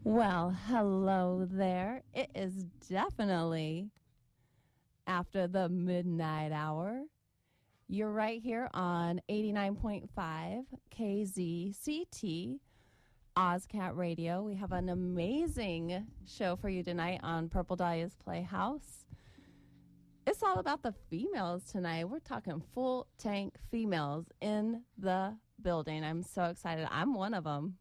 Well, hello there. It is definitely after the midnight hour. You're right here on 89.5 KZCT Ozcat Radio. We have an amazing show for you tonight on Purple Dahlia's Playhouse. It's all about the females tonight. We're talking full tank females in the building. I'm so excited. I'm one of them.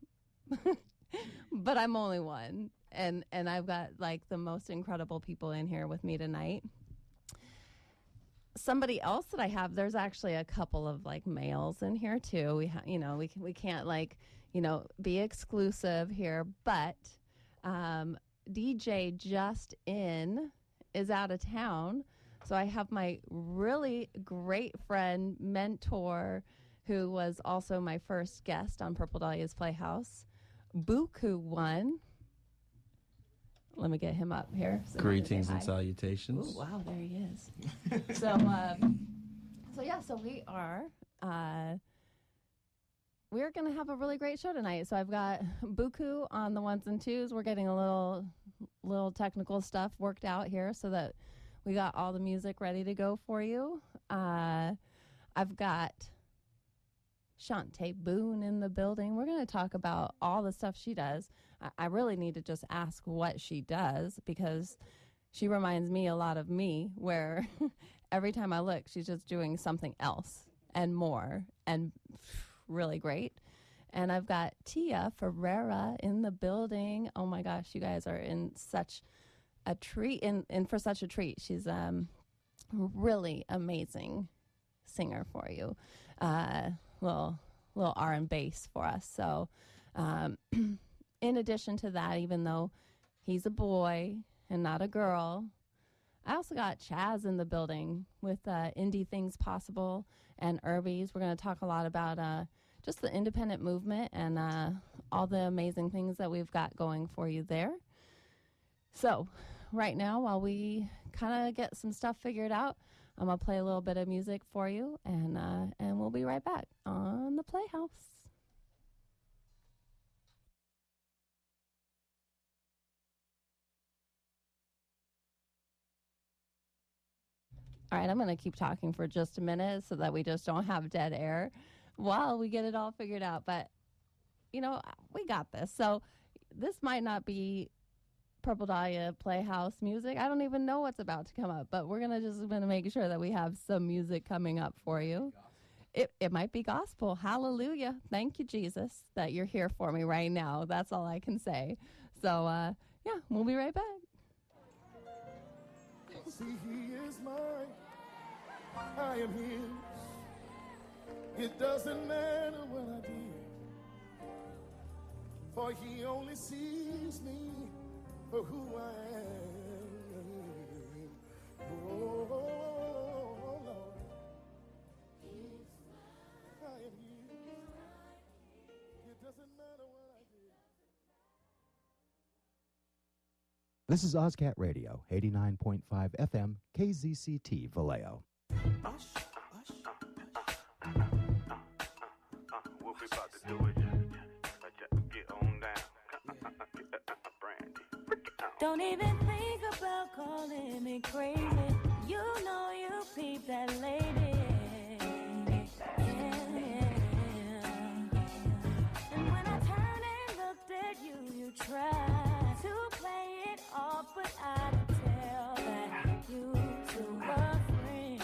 But I'm only one, and I've got like the most incredible people in here with me tonight. Somebody else that I have, there's actually a couple of like males in here too. We can't like be exclusive here, but DJ Just In is out of town, so I have my really great friend, mentor, who was also my first guest on Purple Dahlia's Playhouse. Buku one. Let me get him up here. So Greetings and salutations. Ooh, wow, there he is. So we are we're gonna have a really great show tonight. So I've got Buku on the ones and twos. We're getting a little technical stuff worked out here so that we got all the music ready to go for you. I've got Chante Boone in the building. We're going to talk about all the stuff she does. I really need to just ask what she does because she reminds me a lot of me, where every time I look, she's just doing something else and more and really great. And I've got Tia Fererra in the building. Oh my gosh, you guys are in such a treat, in for such a treat. She's really amazing singer for you. Little R and bass for us. So in addition to that, even though he's a boy and not a girl, I also got Chaz in the building with Indie Things Possible and Irby's. We're going to talk a lot about just the independent movement and all the amazing things that we've got going for you there. So right now, while we kind of get some stuff figured out, I'm going to play a little bit of music for you, and we'll be right back on the Playhouse. All right, I'm going to keep talking for just a minute so that we just don't have dead air while we get it all figured out. But, we got this. So this might not be Purple Dahlia Playhouse music. I don't even know what's about to come up, but we're going to make sure that we have some music coming up for you. It might be gospel. Hallelujah. Thank you, Jesus, that you're here for me right now. That's all I can say. So, we'll be right back. See, he is mine. I am his. It doesn't matter what I did, for he only sees me for who I am. Oh, Lord. I am his. It doesn't matter what I did. This is Ozcat Radio, 89.5 FM, KZCT, Vallejo. What we about to do is get on down. Don't even think about calling me crazy. You know you peep that lady. Yeah. And when I turned and looked at you, you tried to play it off, but I could tell that you two were friends.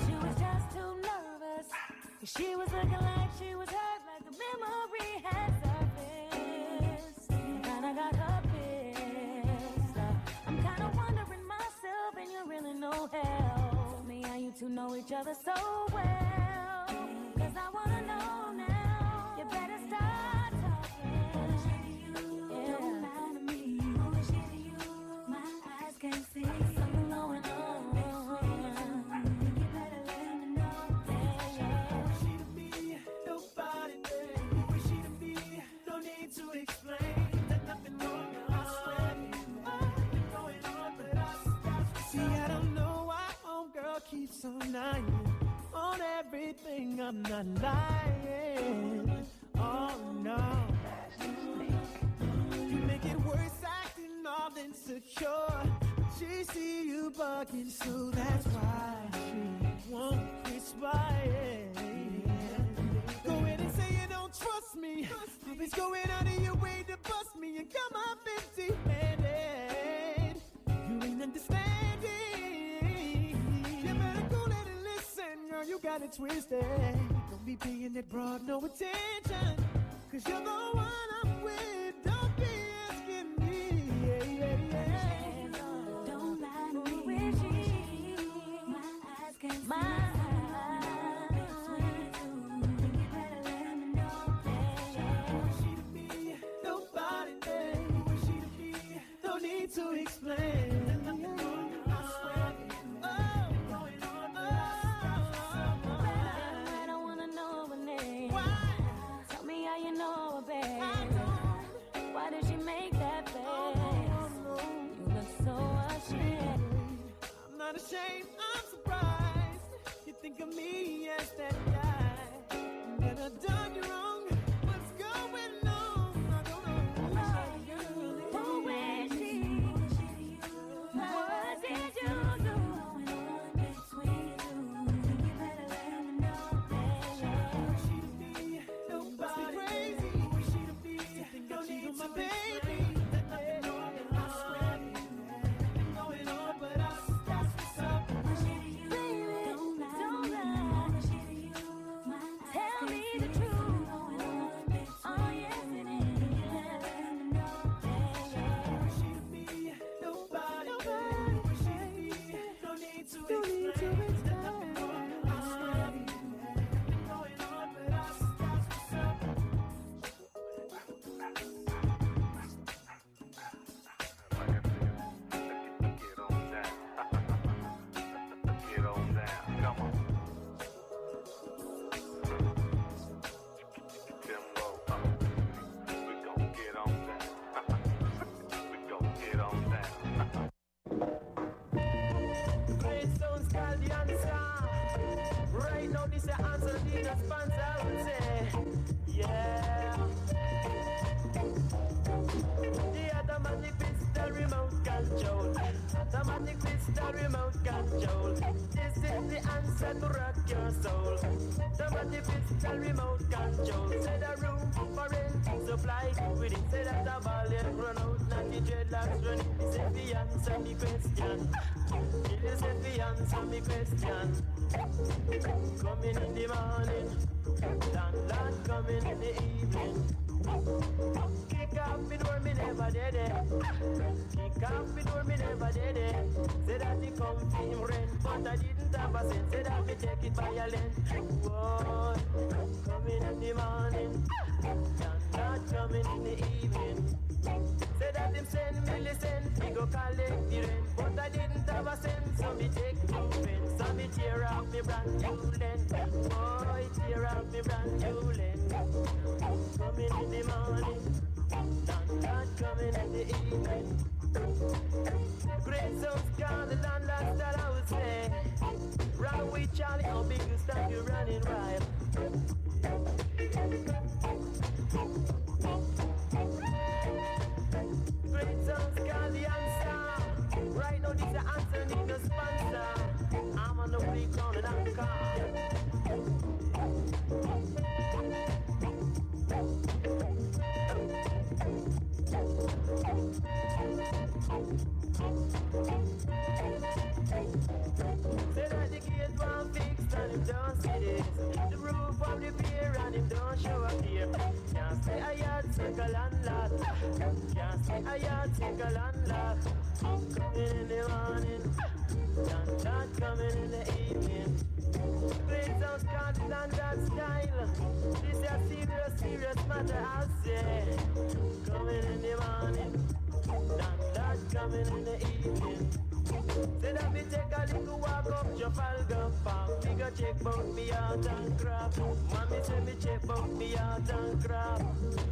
She was just too nervous. She was looking like she was hurt, like the memory had surfaced. And I got her pissed. I'm kind of wondering myself, and you really know help me how you two know each other so well. 'Cause I wanna know now. You better start talking. Don't lie to me. My eyes can't see something going on. You better let me know. Keeps on lying on everything. I'm not lying. Oh no. talking, so that's why she won't expire. Go ahead and say you don't trust me. Always going out of your way to bust me and come up empty-handed. You ain't understanding. You better go let it listen, girl, you got it twisted. Don't be paying that broad no attention, 'cause you're the one I'm with. Don't be asking me. Don't lie to me. My eyes can't see. To explain. I don't wanna know her name. Why? Tell me how you know her, babe. I don't. Why did she make that face? You look so ashamed. I'm not ashamed, I'm surprised. You think of me as that guy that I've done you wrong. What's going on? I don't know. Who is she? What did you do? Between you, you better let me know, baby. She to be nobody crazy. She to be don't need my baby. I swear going on, but I stop what's up. Baby, don't lie. Tell me the truth. Oh yes it is. You better let me know, baby. She to be nobody. She to be don't need to explain. I swear going on, but I stop what's up. Get on down. Get on down. Come on. Timbo, we gon' get on down. We gon' get on down. Great sounds called the answer. Right now, this is the answer, need a sponsor, I would say. Yeah. The automatic pistol remote control. Automatic pistol remote control. This is the answer to rock your soul. Automatic pistol remote control. Say the room for rent, supply with it. Say that the ball yet run out, not the dreadlocks running. This is the answer me question. This is the answer me question. Coming in the morning, landlord coming in the evening. Kick off the door, me never did it. Kick off the door, me never did it. Say that he come for him rent, but I didn't have a cent. Say that me take it by a length. Whoa, coming in the morning, landlord coming in the evening. Say that him send me listen, we go collect the rent, but I didn't have a cent, so me take two pence. So me tear off me brand new lens. Boy, tear off me brand new lens. Coming in the morning, landlord coming in the evening. Great sounds called the landlord that I would say. Run with Charlie, how big you start you running wild. Great sounds called the answer. Right now this the answer, need no sponsor. I'm on the playground and I'm calm. Say that the gate one fixed and him don't see this. The roof of the pier and him don't show up here. Can't stay a yard, take a landlord. Can't stay a yard, take a landlord. Coming in the morning, landlord coming in the evening. Great sounds called the landlord style. This is a serious, serious matter, I'll say. Coming in the morning, landlord coming in the evening. Say that me take a little walk up Trafalgar Park. Me go check bout me art and craft. Mommy say me check bout me art and craft.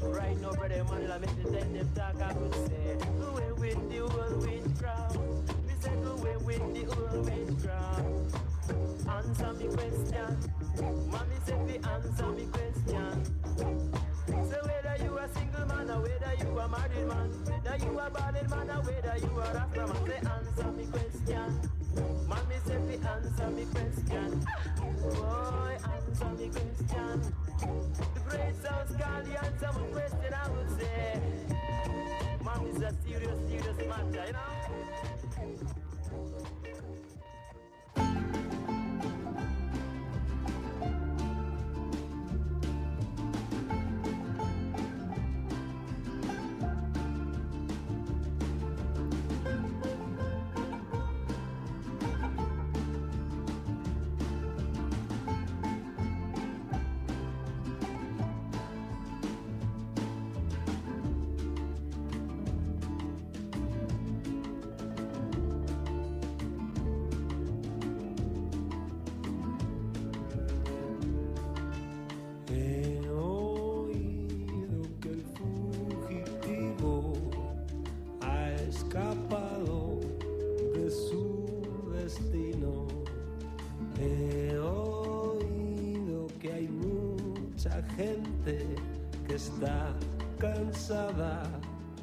Right now, brother, man, I make the ten them talk. I would say, go away with the old witchcraft. Me say, go away with the old witchcraft. Answer me question. Mommy say, me answer me question. So whether you a single man or whether you a married man, whether Whether you a ballin' man or whether you a rasta man, say answer me question. Man, me say fi answer me question. Boy, answer me question. The great South Cali answer my question, I would say. Man, it's a serious, serious matter, you know. Gente que está cansada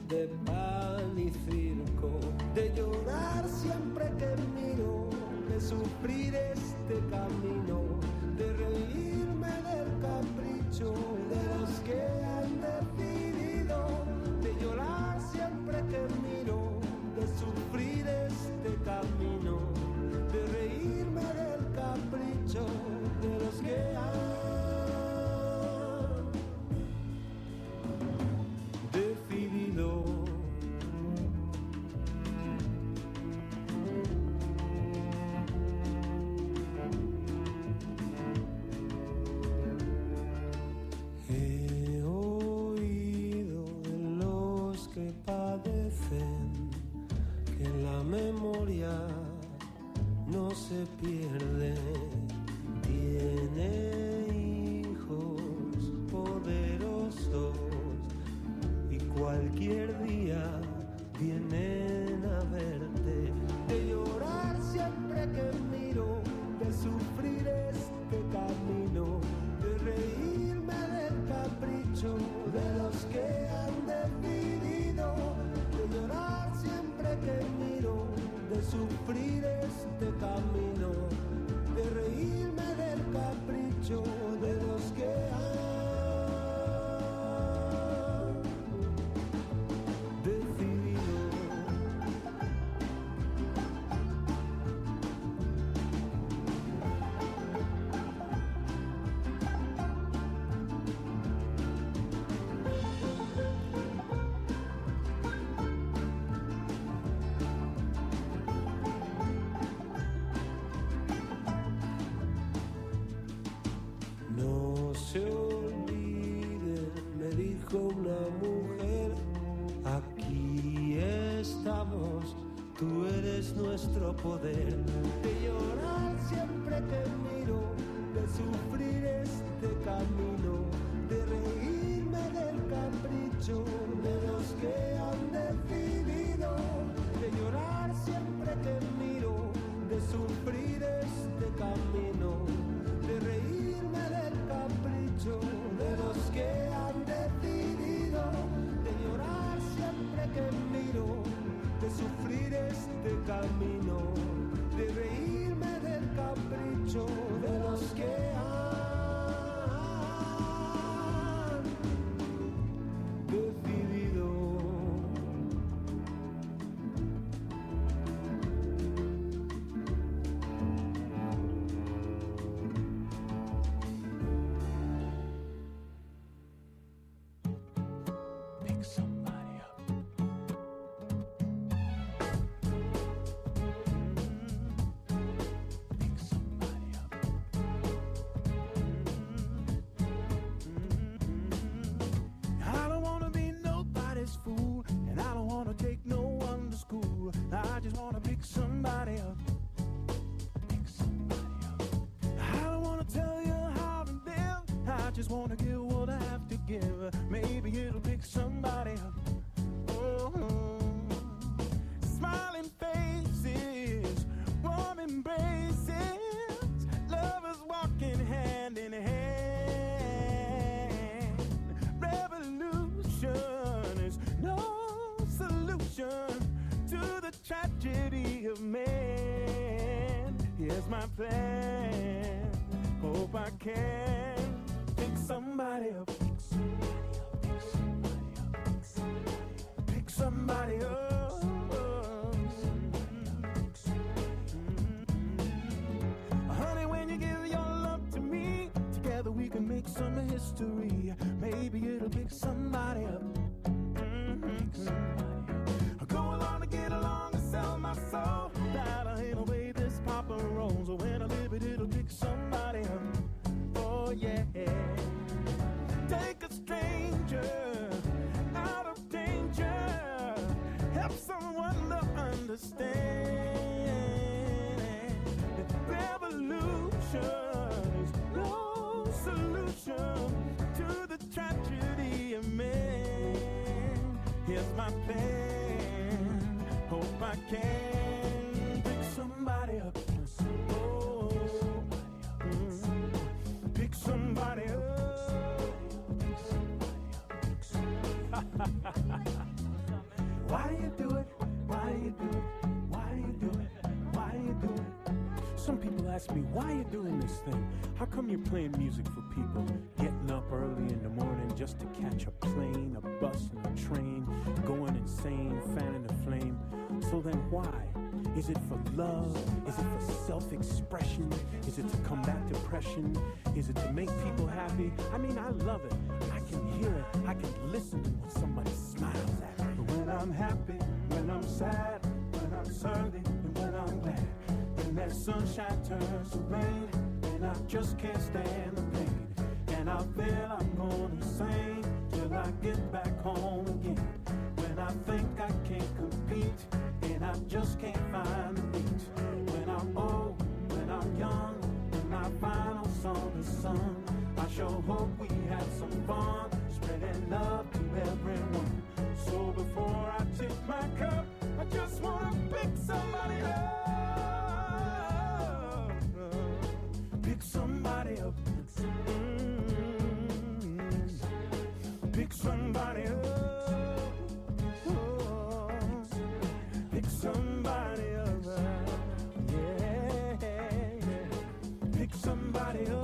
de pan y circo, de llorar siempre que miro, de sufrir este camino, de reírme del capricho de los que han decidido, de llorar siempre que miro, de sufrir este camino, de reírme del capricho de los que han decidido. He oído de los que padecen que la memoria no se pierde. Tiene hijos poderosos y cualquier día vienen a verte. De llorar siempre que miro, de sufrir este camino, de reírme del capricho de los que han decidido. De llorar siempre que miro, de sufrir este camino, de reírme del capricho de los que han decidido. No se olviden, me dijo una mujer, aquí estamos, tú eres nuestro poder. De llorar siempre que miro, de sufrir este camino, de reírme del capricho de los que han decidido. De llorar siempre que miro, de sufrir este camino, de reírme del capricho de los que han decidido. De llorar siempre que miro, de sufrir este camino, de reírme del capricho de los que han decidido. Pick somebody up. Pick somebody up. I don't wanna be nobody's fool, and I don't wanna take no one to school. I just wanna pick somebody up. Pick somebody up. I don't wanna tell you how to live. I just wanna give what I have to give. Maybe it'll pick somebody up. Oh, smiling faces, warm embraces, lovers walking hand in hand. Revolution is no solution. my plan. Hope I can pick somebody up. Pick somebody up. Honey, when you give your love to me, together we can make some history. Maybe it'll pick somebody up. Go along to get along to sell my soul. That'll ain't away this Papa rolls. When I live it, it'll pick somebody up. Oh yeah. Take a stranger out of danger. Help someone to understand. Revolution is no solution to the tragedy of man. Here's my plan. Hope I can pick somebody up. Oh, pick somebody up. Why do you do it? Why do you do it? Why do you do it? Why do you do it? Some people ask me, why are you doing this thing? How come you're playing music for people? Getting up early in the morning just to catch a plane, a bus, and a train, going insane, fanning the flame. So then why? Is it for love? Is it for self-expression? Is it to combat depression? Is it to make people happy? I mean, I love it. I can hear it. I can listen when somebody smiles at me. When I'm happy, when I'm sad, when I'm surly, and when I'm glad. When that sunshine turns to rain, and I just can't stand the pain. And I feel I'm going insane till I get back home again. When I think I can't compete, and I just can't find the beat. When I'm old, when I'm young, when my final song is sung, I sure hope we had some fun, spreading love to everyone. So before I tip my cup, I just wanna pick somebody up. Pick somebody up. Pick somebody up. Oh, pick somebody up. Yeah, yeah. Pick somebody up.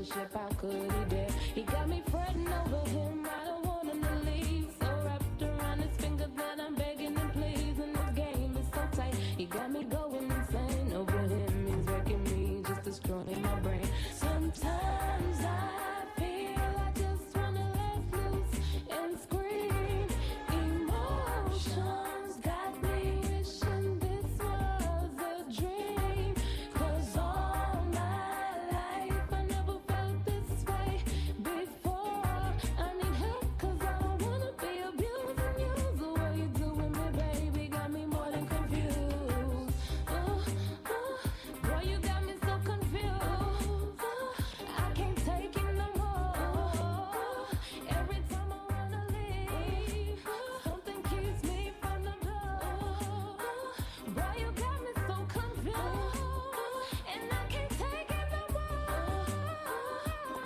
friendship, how could he dare? He got me fretting over him, I don't want him to leave. So wrapped around his finger that I'm begging and pleasing. This game is so tight, he got me going insane over him. He's wrecking me, just destroying my brain. Sometimes I feel I just wanna let loose and scream. Emotions got me wishing this was a dream. 'Cause all my life I never felt this way before. I need help 'cause I don't wanna be abusing you. The way you do with me, baby, got me more than confused. Boy, you got me so confused. I can't take it no more. Every time I wanna leave, something keeps me from the door. Boy, you got me so confused, and I can't take it no more.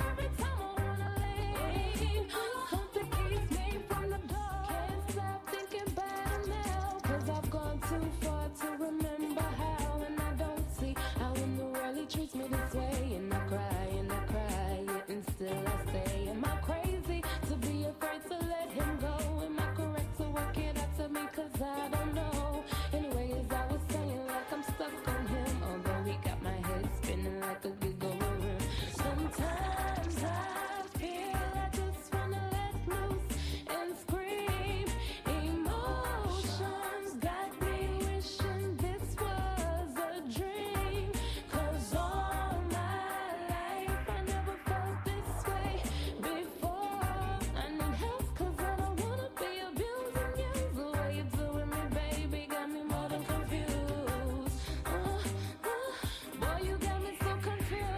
Every time I wanna leave, something keeps me from the door. Can't stop thinking about it now, 'cause I've gone too far to remember how. And I don't see how in the world he treats me this way. And I cry, yeah, and still I stay. Am I crazy to be afraid to let him go? Am I correct to work it out to me? 'Cause I don't know. Anyway, as I was saying, like I'm stuck on him, although he got my head spinning like a giggle room. Sometimes I feel I just wanna let loose and scream. Emotions got me wishing this was a dream. 'Cause all my life I never felt this way before. I need help 'cause I don't wanna be abusing you. The way you do with me, baby, got me more than confused. Boy, you got me so confused.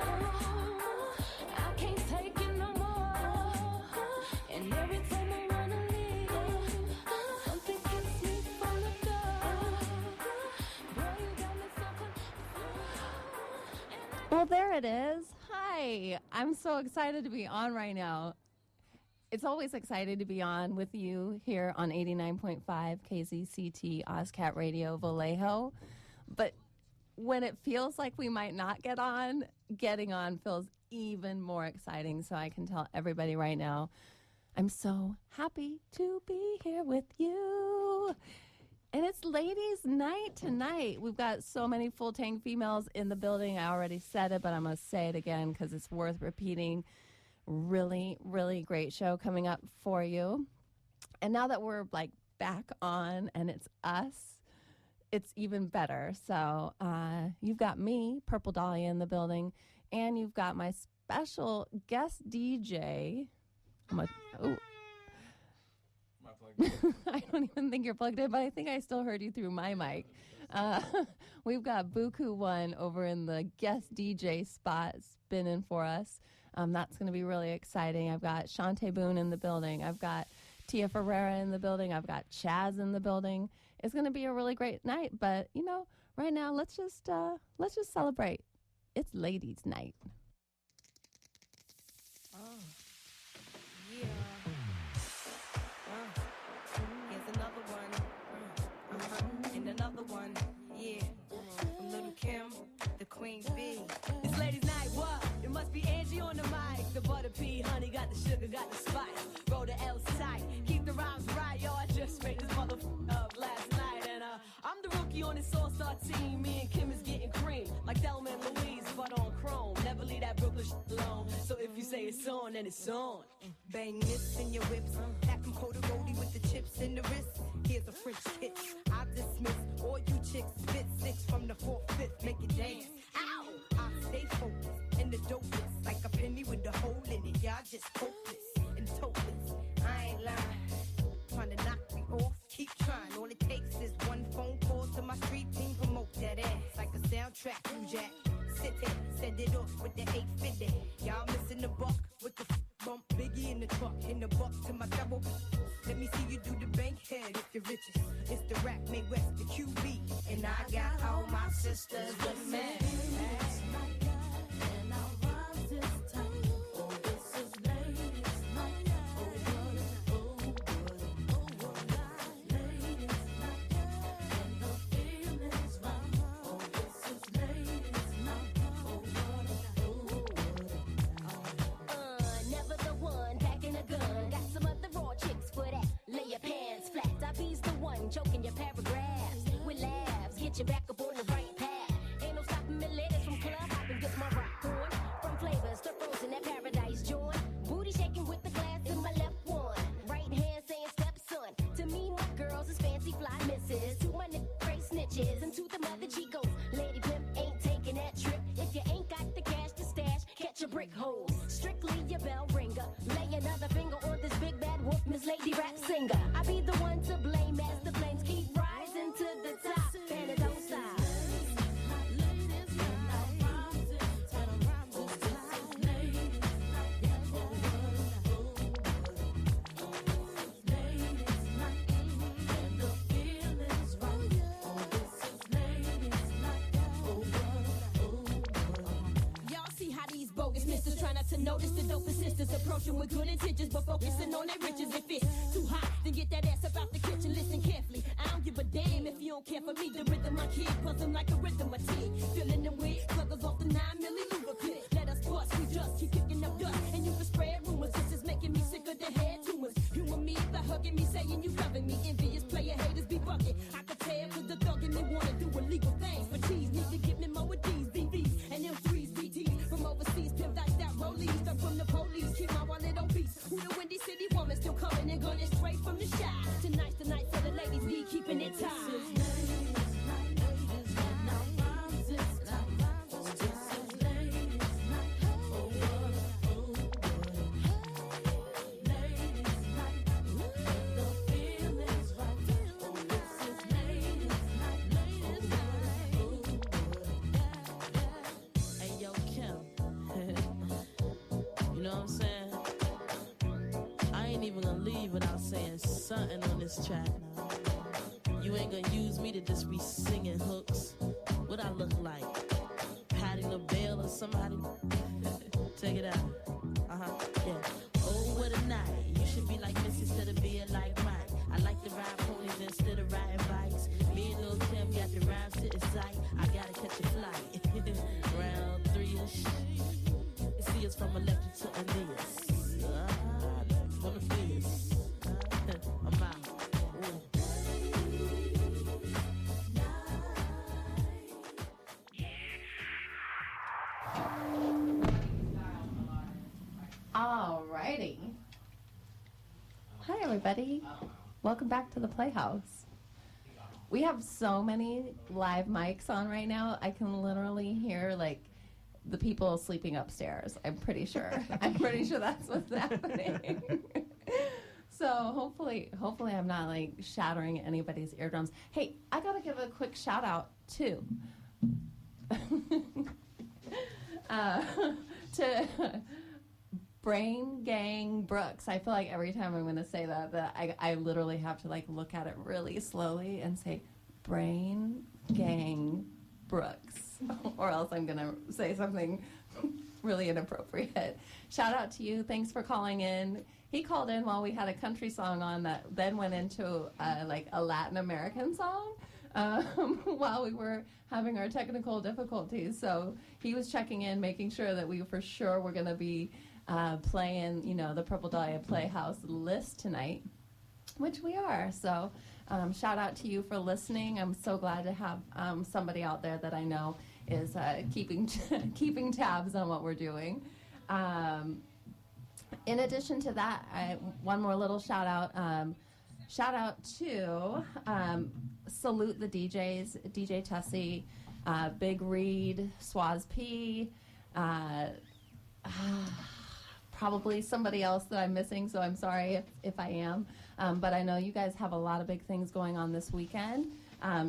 I can't take it no more. And every time I wanna leave, something keeps me from the door. Boy, you got me so confused. Well, there it is. Hi. I'm so excited to be on right now. It's always excited to be on with you here on 89.5 KZCT Ozcat Radio Vallejo. But when it feels like we might not get on, getting on feels even more exciting. So I can tell everybody right now, I'm so happy to be here with you. And it's ladies' night tonight. We've got so many full tank females in the building. I already said it, but I'm going to say it again because it's worth repeating. Really, really great show coming up for you. And now that we're like back on and it's us, it's even better. So you've got me, Purple Dahlia, in the building, and you've got my special guest DJ. I don't even think you're plugged in, but I think I still heard you through my mic. We've got Buku One over in the guest DJ spot spinning for us. That's going to be really exciting. I've got Chante Boone in the building. I've got Tia Fererra in the building. I've got Chaz in the building. It's going to be a really great night. But, you know, right now, let's just celebrate. It's ladies' night. Yeah. Here's another one. And another one. Yeah. From Little Kim, the Queen Bee. It's ladies' night, what? It must be Angie on the mic. The butter pea, honey, got the sugar, got the spice. Roll the L tight. Keep the rhymes right, yo. I just made this motherfucker up last night. And I'm the rookie on this all-star team. Me and Kim is getting cream. Like Thelma and Louise, but on chrome. Never leave that Brooklyn shit alone. So if you say it's on, then it's on. Bang this in your whips. Pack 'em cold roadie with the chips in the wrist. Here's a French kiss. I dismiss all you chicks. Spit 6 from the 4th, 5th. Make it dance. Ow! I stay focused. And the dopest. Like a penny with a hole in it. Y'all just hopeless and topless. I ain't lying. Trying to knock me off. Keep trying. All it takes is one phone call to my street team. Promote that ass like a soundtrack. You jack. Sit there. Send it off with the 850. Y'all missing the buck with the bump. Biggie in the truck. In the buck to my double. Let me see you do the bank head if you're richest. It's the rap made west, the QB. And I got all my sisters with me. brick hole. Strictly your bell ringer. Lay another finger on this big bad wolf, Miss Lady Rap singer. I be the one to blame as the flames keep rising to the top. And it don't stop. Try not to notice the dope assistants approaching with good intentions, but focusing on their riches. If it's too hot, then get that ass about the kitchen. Listen carefully. I don't give a damn if you don't care for me. The rhythm I kid, buzzing like a rhythm I tig. Feeling them weird pluggers off the 9 milli lubricant. Let us bust, we just keep kicking up dust, and you can spread rumors. This is making me sicker than head tumors. Humor me by hugging me, saying you loving me. Envious player haters be bucking. I could tell with the thug and they wanna do illegal things for cheese. Need to get me more with these BBs and them 3s, BTs from overseas. Pimped out that rollies, stuck from the police. Keep my wallet on beats. Who the Windy City woman still coming and gunning straight from the shop. Tonight's the night for the ladies, be keeping it tight. Something on this track now. You ain't gonna use me to just be singing hooks. What I look like? Patti LaBelle or somebody? Check it out. Yeah. Oh, what a night. You should be like Miss instead of being like Mike. I like to ride ponies instead of riding bikes. Me and Lil Kim got the rhymes to the sight. I gotta catch a flight. Round 3-ish. See us from Electric to Aeneas. Wanna feel this. I'm out. Alrighty. Hi everybody. Welcome back to the Playhouse. We have so many live mics on right now. I can literally hear like the people sleeping upstairs. I'm pretty sure. That's what's happening. So hopefully I'm not like shattering anybody's eardrums. Hey, I gotta give a quick shout out too to Brain Gang Brooks. I feel like every time I'm gonna say that I literally have to like look at it really slowly and say Brain Gang Brooks, or else I'm gonna say something really inappropriate. Shout out to you. Thanks for calling in. He called in while we had a country song on that then went into like a Latin American song while we were having our technical difficulties. So he was checking in, making sure that we for sure were going to be playing, you know, the Purple Dahlia Playhouse list tonight, which we are. So shout out to you for listening. I'm so glad to have somebody out there that I know is keeping tabs on what we're doing. In addition to that, one more little shout out. Shout out to salute the DJs, DJ Tessie, Big Reed, Swaz P, probably somebody else that I'm missing, so I'm sorry if I am. But I know you guys have a lot of big things going on this weekend.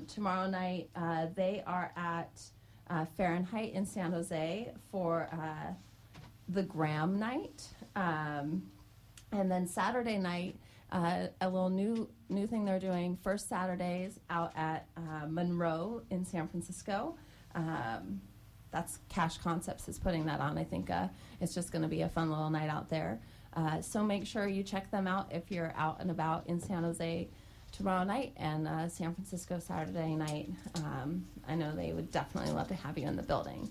Tomorrow night, they are at Fahrenheit in San Jose for the Graham night. And then Saturday night, a little new thing they're doing, first Saturdays out at Monroe in San Francisco. That's Cash Concepts is putting that on. I think it's just going to be a fun little night out there. So make sure you check them out if you're out and about in San Jose tomorrow night and San Francisco Saturday night. I know they would definitely love to have you in the building.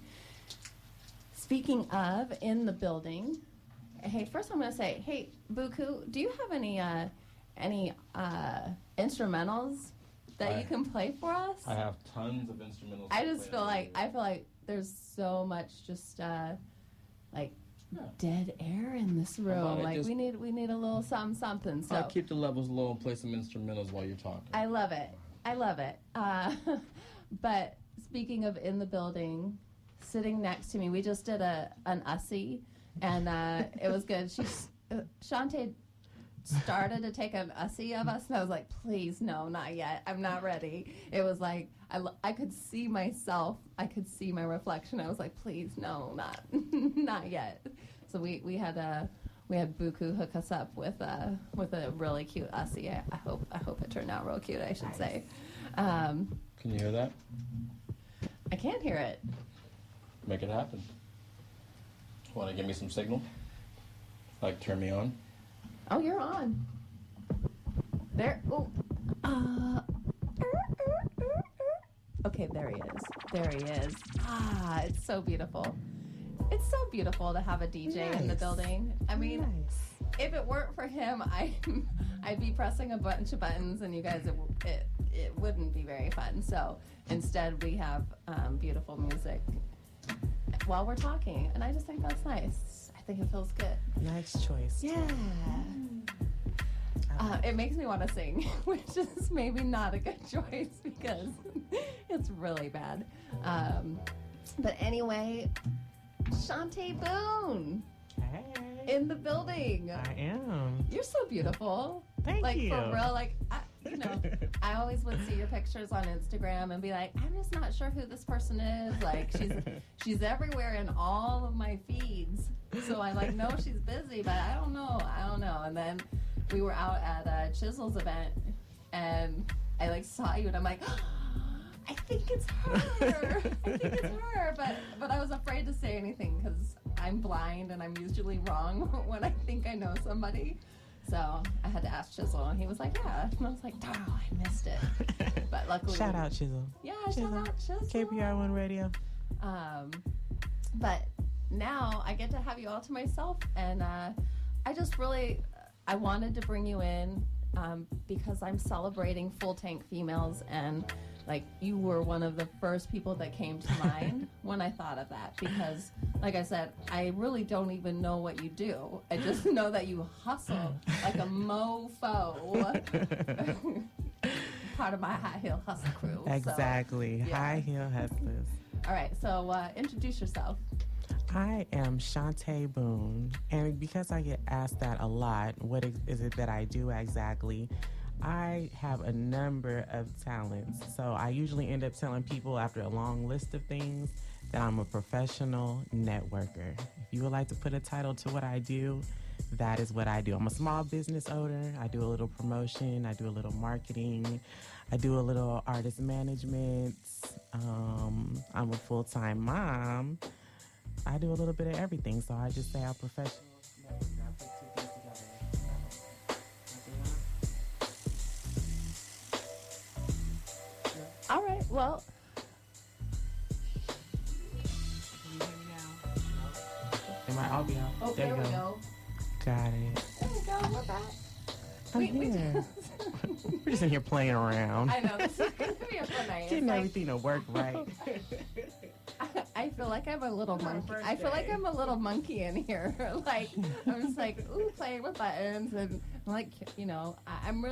Speaking of in the building, hey, first I'm going to say, hey, Buku, do you have any instrumentals that you can play for us? I have tons of instrumentals. I feel like there's so much just dead air in this room. Like we need a little something. So I'll keep the levels low and play some instrumentals while you're talking. I love it. But speaking of in the building, sitting next to me. We just did an Ussie, and it was good. Chante started to take an Ussie of us, and I was like, please, no, not yet. I'm not ready. It was like, I could see myself. I could see my reflection. I was like, please, no, not yet. So we had Buku hook us up with a really cute Ussie. I hope it turned out real cute, I should say. Can you hear that? I can't hear it. Make it happen. Want to give me some signal? Like turn me on? Oh, you're on. There. Oh. Okay, there he is. There he is. Ah, it's so beautiful. It's so beautiful to have a DJ in the building. I mean, if it weren't for him, I'd be pressing a bunch of buttons, and you guys, it wouldn't be very fun. So instead, we have beautiful music while we're talking, and I just think that's nice. I think it feels good. Nice choice. Yeah. It makes me want to sing, which is maybe not a good choice because it's really bad. But anyway, Chante Boone. Hey. In the building. I am. You're so beautiful. Thank you. Like, for real, like, I always would see your pictures on Instagram and be like, I'm just not sure who this person is. Like, she's everywhere in all of my feeds. So I know she's busy, but I don't know. And then we were out at Chisel's event, and I saw you, and I'm like, oh, I think it's her. But I was afraid to say anything because I'm blind and I'm usually wrong when I think I know somebody. So I had to ask Chisel, and he was like, yeah. And I was like, oh, I missed it. But luckily. Shout out Chisel. Yeah, shout out Chisel. KPR1 Radio. But now I get to have you all to myself, and I wanted to bring you in because I'm celebrating full tank females, and you were one of the first people that came to mind when I thought of that, because like I said, I really don't even know what you do. I just know that you hustle like a mofo. Part of my high heel hustle crew. Exactly. So, yeah. High heel hustlers. All right, so introduce yourself. I am Chante Boone, and because I get asked that a lot, what is it that I do exactly? I have a number of talents, so I usually end up telling people after a long list of things that I'm a professional networker. If you would like to put a title to what I do, that is what I do. I'm a small business owner. I do a little promotion. I do a little marketing. I do a little artist management. I'm a full-time mom. I do a little bit of everything, so I just say I'm professional. All right, well. Am I audio? Oh, there we go. Got it. There we go, we're back. I'm here. We're just in here playing around. I know, this is going to be a fun night. Getting everything to work right. I feel like I'm a little monkey. I feel like I'm a little monkey in here. I'm just playing with buttons, and I'm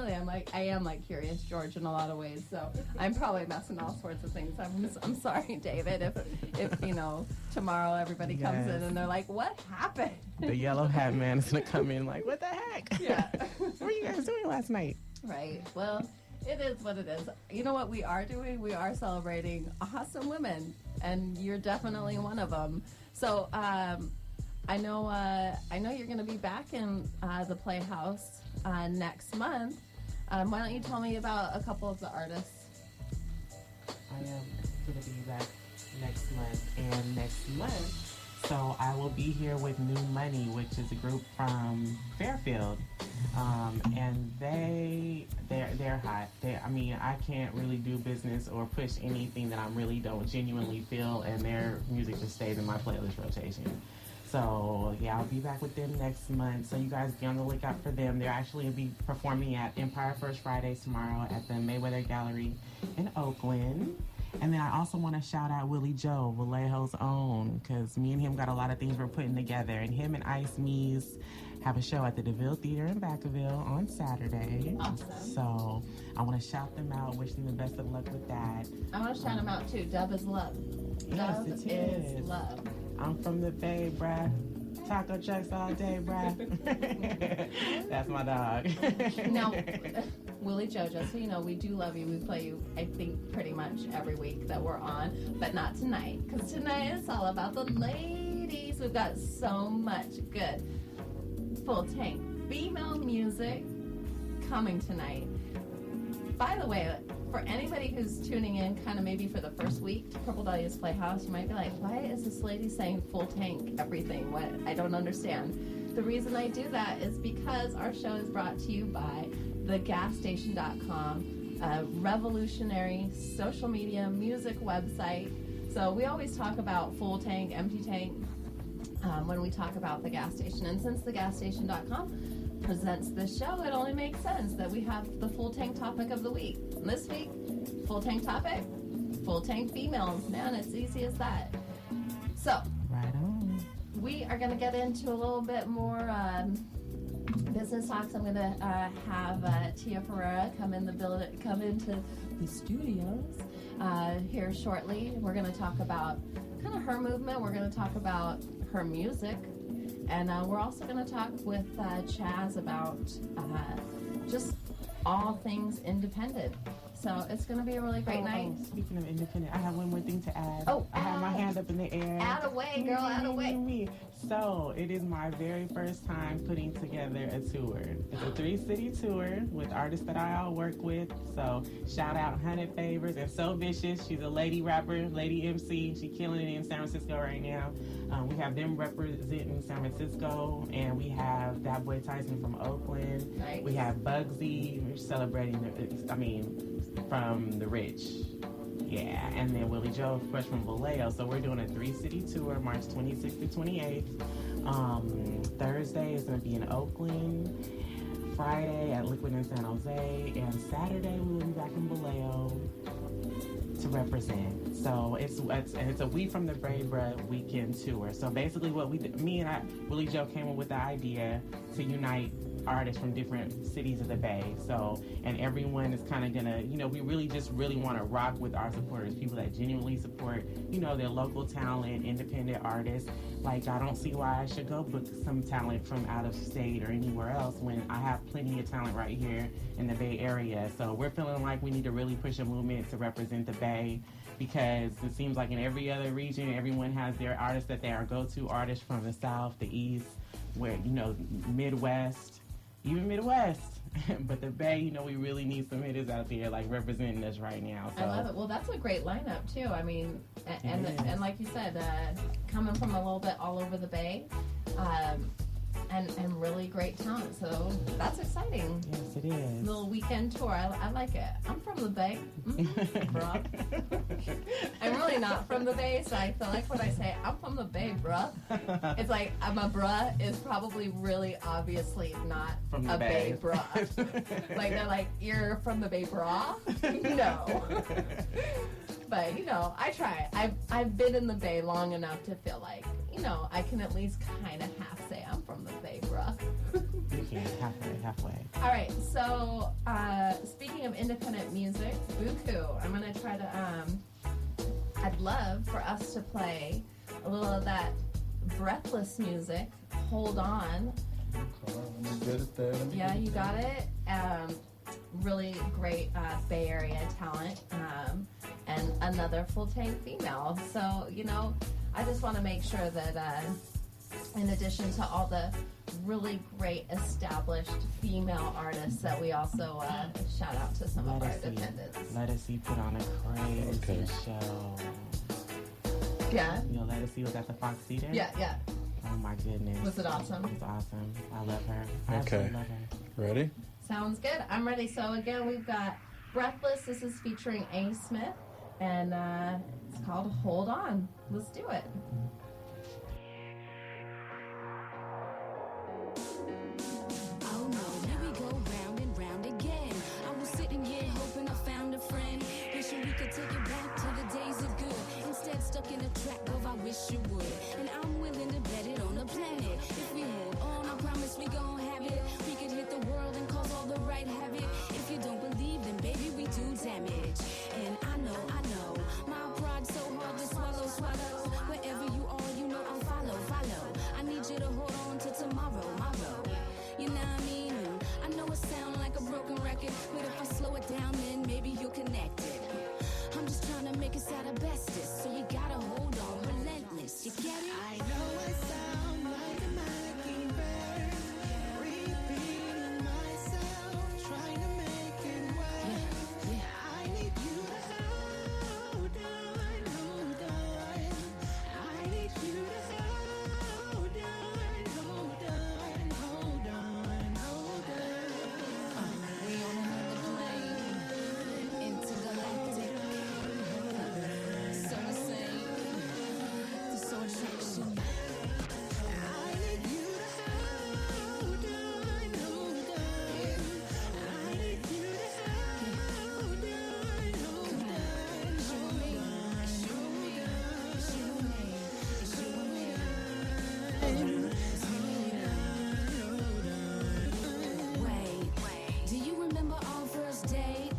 I am like Curious George in a lot of ways. So I'm probably messing all sorts of things. I'm sorry, David, if tomorrow everybody comes in and they're like, what happened? The yellow hat man is gonna come in like, what the heck? Yeah. What were you guys doing last night? Right. Well, it is what it is. You know what we are doing? We are celebrating awesome women, and you're definitely one of them. So I know you're going to be back in the Playhouse next month. Why don't you tell me about a couple of the artists? I am going to be back next month, and next month, so I will be here with New Money, which is a group from Fairfield, and they're hot. I can't really do business or push anything that I really don't genuinely feel, and their music just stays in my playlist rotation. So yeah, I'll be back with them next month. So you guys be on the lookout for them. They're actually be performing at Empire First Fridays tomorrow at the Mayweather Gallery in Oakland. And then I also want to shout out Willie Joe, Vallejo's own, because me and him got a lot of things we're putting together. And him and Ice Mees have a show at the DeVille Theater in Vacaville on Saturday. Awesome. So I want to shout them out, wish them the best of luck with that. I want to shout them out too. Dub is love. Yes, Dub it is is. love. I'm from the Bay, bruh. Taco trucks all day, bruh. That's my dog. Now, Willie Joe, just so you know, we do love you. We play you, I think, pretty much every week that we're on, but not tonight, because tonight is all about the ladies. We've got so much good full tank female music coming tonight. By the way, for anybody who's tuning in kind of maybe for the first week to Purple Dahlia's Playhouse, you might be like, why is this lady saying full tank everything? What? I don't understand. The reason I do that is because our show is brought to you by thegasstation.com, a revolutionary social media music website. So we always talk about full tank, empty tank when we talk about the gas station. And since thegasstation.com presents this show, it only makes sense that we have the full tank topic of the week. And this week, full tank topic, full tank females. Man, it's easy as that. So, right on. We are going to get into a little bit more business talks. I'm going to have Tia Fererra come into the studios here shortly. We're going to talk about kind of her movement. We're going to talk about her music. And we're also going to talk with Chaz about just all things independent. So it's going to be a really great night. Speaking of independent, I have one more thing to add. Oh, I have my hand up in the air. Add away, girl, add away. Me. So it is my very first time putting together a tour. It's a 3-city tour with artists that I all work with. So shout out 100 Favors and So Vicious. She's a lady rapper, lady MC. She's killing it in San Francisco right now. We have them representing San Francisco, and we have that boy Tyson from Oakland. Nice. We have Bugsy. We're celebrating from the Rich. Yeah, and then Willie Joe, of course, from Vallejo. So we're doing a 3-city tour, March 26th to 28th. Thursday is going to be in Oakland. Friday at Liquid in San Jose. And Saturday we will be back in Vallejo to represent. So it's a We From the Brave Bruh weekend tour. So basically what we did, me and Willie Joe came up with the idea to unite artists from different cities of the Bay. So, and everyone is kind of gonna, we really want to rock with our supporters, people that genuinely support, their local talent, independent artists. Like, I don't see why I should go book some talent from out of state or anywhere else when I have plenty of talent right here in the Bay Area. So we're feeling like we need to really push a movement to represent the Bay, because it seems like in every other region, everyone has their artists that they are go-to artists from the South, the East, where, Midwest, even Midwest. But the Bay, we really need some hitters out there, like, representing us right now. So. I love it. Well, that's a great lineup, too. I mean, and like you said, coming from a little bit all over the Bay, and really great talent. So that's exciting. Yes, it is. Little weekend tour. I like it. I'm from the Bay. Bruh. I'm really not from the Bay, so I feel like when I say I'm from the Bay, bruh, it's like my bruh is probably really obviously not from the a Bay bruh. Like, they're like, you're from the Bay, bruh? No. But, I try. I've been in the Bay long enough to feel like, I can at least kind of half say I'm from the Bay, bruh. You can, halfway. All right, so speaking of independent music, Buku, I'm going to try to, I'd love for us to play a little of that breathless music, Hold On. Yeah, you got it. Really great Bay Area talent, and another full tank female. So, I just want to make sure that in addition to all the really great established female artists, that we also shout out to some of our dependents. Lettucey put on a crazy show. Yeah. Lettucey was at the Fox Theater. Yeah. Oh my goodness. Was it awesome? It was awesome. I love her. I absolutely love her. Ready? Sounds good. I'm ready. So again, we've got Breathless. This is featuring A. Smith, and it's called Hold On. Let's do it. Oh no, here we go round and round again. I was sitting here hoping I found a friend, wishing we could take it back to the on to tomorrow. You know what I mean? I know it sounds like a broken record, but if I slow it down, then maybe you'll connect it. I'm just trying to make us out of bestest, so you gotta hold on, relentless. You get it? I know it sounds like a mockingbird, repeating myself, trying to make it work. Yeah. I need you to hold on. I need you to hold on. We on another plane, intergalactic. So to say, the soul attraction. I need you to hold on. I need you to hold on. Show me. Wait, do you remember our first date?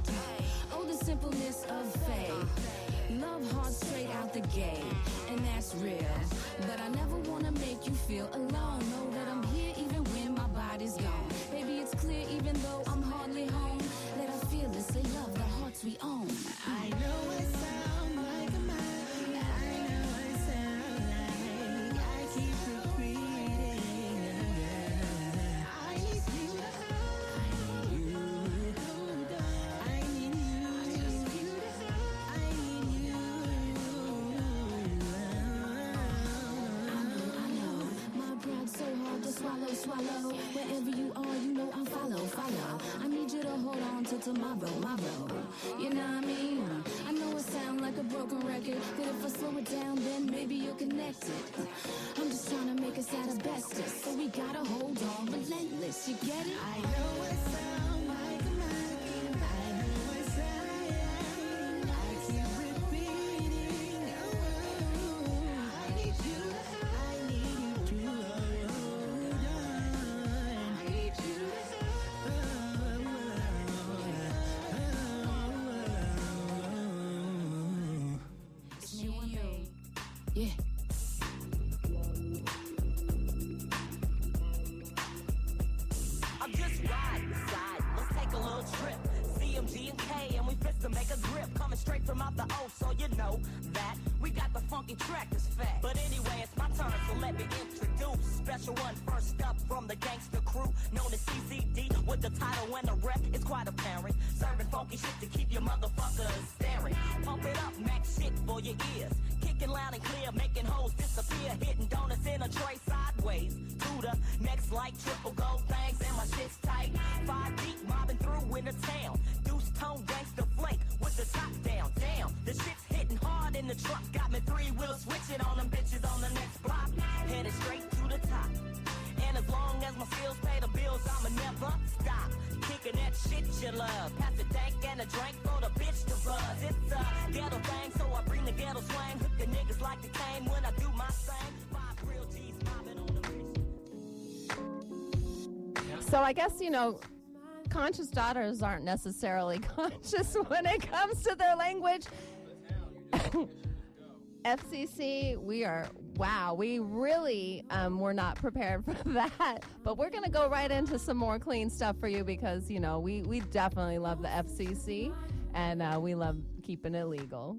Oh, the simpleness of faith. Love hard straight out the gate, and that's real. But I never wanna make you feel alone. Know that I'm here even when my body's gone. Baby, it's clear even though I'm hardly home, that I fearlessly love the hearts we own. I know it sounds like a mocking. I know it sounds like I keep repeating. I need you to hold on. I need you to I know. My pride's so hard to swallow. Wherever you are, you know I'll follow. I need you to hold on to tomorrow. You know what I mean? I know it sounds like a broken record, but if I slow it down, then maybe you'll connect it. I'm just trying to make us out of bestest, so we gotta hold on, relentless. You get it? I know it sounds like a mocking. I know it sounds like I keep repeating. I need you to hold on. I need you to It's me and you. Yeah. I'm just riding beside. Let's take a little trip. CMG and K, and we fist to make a grip. Coming straight from out the O, so you know that we got the funky track that's fat. But anyway, it's my turn, so let me introduce special one first up from the gangster crew, known as CCD. With the title and the rep, it's quite apparent. Serving funky shit to keep your motherfuckers staring. Pump it up, max shit for your ears. Kicking loud and clear, making hoes disappear. Hitting donuts in a tray sideways. To the next like triple gold things, and my shit's tight. 5 deep, mobbing through in the town. Deuce tone gangster flake with the top down. Damn, the shit's hitting hard in the truck. Got me 3-wheel switching on them bitches on the next block. Headed straight to the top. And as long as my skills pay the bills, I'ma never stop. Kicking that shit you love. Pass the dank and a drink for the bitch to buzz. It's a ghetto thing, so I bring the ghetto swing. Hook the niggas like the cane when I do my thing. 5 real G's mobbing on the bitch. So I guess, conscious daughters aren't necessarily conscious when it comes to their language. FCC, we really were not prepared for that. But we're going to go right into some more clean stuff for you because, we definitely love the FCC and we love keeping it legal.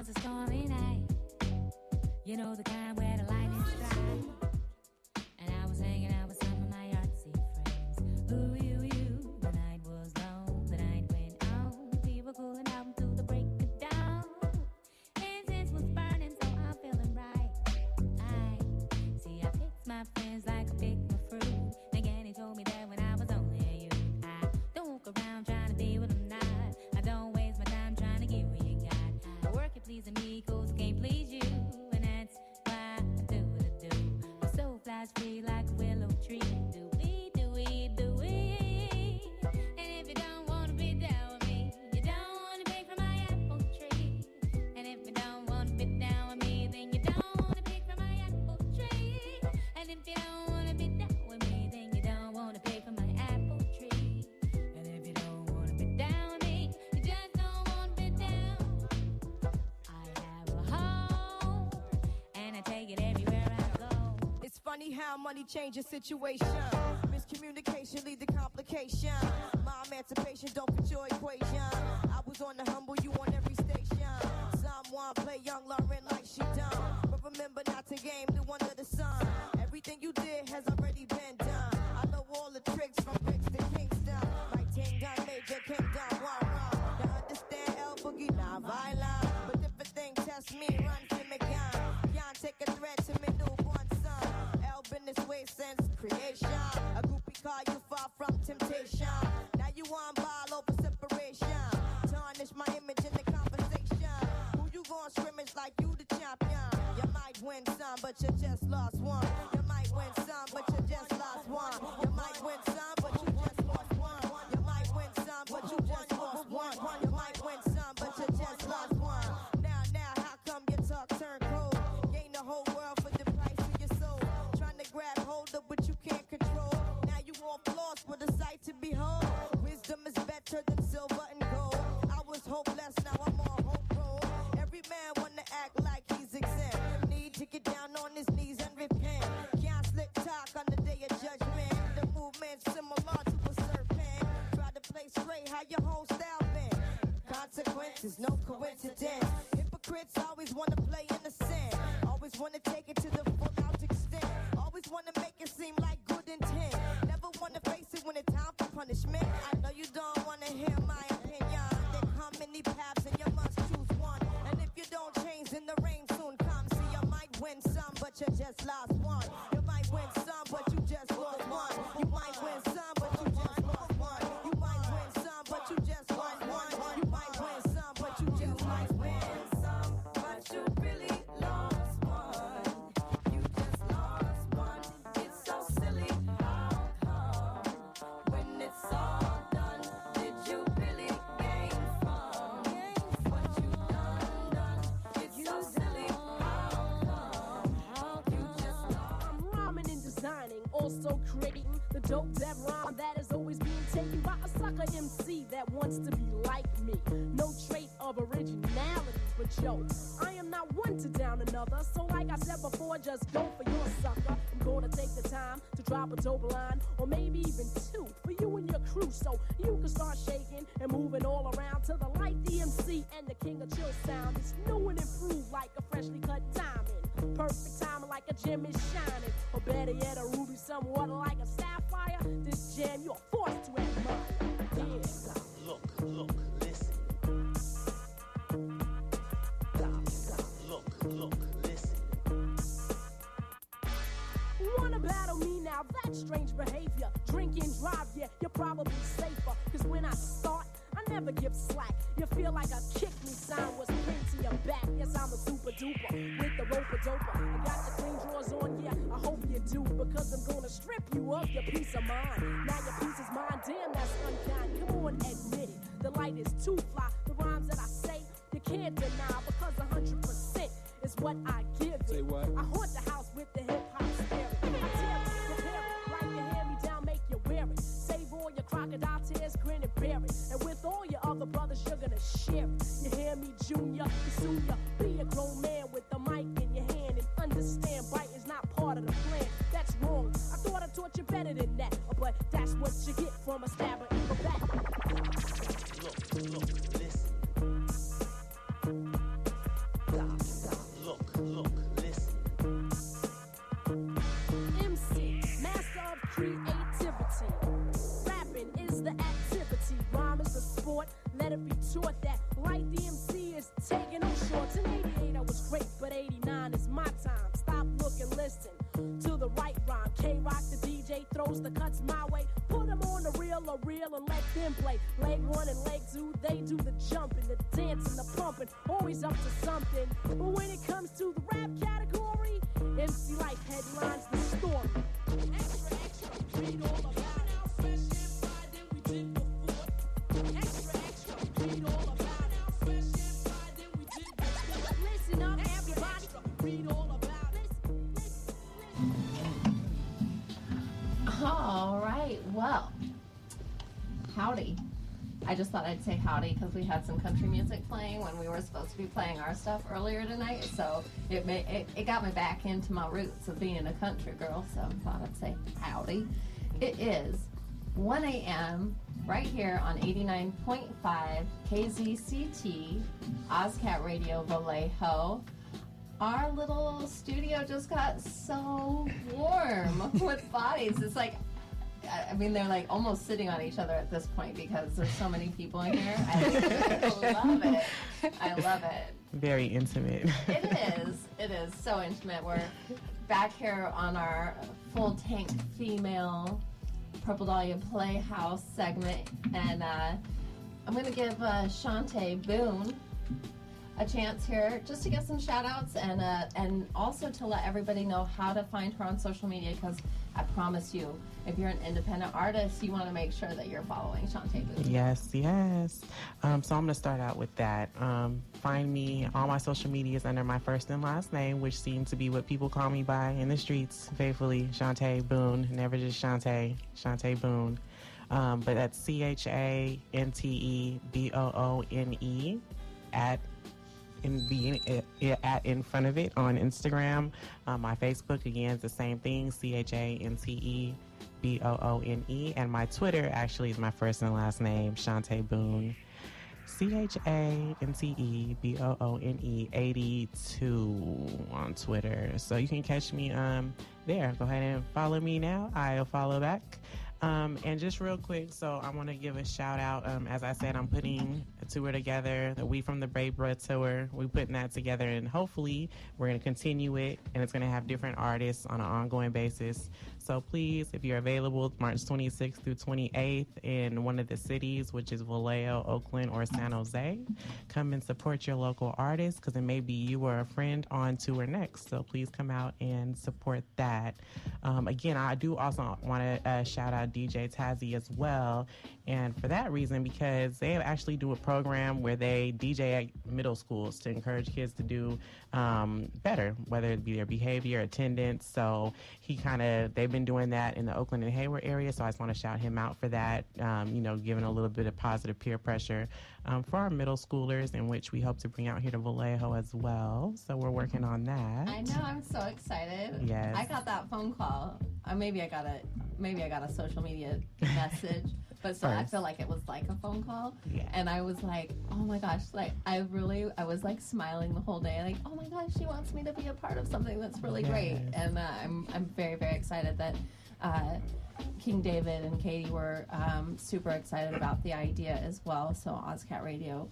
was a stormy night. You know the kind where the lightning strikes. And I was hanging out with some of my artsy friends. Ooh, you. The night was long, the night went on. We were cooling out until the break of dawn. Incense was burning, so I'm feeling right. I picked my friends like I pick my fruit. Again, he told me that when I was only a youth. I don't walk around trying to be what I'm not. I don't waste my time trying to get what you got. I work at pleasing me, cause I can't please you. And that's why I do what I do. My soul flies free like a willow tree. Do we, do we, do we? And if you don't wanna be down with me, you don't wanna pick from my apple tree. And if you don't wanna be down with me, then you don't wanna pick from my apple tree. And if you don't wanna be down with me, then you don't wanna pick from my apple tree. And if you don't wanna be down with me, you just don't wanna be down. I have a home, and I take it everywhere I go. It's funny how money changes situation. Miscommunication lead to complication. My emancipation don't fit your equation. I was on the humble, you on every station. Someone play young, learn like she done. But remember not to game the one of the sun. Everything you did has already been done. I know all the tricks from bricks to Kingston. My ting done major came down one wrong. To understand El Boogie, not violent. But if a thing test me, run to me gun. Can't take a threat to me newborn son. El been this way since creation. A groupie call you far from temptation. Now you on ball over separation. Tarnish my image in the conversation. Who you gon' scrimmage like you the champion? You might win some, but you just lost one. You might win some, but you just lost one. You might win some, but you just lost one. You might win some, but you just lost one. You might win some, but you just lost one. Now, how come your talk turn cold? Gain the whole world for the price of your soul. Trying to grab hold of what you can't control. Now you all lost with a sight to behold. Wisdom is better than silver and gold. I was hopeless, now I'm on hope roll. Every man wanna act like he's exempt. Need to get down on his knees and repent. Can't slick talk on the day of judgment. The movement's similar to a serpent. Try to play straight, how your whole style been. Consequences, no coincidence. Hypocrites always wanna play innocent. Always wanna take it to the full out extent. Always wanna make it seem like good intent. Never wanna face it when it's time for punishment. I know you don't wanna hear my opinion. There come many paths and you must choose one. And if you don't change, then the rain soon comes. See, you might win some, but you just lost one. You might win some, but you just lost one. You might win some, but you just lost one. You might win some, but you just lost one. You might win some, but you just lost one. Some, but you really lost one. You just lost one. It's so silly. How come when it's all done, did you really gain from what you done? It's so silly. How come you just lost? I'm rhyming and designing, also creating the dope that rhyme that is always being taken by a sucker MC that wants to be like me. No trait of originality, but yo, I am not one to down another. So like I said before, just go for your sucker. I'm gonna take the time to drop a dope line, or maybe even two, for you and your crew, so you can start shaking and moving all around to the light DMC and the king of chill sound. It's new and improved like a freshly cut diamond. Perfect timing like a gem is shining, or better yet, a ruby somewhat like a sapphire. This jam you're forced to admire. Yeah. Stop, look, listen. Stop, look, listen. Wanna battle me now? That's strange behavior. Drink and drive, yeah, you're probably safer. Cause when I start, I never give slack. You feel like a kick me sign was pinned to your back. Yes, I'm a super duper with the roper doper. I got the clean drawers on, yeah, I hope you do. Because I'm gonna strip you of your peace of mind. Now your peace is mine, damn, that's unkind. Come on, admit it. The light is too fly. The rhymes that I say, you can't deny. Because 100% is what I give it. Say what? I haunt the house with the hip-hop spirit. I tell you, prepare it, like you hand me down, make you wear it. Save all your crocodile tears, grin and bear it. And with all your other brothers, you're gonna share it. You hear me, Junior? Soon you be a grown man with the mic in your hand and understand bite is not part of the plan. That's wrong. I thought I taught you better than that, but that's what you get from a stabber in the back. Look, listen. sport. Let it be taught that like the MC is taking no shorts. In 88 I was great, but 89 is my time. Stop, look, and listen to the right rhyme. K-Rock, the DJ, throws the cuts my way. Put them on the reel or reel and let them play. Leg one and leg two, they do the jumping, the dancing, the pumping, always up to something. But when it comes to the rap category, MC Life headlines the story. Extra, extra, read all about our fresh and fly than we did before. Extra, extra, read all about our fresh and fly than we did before. Listen up, everybody, read all about All right, well, howdy. I just thought I'd say howdy because we had some country music playing when we were supposed to be playing our stuff earlier tonight, so it got me back into my roots of being a country girl, so I thought I'd say howdy. It is 1 a.m. right here on 89.5 KZCT, OzCat Radio Vallejo. Our little studio just got so warm with bodies. It's like, I mean, they're like almost sitting on each other at this point because there's so many people in here. I love it. I love it. Very intimate. It is so intimate. We're back here on our full tank female Purple Dahlia Playhouse segment, and I'm going to give Chante Boone a chance here just to get some shout outs and also to let everybody know how to find her on social media, because I promise you, if you're an independent artist, you want to make sure that you're following Chante Boone. Yes. So I'm going to start out with that. Find me, all my social medias under my first and last name, which seems to be what people call me by in the streets, faithfully, Chante Boone, never just Chante Boone. But that's CHANTEBOONE at in front of it on Instagram. My Facebook, again, is the same thing, CHANTEBOONE. And my Twitter actually is my first and last name, Chante Boone. CHANTEBOONE 82 on Twitter. So you can catch me there. Go ahead and follow me now. I'll follow back. And just real quick, so I want to give a shout out. As I said, I'm putting a tour together, the We From the Brave Blood tour. We're putting that together, and hopefully we're going to continue it, and it's going to have different artists on an ongoing basis. So please, if you're available, March 26th through 28th in one of the cities, which is Vallejo, Oakland, or San Jose, come and support your local artists, because it may be you or a friend on tour next. So please come out and support that. Again, I do also want to shout out DJ Tazzy as well, and for that reason, because they actually do a program where they DJ at middle schools to encourage kids to do better, whether it be their behavior, attendance. So they've been doing that in the Oakland and Hayward area, so I just want to shout him out for that, giving a little bit of positive peer pressure for our middle schoolers, in which we hope to bring out here to Vallejo as well. So we're working on that. I know, I'm so excited. Yes. I got that phone call. Maybe I got a social media message, but still, I feel like it was like a phone call. Yeah. And I was like, oh my gosh, like I was like smiling the whole day, like, oh my gosh, she wants me to be a part of something that's really great. And I'm very, very excited that King David and Katie were super excited about the idea as well. So OzCat Radio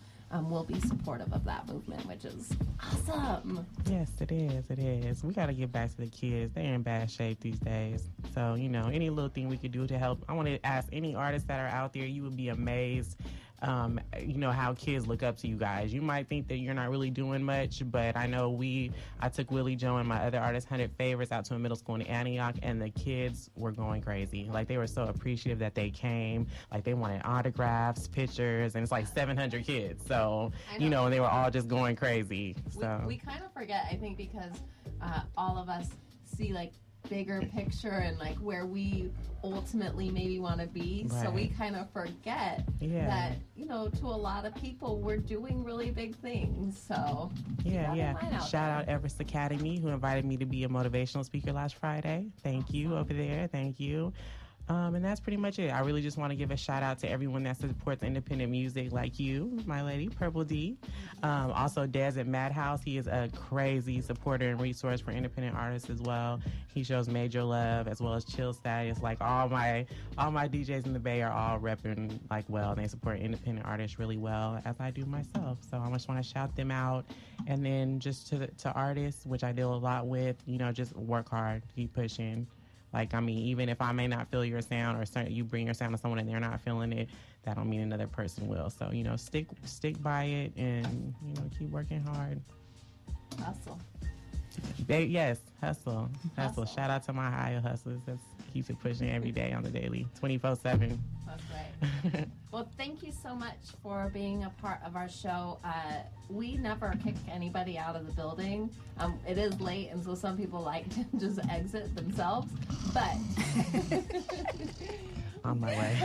will be supportive of that movement, which is awesome. Yes, it is. We got to get back to the kids. They're in bad shape these days. So, any little thing we could do to help. I want to ask any artists that are out there, you would be amazed how kids look up to you guys. You might think that you're not really doing much, but I know I took Willie Joe and my other artist, 100 Favorites, out to a middle school in Antioch, and the kids were going crazy. Like, they were so appreciative that they came. Like, they wanted autographs, pictures, and it's like 700 kids. So, and they were all just going crazy. So we kind of forget, I think, because all of us see, like, bigger picture and like where we ultimately maybe want to be, so we kind of forget that to a lot of people we're doing really big things. So shout out Everest Academy, who invited me to be a motivational speaker last Friday. Thank you over there. Thank you. And that's pretty much it. I really just want to give a shout out to everyone that supports independent music, like you, my lady, Purple D. Also, Dez at Madhouse. He is a crazy supporter and resource for independent artists as well. He shows major love as well as Chill Status. Like all my DJs in the Bay are all repping like well, and they support independent artists really well, as I do myself. So I just want to shout them out. And then just to artists, which I deal a lot with, just work hard, keep pushing. Like, I mean, even if I may not feel your sound or you bring your sound to someone and they're not feeling it, that don't mean another person will. So, stick by it and, keep working hard. Hustle. Yes, hustle. Shout out to my higher hustlers. That keeps it pushing every day on the daily, 24/7. That's right. Well, thank you so much for being a part of our show. We never kick anybody out of the building. It is late, and so some people like to just exit themselves. But on my way.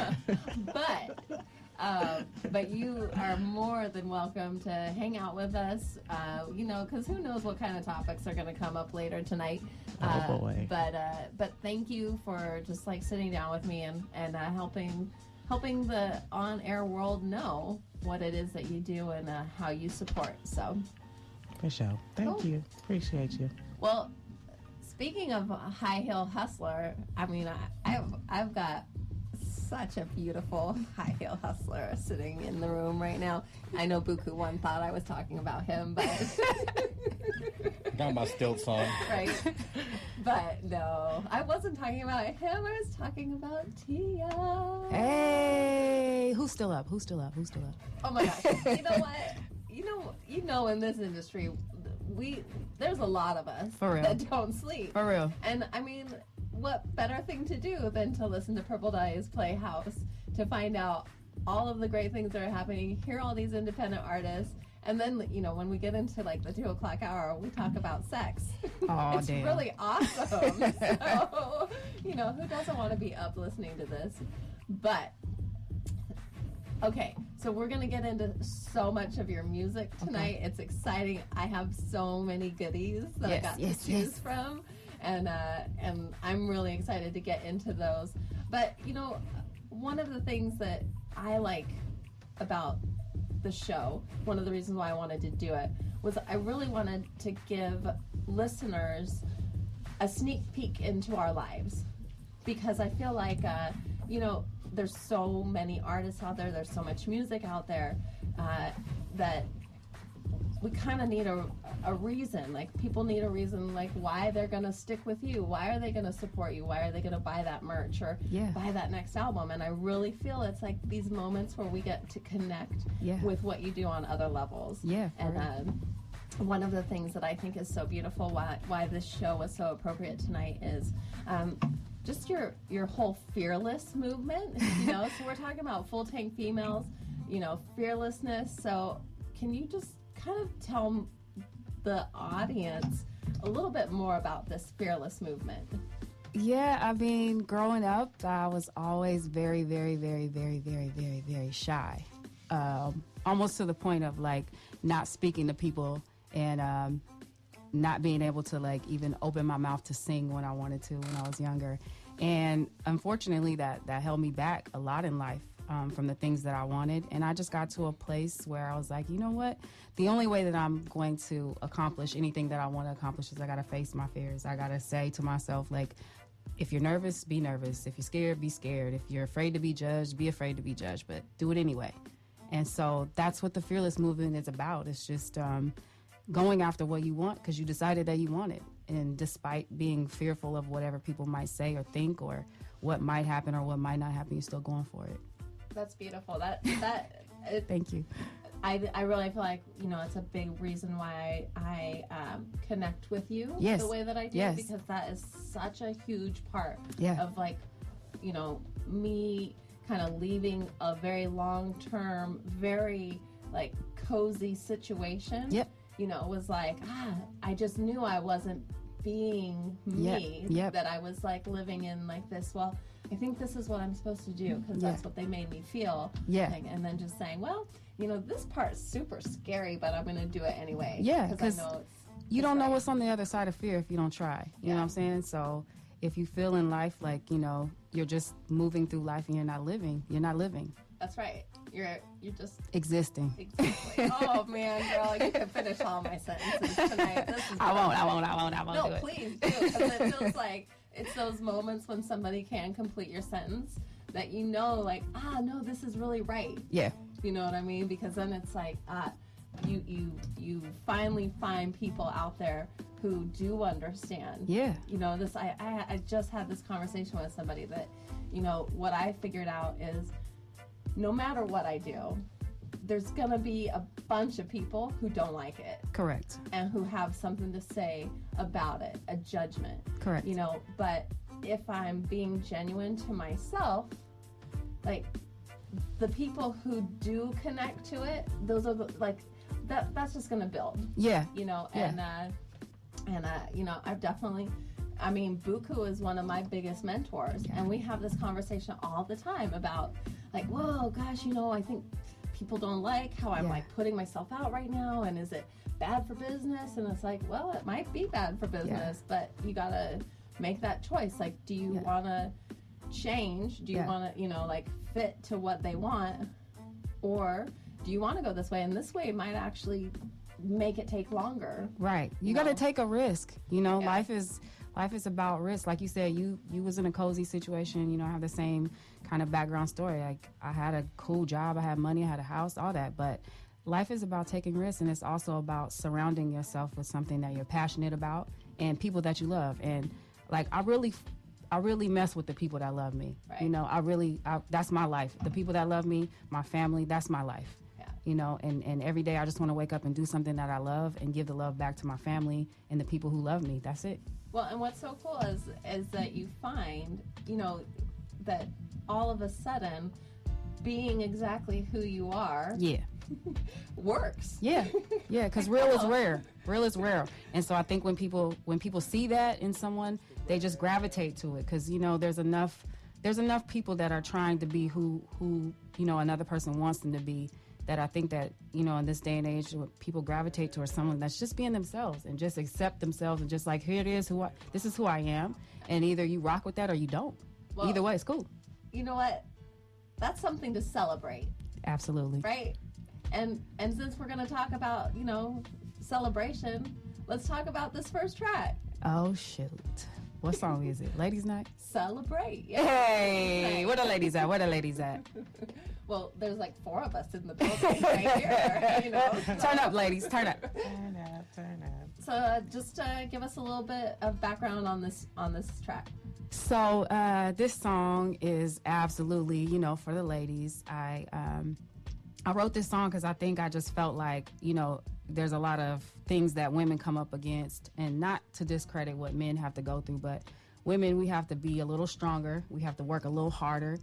But you are more than welcome to hang out with us. Because who knows what kind of topics are going to come up later tonight. Oh boy. But thank you for just like sitting down with me and helping the on-air world know what it is that you do and how you support. So, for sure. Thank you. Appreciate you. Well, speaking of high heel hustler, I mean, I've got such a beautiful high heel hustler sitting in the room right now. I know Buku One thought I was talking about him, but got my stilts on. Right. But no, I wasn't talking about him. I was talking about Tia. Hey, who's still up? Oh my gosh. You know what? You know, in this industry, there's a lot of us For real. that don't sleep. For real. And I mean, what better thing to do than to listen to Purple Dahlia's Playhouse to find out all of the great things that are happening, hear all these independent artists, and then, when we get into like the 2:00 hour, we talk about sex. Oh, it's damn. really awesome. So, who doesn't want to be up listening to this? But, okay, so we're going to get into so much of your music tonight. Okay. It's exciting. I have so many goodies that I got to choose from. And I'm really excited to get into those. But, one of the things that I like about the show, one of the reasons why I wanted to do it, was I really wanted to give listeners a sneak peek into our lives. Because I feel like, there's so many artists out there, there's so much music out there, that we kind of need a reason. Like, people need a reason, like, why they're going to stick with you. Why are they going to support you? Why are they going to buy that merch or buy that next album? And I really feel it's like these moments where we get to connect with what you do on other levels. Yeah. And one of the things that I think is so beautiful, why this show was so appropriate tonight, is just your whole fearless movement. So we're talking about full tank females, fearlessness. So can you just kind of tell the audience a little bit more about this fearless movement? Yeah, I mean, growing up, I was always very, very, very, very, very, very, very shy. Almost to the point of like not speaking to people and not being able to like even open my mouth to sing when I wanted to when I was younger. And unfortunately, that held me back a lot in life. From the things that I wanted. And I just got to a place where I was like, you know what? The only way that I'm going to accomplish anything that I want to accomplish is I got to face my fears. I got to say to myself, like, if you're nervous, be nervous. If you're scared, be scared. If you're afraid to be judged, be afraid to be judged. But do it anyway. And so that's what the fearless movement is about. It's just going after what you want because you decided that you want it. And despite being fearful of whatever people might say or think or what might happen or what might not happen, you're still going for it. That's beautiful. Thank you. I really feel like, it's a big reason why I connect with you the way that I do, because that is such a huge part of like, me kind of leaving a very long-term, very like cozy situation. Yep. It was like, I just knew I wasn't being me, that I was like living in like this, well, I think this is what I'm supposed to do because that's what they made me feel. Yeah. And then just saying, well, this part's super scary, but I'm going to do it anyway. Yeah, because you don't know what's on the other side of fear if you don't try. You know what I'm saying? So if you feel in life like, you're just moving through life and you're not living, That's right. You're just existing. Exactly. Oh man, girl, you can finish all my sentences tonight. This is I won't No, do it. please do, because it feels like it's those moments when somebody can complete your sentence that like, no, this is really right. Yeah. You know what I mean? Because then it's like, you finally find people out there who do understand. Yeah. I just had this conversation with somebody that, what I figured out is no matter what I do, there's going to be a bunch of people who don't like it. Correct. And who have something to say about it, a judgment. Correct. But if I'm being genuine to myself, like the people who do connect to it, those are that's just going to build. Yeah. I've definitely, Buku is one of my biggest mentors, and we have this conversation all the time about like, whoa, gosh, I think people don't like how I'm like putting myself out right now, and is it bad for business? And it's like, well, it might be bad for business, but you gotta make that choice. Like, do you want to change? Do you want to, fit to what they want, or do you want to go this way? And this way might actually make it take longer. Right. You got to take a risk. Life is about risk. Like you said, you was in a cozy situation. I have the same kind of background story. Like, I had a cool job, I had money, I had a house, all that. But life is about taking risks, and it's also about surrounding yourself with something that you're passionate about and people that you love. And like, I really mess with the people that love me. Right. That's my life. The people that love me, my family, that's my life. Yeah. And every day I just want to wake up and do something that I love and give the love back to my family and the people who love me. That's it. Well, and what's so cool is that you find, that all of a sudden being exactly who you are works. Yeah, because real is rare. Real is rare. And so I think when people see that in someone, they just gravitate to it, because there's enough people that are trying to be who another person wants them to be, that I think that in this day and age, people gravitate towards someone that's just being themselves and just accept themselves and just like, here it is, this is who I am, and either you rock with that or you don't. Well, either way, it's cool. You know what? That's something to celebrate. Absolutely. Right? And since we're going to talk about, celebration, let's talk about this first track. Oh, shoot. What song is it? Ladies' Night? Celebrate. Yeah. Hey, where the ladies at? Well, there's like 4 of us in the building right here. Turn up, ladies. Turn up. Turn up. So just give us a little bit of background on this track. So this song is absolutely, for the ladies. I wrote this song because I think I just felt like, there's a lot of things that women come up against, and not to discredit what men have to go through, but women, we have to be a little stronger. We have to work a little harder.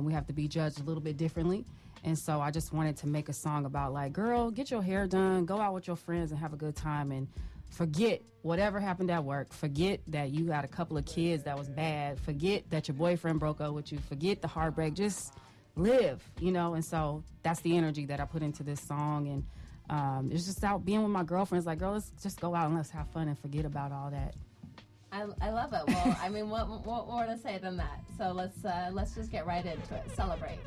We have to be judged a little bit differently. And so I just wanted to make a song about like, girl, get your hair done, go out with your friends and have a good time, and forget whatever happened at work. Forget that you got a couple of kids that was bad. Forget that your boyfriend broke up with you. Forget the heartbreak. Just live, And so that's the energy that I put into this song. And it's just out being with my girlfriends. Like, girl, let's just go out and let's have fun and forget about all that. I love it. Well, what more to say than that? So let's just get right into it. Celebrate.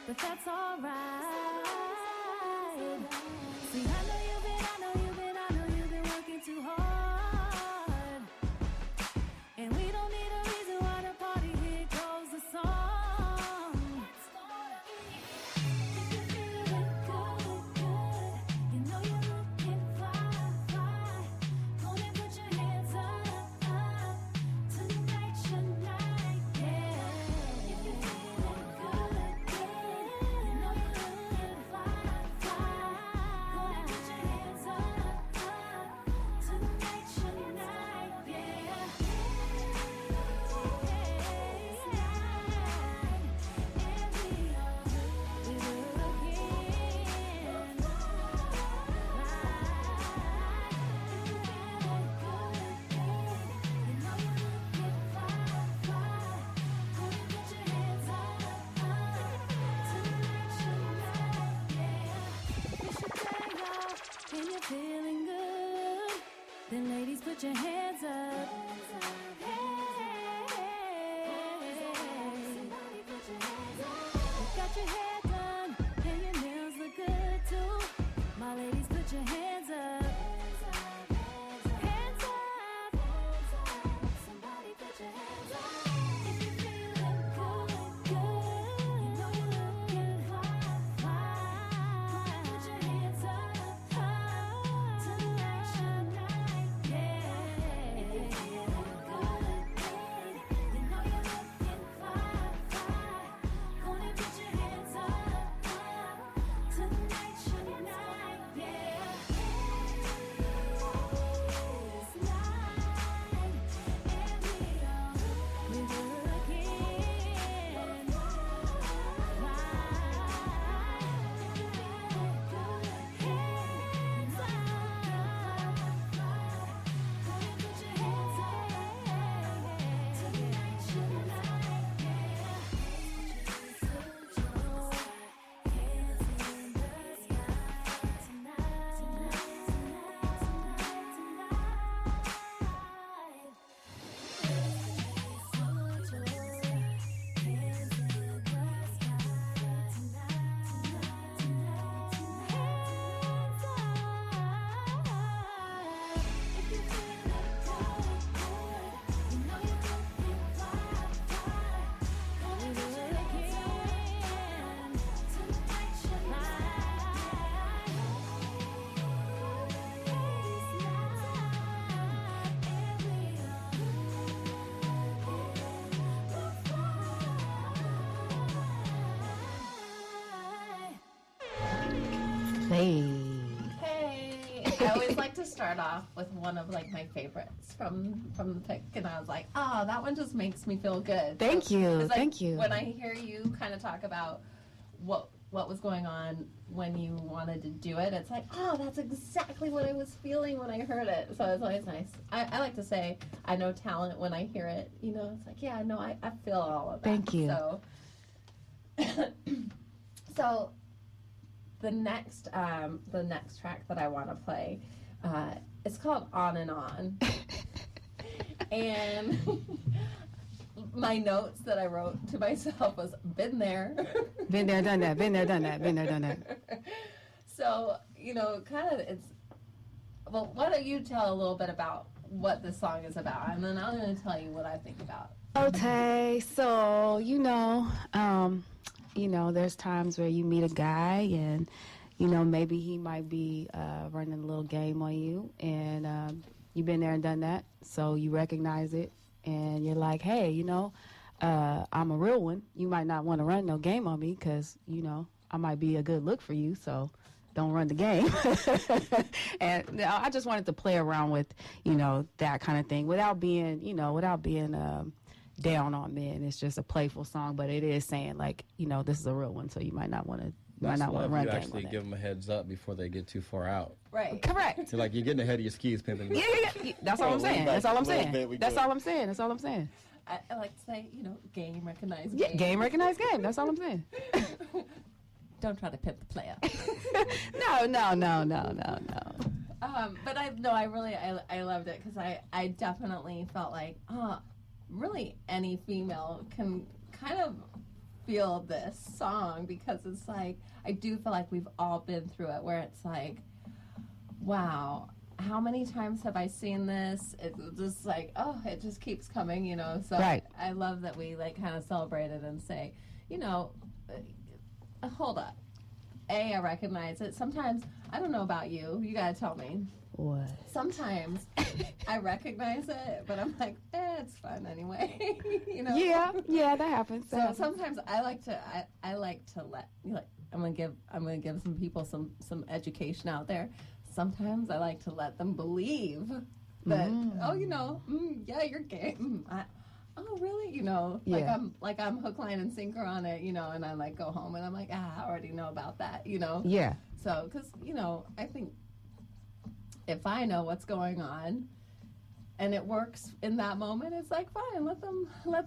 But that's alright. See, I know you've been working too hard. And we don't need a reason why to party. Here goes the song. If you're feeling good, you know you're looking fly. Go and put your hands up. Tonight's your night, yeah. If you're feeling good, you put your hands up. You got your hair done and your nails look good too. My ladies, put your hands up. Hands up. Somebody put your hands up. If you're feeling good, good. You know you're looking fine, fine. Put your hands up. Tonight's your night, yeah. If you're feeling good, good. You know you're looking fine, fine. Gonna put your hands up. Tonight's your night, yeah. This night, and we're looking Hey. I always like to start off with one of like my favorites from the pick, and I was like, oh, that one just makes me feel good. Thank you. 'cause, like, Thank you. When I hear you kind of talk about what was going on when you wanted to do it, it's like, oh, that's exactly what I was feeling when I heard it. So it's always nice. I like to say I know talent when I hear it. You know, it's like, yeah, no, I feel all of that. Thank you. So, so the next track that I want to play, it's called On and On. And my notes that I wrote to myself was, been there. Been there, done that. Been there, done that. Been there, done that. So, you know, kind of well, why don't you tell a little bit about what this song is about, and then I'm going to tell you what I think about. Okay, so, there's times where you meet a guy and, maybe he might be running a little game on you, and you've been there and done that, so you recognize it, and you're like, hey, I'm a real one. You might not want to run no game on me because, I might be a good look for you, so don't run the game. And I just wanted to play around with, that kind of thing without being down on men. It's just a playful song, but it is saying like, this is a real one, so you might not want to run You game on actually it. give them a heads up before they get too far out. Right. Correct. So like you're getting ahead of your skis, pimping. Yeah. That's all I'm saying. That's all I'm saying. That's all I'm saying. That's all I'm saying. I like to say, game, recognize Yeah, game. game, recognize game. That's all I'm saying. Don't try to pimp the player. No. But I loved it because I definitely felt like, really any female can kind of feel this song, because it's like, I do feel like we've all been through it, where it's like, wow, how many times have I seen this? It's just like, it just keeps coming, so right. I love that we like kind of celebrate it and say, hold up. I recognize it. Sometimes, I don't know about you. You gotta tell me. What? Sometimes I recognize it, but I'm like, it's fun anyway. Yeah, that happens. So sometimes I like to let, I'm gonna give some people some education out there. Sometimes I like to let them believe that, yeah, you're gay. Oh, really? Like I'm hook, line, and sinker on it, and I like go home and I'm like, I already know about that, Yeah. So, because, I think if I know what's going on and it works in that moment, it's like, fine, let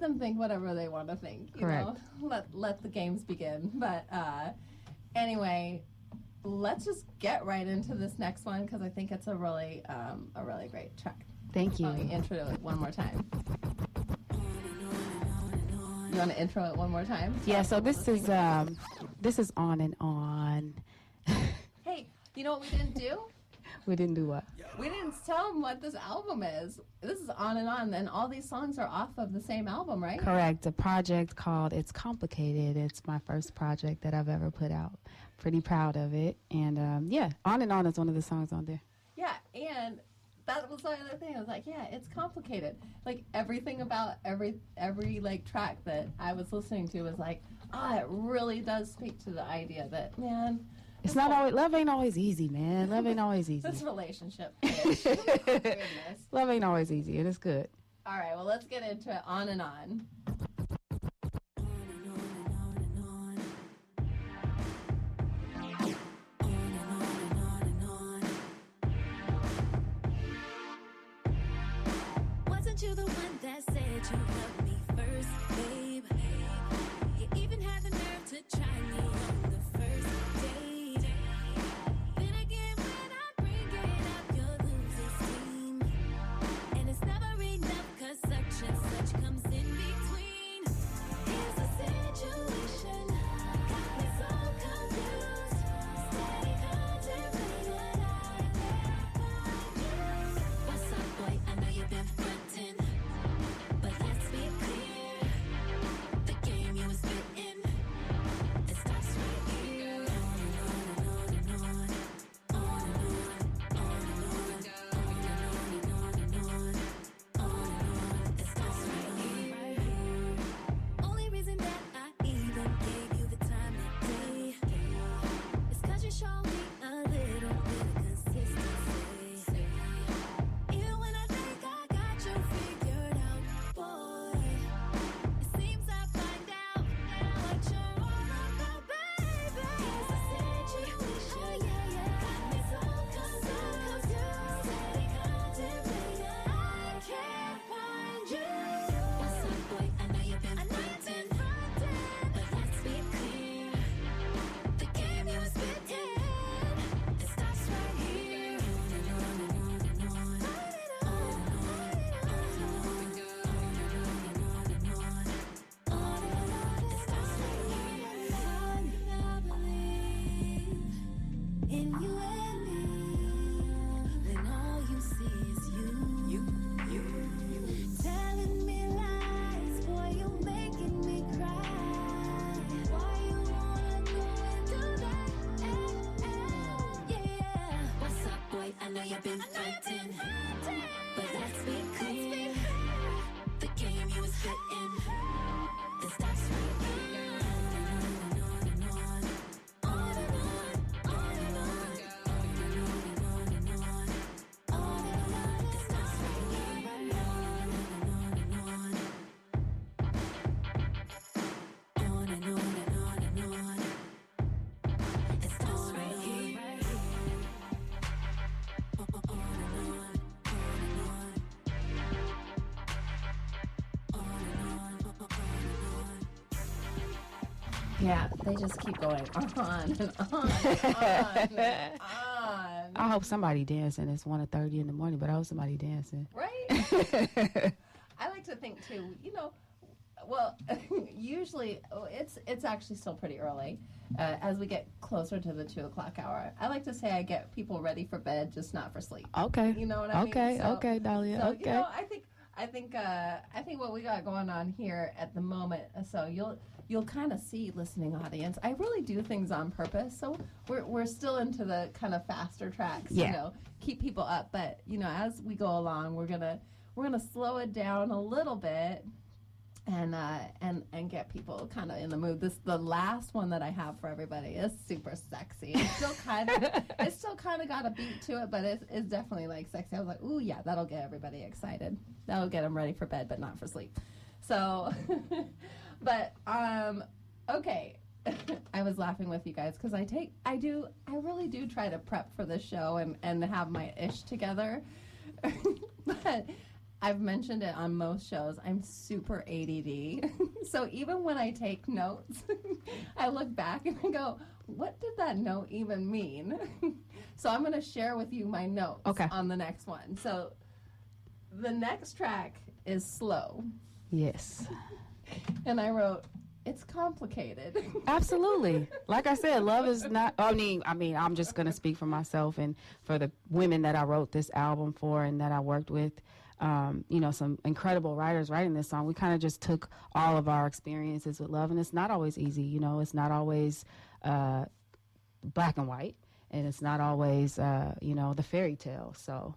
them think whatever they want to think, Correct. Let the games begin. But anyway, let's just get right into this next one, because I think it's a really great track. Thank you. Intro it one more time. You want to intro it one more time? Yeah, so this is On and On. Hey, you know what we didn't do? We didn't do what? We didn't tell them what this album is. This is On and On, and all these songs are off of the same album, right? Correct. A project called It's Complicated. It's my first project that I've ever put out. Pretty proud of it. And yeah, On and On is one of the songs on there. Yeah, and that was the other thing. I was like, yeah, it's complicated. Like everything about every like track that I was listening to was like, it really does speak to the idea that, man, it's not always, love ain't always easy, man. Love ain't always easy. this relationship. Goodness. Love ain't always easy, and it's good. All right, well, let's get into it. On and On. Wasn't you the one that said you loved me first, babe? You even had the nerve to try me on the first date. Then again, when I bring it up, you'll lose esteem. And it's never enough, 'cause such and such comes in between. Here's the situation, got me so confused. Steady contemplating, I can't find you. What's up, boy? I know you've been frontin', but let's be clear. The game you was spittin', it stops right here. On and on and on and on. On and on, on and on. On and on and on and on. On and on, it stops right here. Only reason that I even gave you the time of day is 'cause you showed me a little bit of consistency. Even when I think I got you figured out, boy, it seems I find out what you're all about, baby. Here's the situation, got me so confused. Steady contemplating, I can't find you. What's up, boy? I know you've been frontin', but let's be clear. The game you was spittin', it stops right here. On and on and on and on. On and on, it stops right here. I believe in you and me, when all you see is you. Telling me lies, boy, you making me cry. Why you wanna go and do that? Yeah. What's up, boy? I know you've been fighting, but let's be clear. The game you was spitting, it stops right here. On and on and on. On and on, on and on. On and on and on. On and on, it stops right here. On and on and on. On and on and on and on. It stops right here. On and on, on and on. On and on, on and on. Yeah, they just keep going on and on and on and on. I hope somebody dancing. It's 1:30 in the morning, but I hope somebody dancing. Right? I like to think too, well, usually it's actually still pretty early as we get closer to the 2 o'clock hour. I like to say I get people ready for bed, just not for sleep. Okay. You know what I mean? Okay, Dahlia. So, okay. I think what we got going on here at the moment, so you'll kind of see, listening audience, I really do things on purpose. So we're still into the kind of faster tracks, keep people up. But as we go along, we're gonna slow it down a little bit and get people kind of in the mood. The last one that I have for everybody is super sexy. It's still kind of got a beat to it, but it's definitely like sexy. I was like, ooh yeah, that'll get everybody excited. That'll get them ready for bed, but not for sleep. So, but okay. I was laughing with you guys because I really do try to prep for this show and have my ish together, but I've mentioned it on most shows. I'm super ADD. So even when I take notes, I look back and I go, what did that note even mean? So I'm going to share with you my notes on the next one. So the next track is slow. Yes. And I wrote, it's complicated. Absolutely. Like I said, love is not, I mean, I'm just going to speak for myself and for the women that I wrote this album for and that I worked with. You know, some incredible writers writing this song. We kind of just took all of our experiences with love, and it's not always easy. You know, it's not always black and white, and it's not always, you know, the fairy tale. So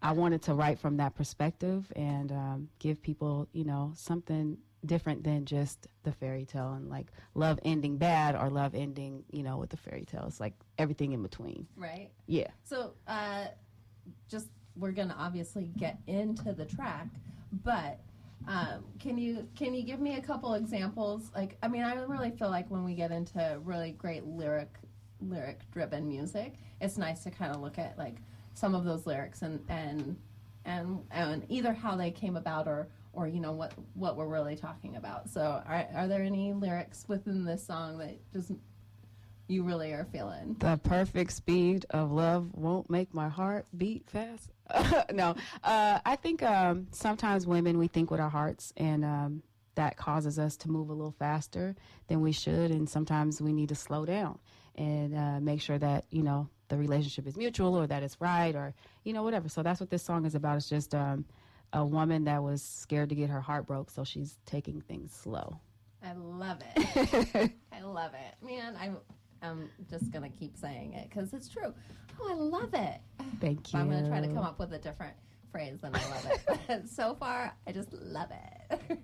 I wanted to write from that perspective and give people, you know, something different than just the fairy tale and like love ending bad or love ending, you know, with the fairy tale. It's like everything in between. Right. Yeah. So just we're gonna obviously get into the track, but can you give me a couple examples? Like, I mean, I really feel like when we get into really great lyric driven music, it's nice to kind of look at like some of those lyrics and either how they came about or you know what we're really talking about. So are there any lyrics within this song that just you really are feeling? The perfect speed of love won't make my heart beat fast. No, I think sometimes women, we think with our hearts, and that causes us to move a little faster than we should, and sometimes we need to slow down and make sure that, you know, the relationship is mutual or that it's right or, you know, whatever. So that's what this song is about. It's just a woman that was scared to get her heart broke, so she's taking things slow. I love it. I love it. Man, I'm just going to keep saying it because it's true. Oh, I love it. Thank you. I'm going to try to come up with a different phrase than I love it. But so far, I just love it.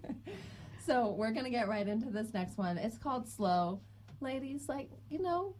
So we're going to get right into this next one. It's called Slow. Ladies, like, you know,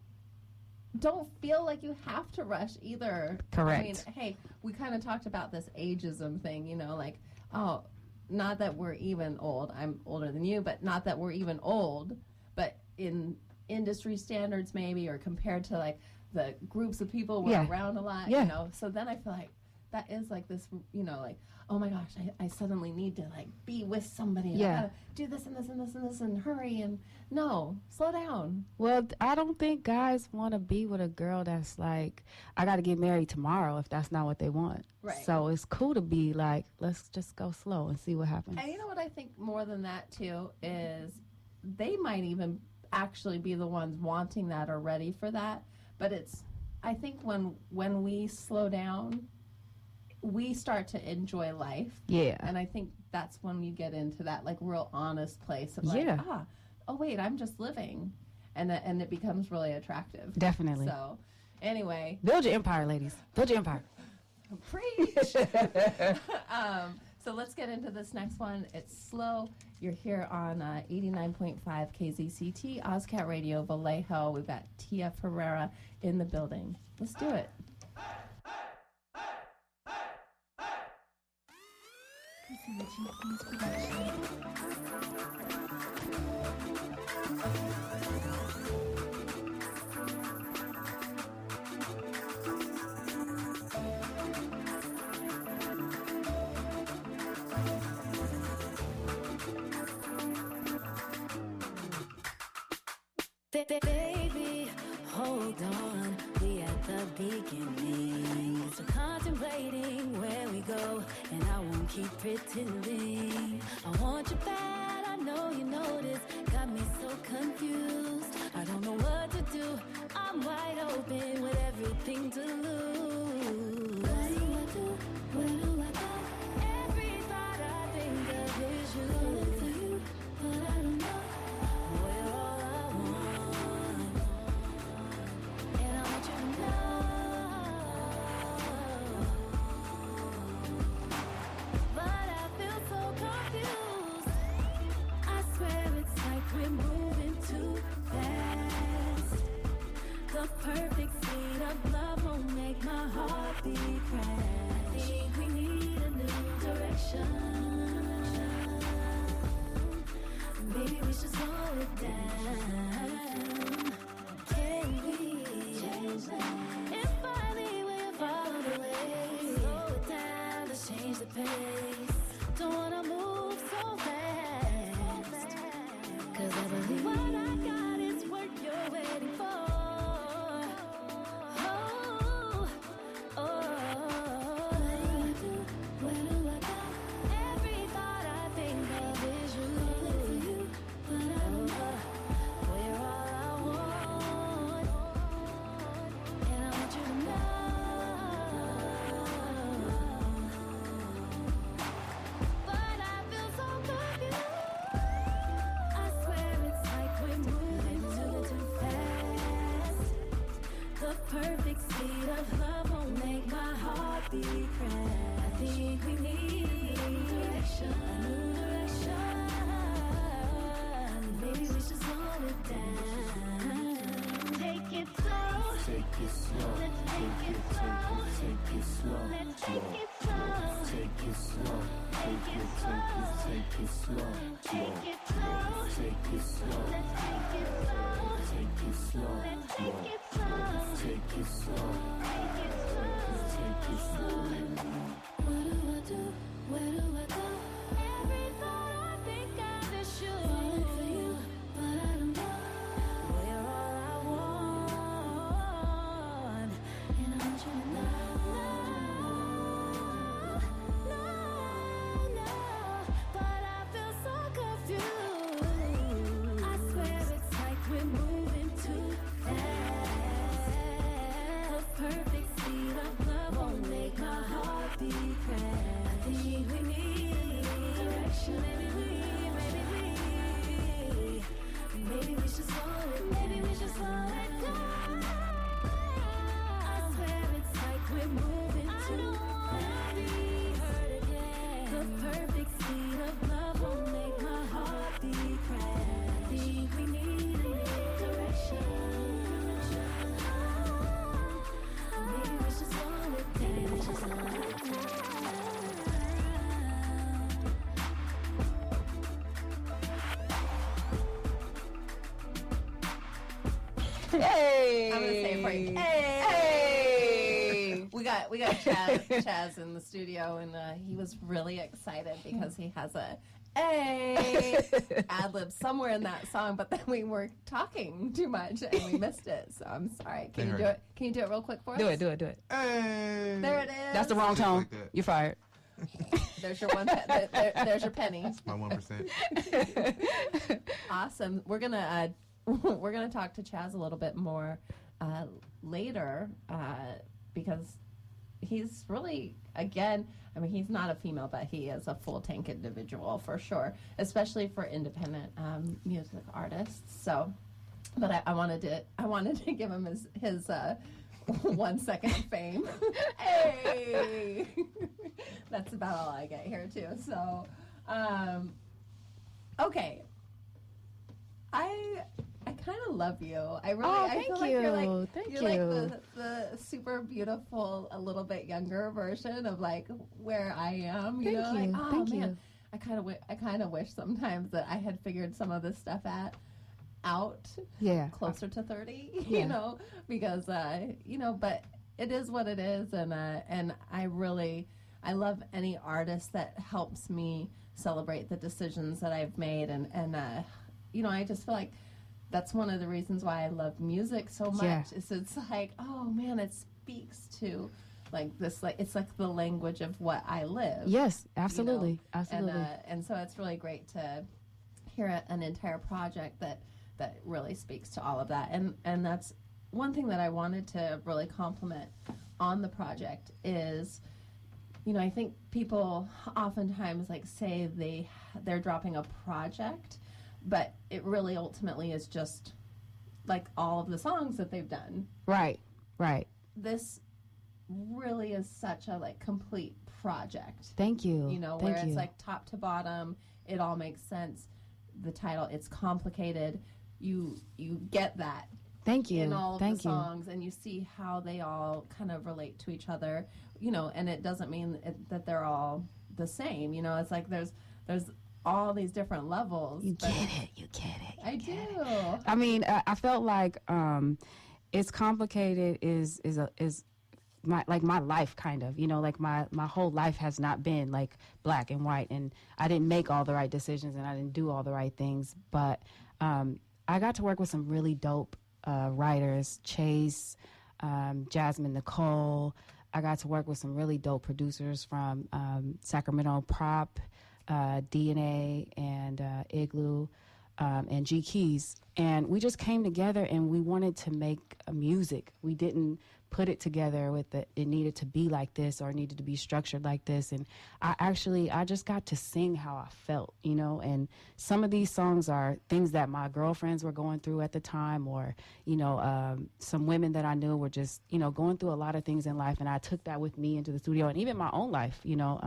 don't feel like you have to rush either. Correct. I mean, hey, we kind of talked about this ageism thing, you know, like, oh, not that we're even old. I'm older than you, but not that we're even old. But in industry standards maybe, or compared to like the groups of people we're around a lot, you know. So then I feel like that is like this, you know, like, oh my gosh, I suddenly need to like be with somebody. And I gotta do this and this and this and this and hurry and no, slow down. Well, I don't think guys want to be with a girl that's like, I got to get married tomorrow if that's not what they want. Right. So it's cool to be like, let's just go slow and see what happens. And you know what I think more than that too is they might even actually be the ones wanting that or ready for that. But it's, I think when we slow down, we start to enjoy life. Yeah. And I think that's when you get into that like real honest place of like, oh wait, I'm just living. And it becomes really attractive. Definitely. So anyway. Build your empire, ladies. Build your empire. Preach. So let's get into this next one. It's Slow. You're here on 89.5 KZCT, OzCat Radio, Vallejo. We've got Tia Fererra in the building. Let's do it. Baby, hold on, we at the beginning. So contemplating where we go, and I won't keep pretending. I want you bad, I know you notice. Got me so confused, I don't know what to do. I'm wide open with everything to lose. What do I do? Where do I go? Every thought I think of is you. Calling for you, but I don't know. You're all I want, and I want you to know. But I feel so confused. I swear it's like we're moving too fast. The perfect speed of love won't make my heart beat crash. I think we need a new direction. Maybe we should slow it down. Can we change that? If finally we'll follow the way. Slow it down, let's change the pace. Don't wanna move so fast. Cause I believe what I got is what you're waiting for. Oh, oh, oh. Where do I go? of love won't make my heart beat crash. I think we need direction, a new direction. Maybe we should slow it down. Take it slow. Take it slow. Let's take it slow. Take it slow. Let's take it slow. Take it slow. Take it slow. Take it slow. Take it slow. Take it slow. Let's take it slow. Take it slow. Let's take it slow. Take it slow. Take it slow. Take it slow. What do I do? Where do I go? Every thought I think of is you. Falling for you, but I don't know. You're all I want, and I want you to know, but I feel so confused. I swear it's like we're moving too fast. The perfect speed of love won't make my heart beat crash. I think we need direction. Maybe we should slow it. Maybe we should slow it down. I swear it's like we're moving too fast. The perfect speed of love won't make my heart beat crash. I think we need direction. Maybe we should slow it. Maybe we should slow it down. Hey! I'm gonna say it for you. Hey! We got Chaz in the studio, and he was really excited because he has a ad lib somewhere in that song, but then we were talking too much and we missed it. So I'm sorry. Can you do it? Can you do it real quick for us? Do it. Hey! There it is. That's the wrong tone. Like You're fired. There's your there's your penny. My 1%. Awesome. We're gonna talk to Chaz a little bit more later because he's really, again, I mean, he's not a female, but he is a full tank individual for sure, especially for independent music artists. So, but I wanted to give him his 1 second of fame. Hey, that's about all I get here too. So, okay, I kind of love you. I really. I feel like you're like the super beautiful, a little bit younger version of like where I am. You know, like oh man, I kind of wish sometimes that I had figured some of this stuff out. Yeah. Closer to 30. Yeah. You know, because but it is what it is, and I love any artist that helps me celebrate the decisions that I've made, and I just feel like that's one of the reasons why I love music so much. Yeah. Is it's like, oh man, it speaks to like this, like it's like the language of what I live. Yes, absolutely, absolutely. And so it's really great to hear an entire project that really speaks to all of that. And that's one thing that I wanted to really compliment on the project is, I think people oftentimes like say they're dropping a project, but it really ultimately is just like all of the songs that they've done. Right. This really is such a like complete project. Thank you. Where it's like top to bottom, it all makes sense. The title, it's complicated. You get that. Thank you. In all of the songs, and you see how they all kind of relate to each other. And it doesn't mean that they're all the same. It's like there's all these different levels. You get it. I do. I mean, I felt like it's complicated is my life kind of, like my whole life has not been like black and white, and I didn't make all the right decisions and I didn't do all the right things, but I got to work with some really dope writers, Chase, Jasmine Nicole. I got to work with some really dope producers from Sacramento Prop, DNA, and Igloo. and G Keys. And we just came together and we wanted to make a music. We didn't put it together with it needed to be like this or it needed to be structured like this. And I just got to sing how I felt, you know, and some of these songs are things that my girlfriends were going through at the time, or, you know, some women that I knew were just, you know, going through a lot of things in life. And I took that with me into the studio, and even my own life, you know.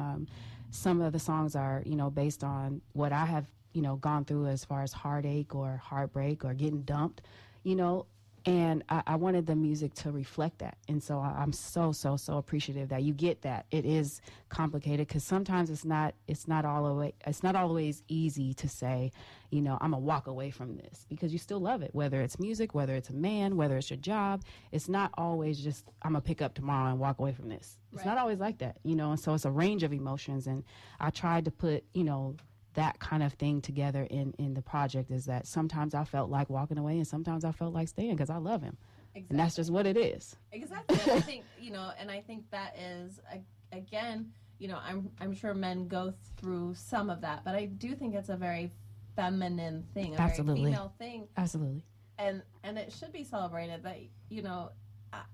Some of the songs are, you know, based on what I have, you know, gone through as far as heartache or heartbreak or getting dumped, you know. And I wanted the music to reflect that. And so I'm so appreciative that you get that. It is complicated because sometimes it's not always easy to say, you know, I'm gonna walk away from this, because you still love it, whether it's music, whether it's a man, whether it's your job. It's not always just, I'm gonna pick up tomorrow and walk away from this. It's not always like that, you know. And so it's a range of emotions. And I tried to put, you know, that kind of thing together in the project, is that sometimes I felt like walking away and sometimes I felt like staying because I love him. Exactly. And that's just what it is. Exactly. And I think, you know, and I think that is, again, you know, I'm sure men go through some of that, but I do think it's a very feminine thing, a Absolutely. very female thing. Absolutely. And it should be celebrated that, you know,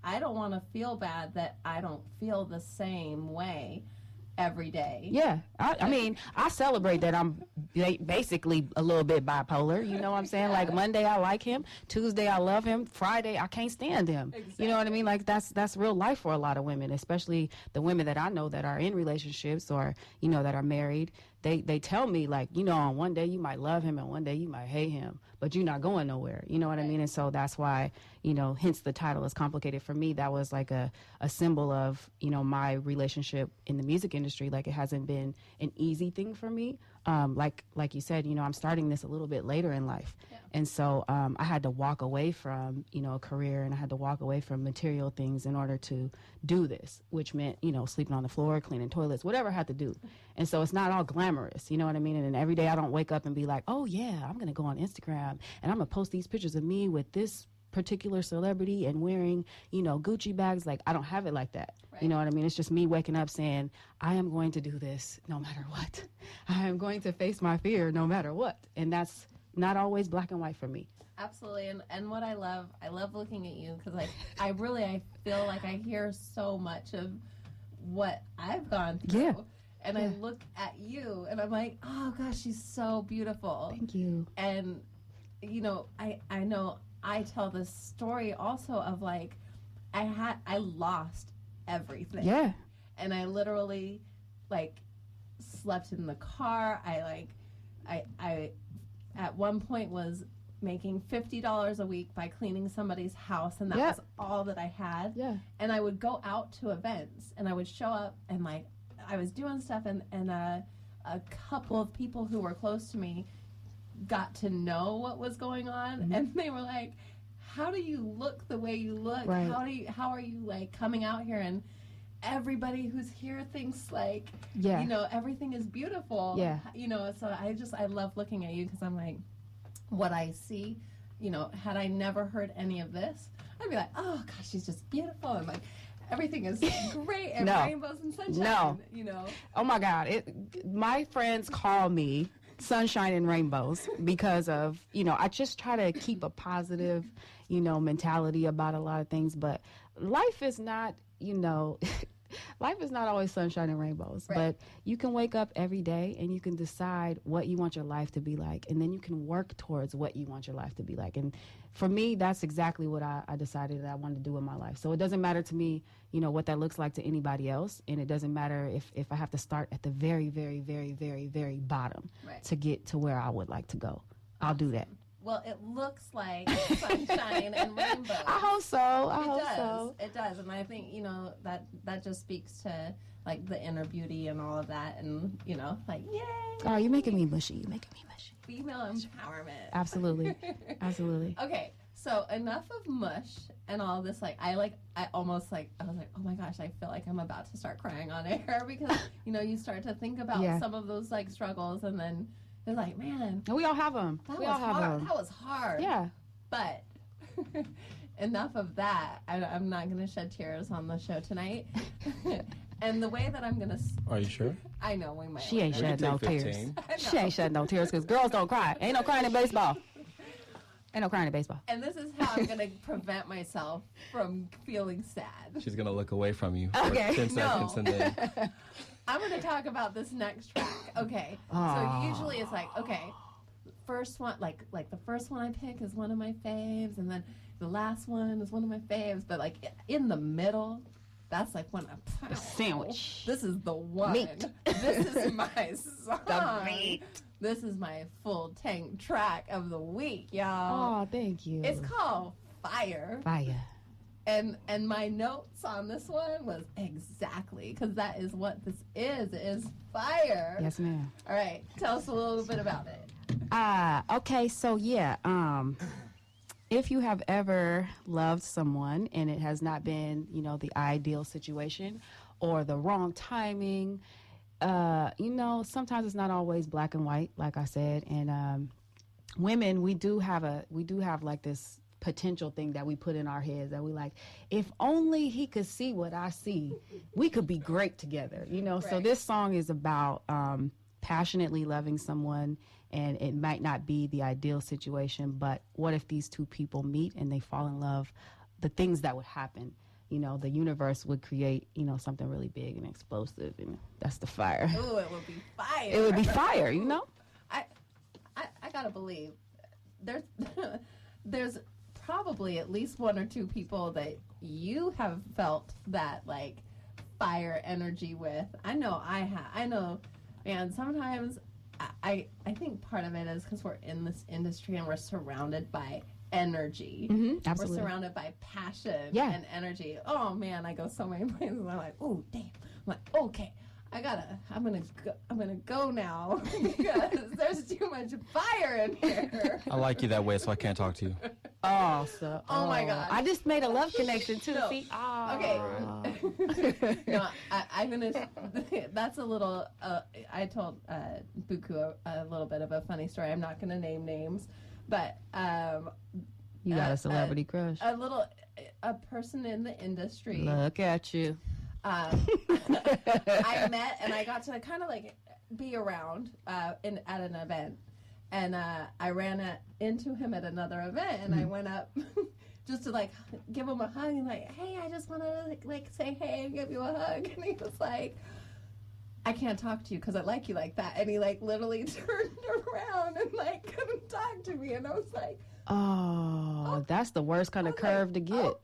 I don't want to feel bad that I don't feel the same way every day. Yeah. I mean, I celebrate that I'm basically a little bit bipolar. You know what I'm saying? Like Monday I like him, Tuesday I love him, Friday I can't stand him. Exactly. You know what I mean? Like that's real life for a lot of women, especially the women that I know that are in relationships or, you know, that are married. They tell me, like, you know, on one day you might love him and one day you might hate him, but you're not going nowhere. You know what I mean? And so that's why, you know, hence the title is complicated. For me, that was like a symbol of, you know, my relationship in the music industry. Like, it hasn't been an easy thing for me. Like you said, you know, I'm starting this a little bit later in life. Yeah. And so I had to walk away from, you know, a career, and I had to walk away from material things in order to do this, which meant, you know, sleeping on the floor, cleaning toilets, whatever I had to do. And so it's not all glamorous, you know what I mean? And then every day I don't wake up and be like, oh yeah, I'm going to go on Instagram and I'm going to post these pictures of me with this particular celebrity and wearing, you know, Gucci bags. Like, I don't have it like that. Right. You know what I mean? It's just me waking up saying, I am going to do this no matter what. I am going to face my fear no matter what. And that's not always black and white for me. Absolutely. And what I love looking at you, because I feel like I hear so much of what I've gone through. Yeah. And I look at you and I'm like, oh gosh, she's so beautiful. Thank you. And, you know, I know I tell this story also of, like, I lost everything. Yeah. And I literally, like, slept in the car. I at one point was making $50 a week by cleaning somebody's house, and that was all that I had. Yeah. And I would go out to events, and I would show up, and, like, I was doing stuff, and a couple of people who were close to me got to know what was going on, and they were like, how do you look the way you look? Right. How are you like coming out here, and everybody who's here thinks, like, you know, everything is beautiful. Yeah. You know, so I love looking at you, because I'm like, what I see, you know, had I never heard any of this, I'd be like, oh gosh, she's just beautiful, and like everything is great, and rainbows and sunshine. You know. Oh my God, my friends call me sunshine and rainbows because of, you know, I just try to keep a positive, you know, mentality about a lot of things, but life is not, you know, life is not always sunshine and rainbows, but you can wake up every day and you can decide what you want your life to be like, and then you can work towards what you want your life to be like. And for me, that's exactly what I decided that I wanted to do in my life. So it doesn't matter to me, you know, what that looks like to anybody else, and it doesn't matter if I have to start at the very, very, very, very, very bottom to get to where I would like to go. I'll do that. Well, it looks like sunshine and rainbows. I hope so. It does. And I think, you know, that just speaks to, like, the inner beauty and all of that. And, you know, like, yay. Oh, you're making me mushy. Female empowerment. Absolutely. Absolutely. Okay. So enough of mush and all this. Like, I was like, oh my gosh, I feel like I'm about to start crying on air, because, you know, you start to think about some of those, like, struggles, and then it's like, man. We all have them. That was hard. Yeah. But enough of that. I'm not going to shed tears on the show tonight. And the way that I'm gonna, Are you sure? I know we might. She ain't We can shed no take tears. 15. She ain't shed no tears because girls don't cry. Ain't no crying in baseball. Ain't no crying in baseball. And this is how I'm gonna prevent myself from feeling sad. She's gonna look away from you Okay, for 10 seconds and then. I'm gonna talk about this next track. Okay. Aw. So usually it's like, okay, first one, like the first one I pick is one of my faves, and then the last one is one of my faves. But like in the middle, that's like when I'm The sandwich. This is the one. Meat. This is my song. The meat. This is my full tank track of the week, y'all. Oh, thank you. It's called Fire. Fire. And my notes on this one was exactly, because that is what this is. It is fire. Yes, ma'am. All right, tell us a little bit about it. Okay, so yeah, if you have ever loved someone and it has not been, the ideal situation or the wrong timing, sometimes it's not always black and white, like I said. And women, we do have like this potential thing that we put in our heads that we like, if only he could see what I see, we could be great together, So Right. this song is about passionately loving someone, and it might not be the ideal situation, but what if these two people meet and they fall in love? The things that would happen, the universe would create, something really big and explosive, and that's the fire. Ooh, it would be fire. It would be fire, I gotta believe there's probably at least one or two people that you have felt that like fire energy with. I know I have. I know, man, sometimes I think part of it is because we're in this industry and we're surrounded by energy. Absolutely. We're surrounded by passion Yeah. and energy. Oh man, I go so many places and I'm like, oh damn. I'm like, okay, I'm gonna go now because there's too much fire in here. I like you that way, so I can't talk to you. Oh my God. I just made a love connection too. No. See? Okay. No, I'm gonna. That's a little. I told Buku a little bit of a funny story. I'm not gonna name names, but You got a celebrity crush. A person in the industry. Look at you. I met and I got to kind of like be around at an event, and I ran into him at another event, and I went up just to like give him a hug and like, hey, I just want to like say hey and give you a hug, and he was like, I can't talk to you because I like you like that, and he like literally turned around and like couldn't talk to me, and I was like, oh, that's the worst kind of curve to get.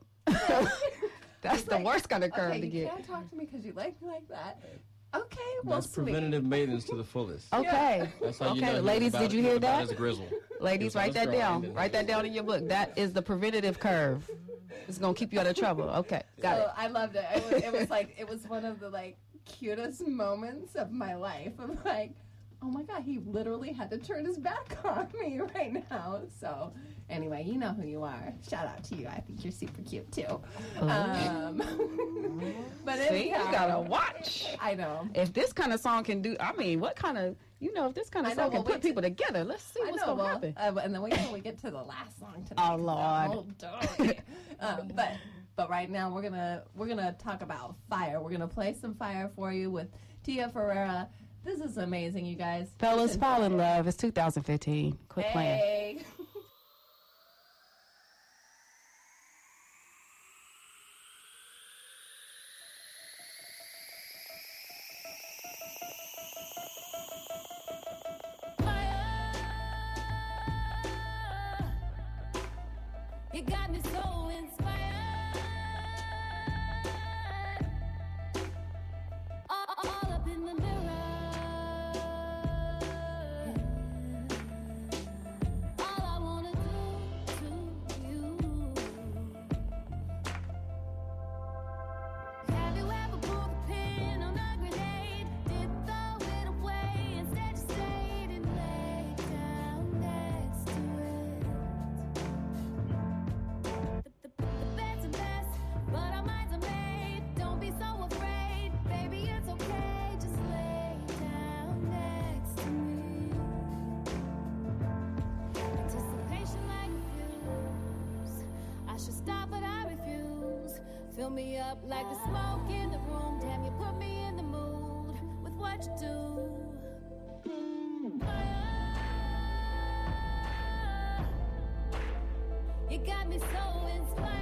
That's the worst kind of curve okay, to you get. can't talk to me because you like me like that. Okay, well, That's sweet. preventative maintenance to the fullest. Okay. That's how you Okay, know ladies, about- did you hear about that? his grizzle. Ladies, write that down. Write that down in your book. That is the preventative curve. It's gonna keep you out of trouble. Okay, got it. I loved it. It was one of the like cutest moments of my life. I'm like, oh my God, he literally had to turn his back on me right now. So anyway, you know who you are. Out to you. I think you're super cute too. But See, you anyhow, gotta watch. I know. If this kind of song can do, what kind of, if this kind of I know, song can we'll put wait people together, let's see I what's know, gonna happen. and then wait till we get to the last song tonight. Oh, Lord. But right now we're gonna talk about fire. We're gonna play some fire for you with Tia Fererra. This is amazing, you guys. Fellas, Listen fall to in it. love. It's 2015. Quit playing. Hey. You got me so inspired. All up in the mirror. All I wanna do to you. Have you ever pulled a pin on a grenade? Didn't throw it away. Instead you stayed and laid down next to it. Fill me up like the smoke in the room. Damn, you put me in the mood with what you do. Fire. You got me so inspired.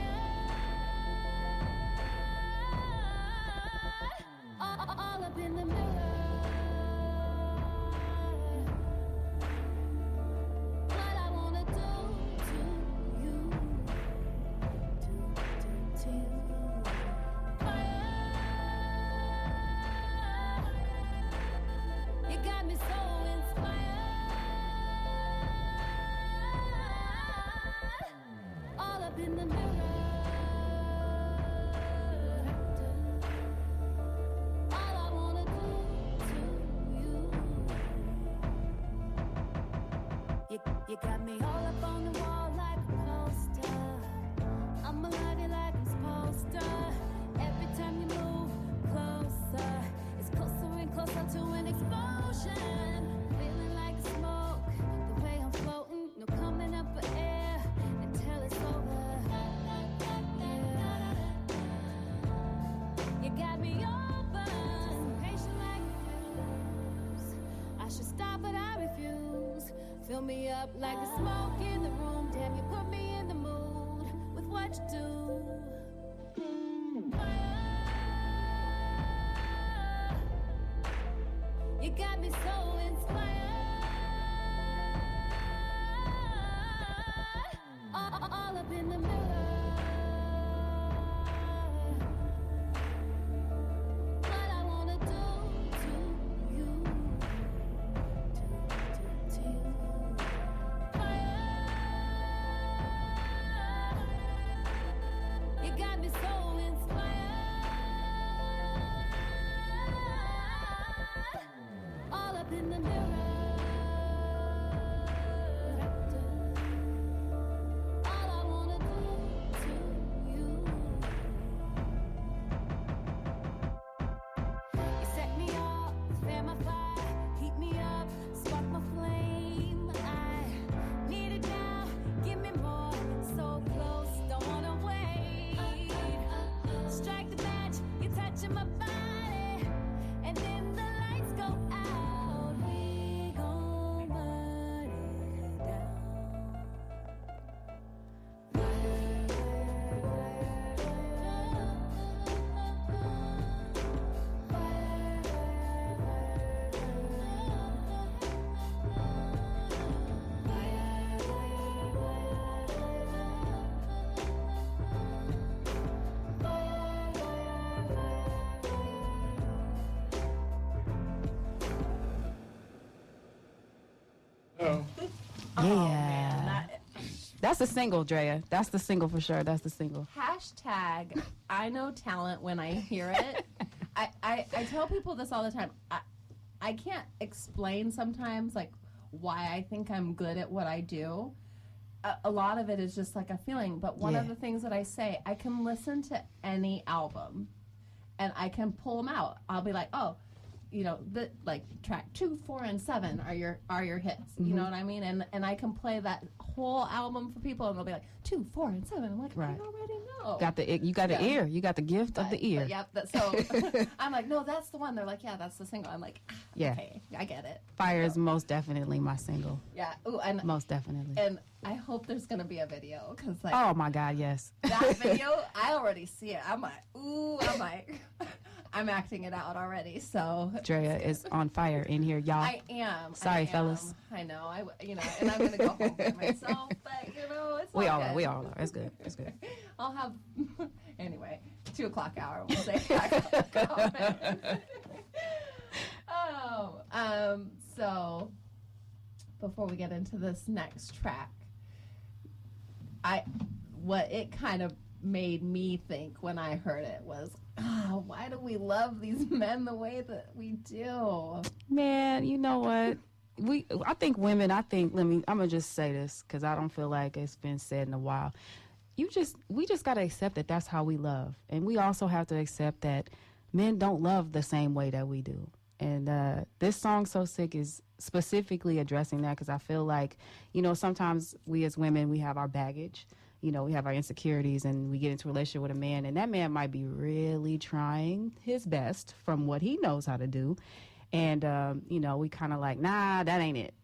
All up in the mirror. What I wanna do to you. To you. Fire. You got me so inspired. All up in the mirror. All I wanna do to you. You got me all up on the wall like a poster. I'ma love you like I'm supposed to. Every time you move closer, it's closer and closer to an explosion. Feeling like smoke, the way I'm floating, no coming up for air until it's over. You got me open, patient like a fuse. I should stop, but I refuse. Fill me up like the smoke in the room. Damn, you put me in the mood with what you do. Fire. You got me so inspired. All up in the mirror. What I wanna do to you. To you. Fire. You got me so inspired. All up in the mirror. All I wanna do to you. You set me off, fan my fire, heat me up, spark my flame. I need it now, give me more. So close, don't wanna wait. Strike the match, you're touching my body, and then the lights go out. We gon' burn it down. Yeah. That's the single, Drea. That's the single for sure. That's the single. Hashtag I know talent when I hear it. I tell people this all the time. I can't explain sometimes like why I think I'm good at what I do. A lot of it is just like a feeling. But one of the things that I say, I can listen to any album and I can pull them out. I'll be like, oh, you know, the like track 2, 4, and 7 are your hits. You know what I mean? And I can play that whole album for people, and they'll be like 2, 4, and 7. I'm like, I already know. You got the ear. You got the gift of the ear. Yep. So I'm like, no, that's the one. They're like, yeah, that's the single. I'm like, okay, I get it. Fire is most definitely my single. Yeah. Ooh, and most definitely. And I hope there's gonna be a video because like, oh my God, yes. That video, I already see it. I'm like, ooh, I'm acting it out already. So Drea is on fire in here, y'all. I am. Sorry, fellas. I know. And I'm gonna go home by myself. But it's we all all good. are. We all are. It's good. It's good. I'll have anyway. 2 o'clock hour. We'll say. So before we get into this next track, what it kind of made me think when I heard it was, why do we love these men the way that we do? Man, you know what? I think women, I'm gonna just say this because I don't feel like it's been said in a while. We just gotta accept that that's how we love, and we also have to accept that men don't love the same way that we do. And this song "So Sick" is specifically addressing that because I feel like, sometimes we as women, we have our baggage. we have our insecurities and we get into a relationship with a man, and that man might be really trying his best from what he knows how to do. And, we kind of like, nah, that ain't it.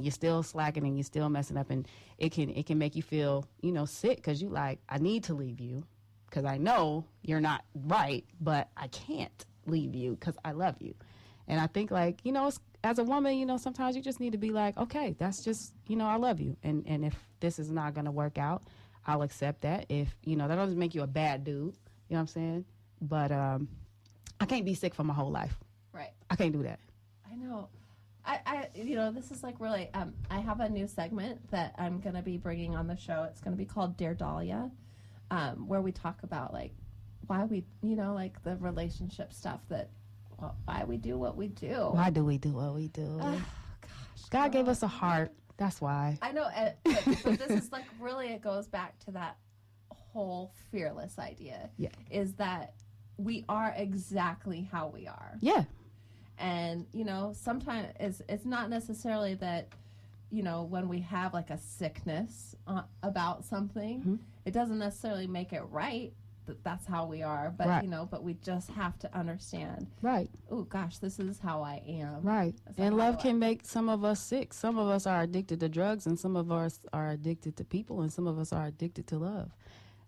You're still slacking and you're still messing up, and it can make you feel, sick, because you like, I need to leave you because I know you're not right, but I can't leave you because I love you. And I think, like, as a woman, sometimes you just need to be like, okay, that's just, I love you. And if this is not going to work out, I'll accept that. If, that doesn't make you a bad dude, you know what I'm saying? But I can't be sick for my whole life. Right. I can't do that. I know. I this is like really, I have a new segment that I'm going to be bringing on the show. It's going to be called Dear Dahlia, where we talk about, like, why we, like the relationship stuff why we do what we do. Why do we do what we do? Gosh. God gave us a heart. That's why. I know. But this is like, really, it goes back to that whole fearless idea. Yeah. Is that we are exactly how we are. Yeah. And, sometimes it's not necessarily that, when we have like a sickness about something, it doesn't necessarily make it right that that's how we are. But, right. But we just have to understand. Right. Oh, gosh, this is how I am. Right. And love can make some of us sick. Some of us are addicted to drugs, and some of us are addicted to people, and some of us are addicted to love.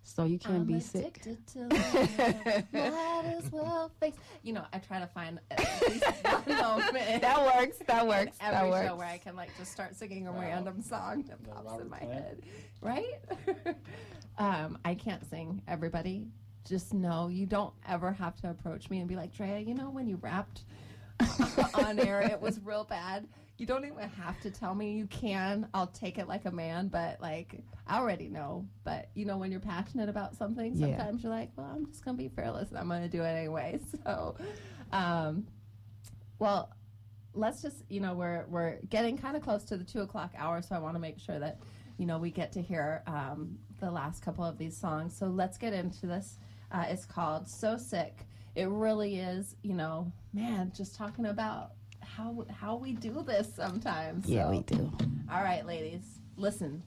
So you can be sick. Addicted to love. Might as well face. I try to find at least one moment. That works. Every show where I can like just start singing a random song that pops in my head. Right? I can't sing, everybody. Just know you don't ever have to approach me and be like, Drea, when you rapped on air, it was real bad. You don't even have to tell me. You can. I'll take it like a man, but like, I already know. But when you're passionate about something, sometimes you're like, well, I'm just going to be fearless and I'm going to do it anyway. So, well, let's just, we're getting kind of close to the 2:00 hour. So I want to make sure that, we get to hear the last couple of these songs. So let's get into this. It's called So Sick. It really is, man, just talking about how we do this sometimes. Yeah, we do. All right, ladies, listen.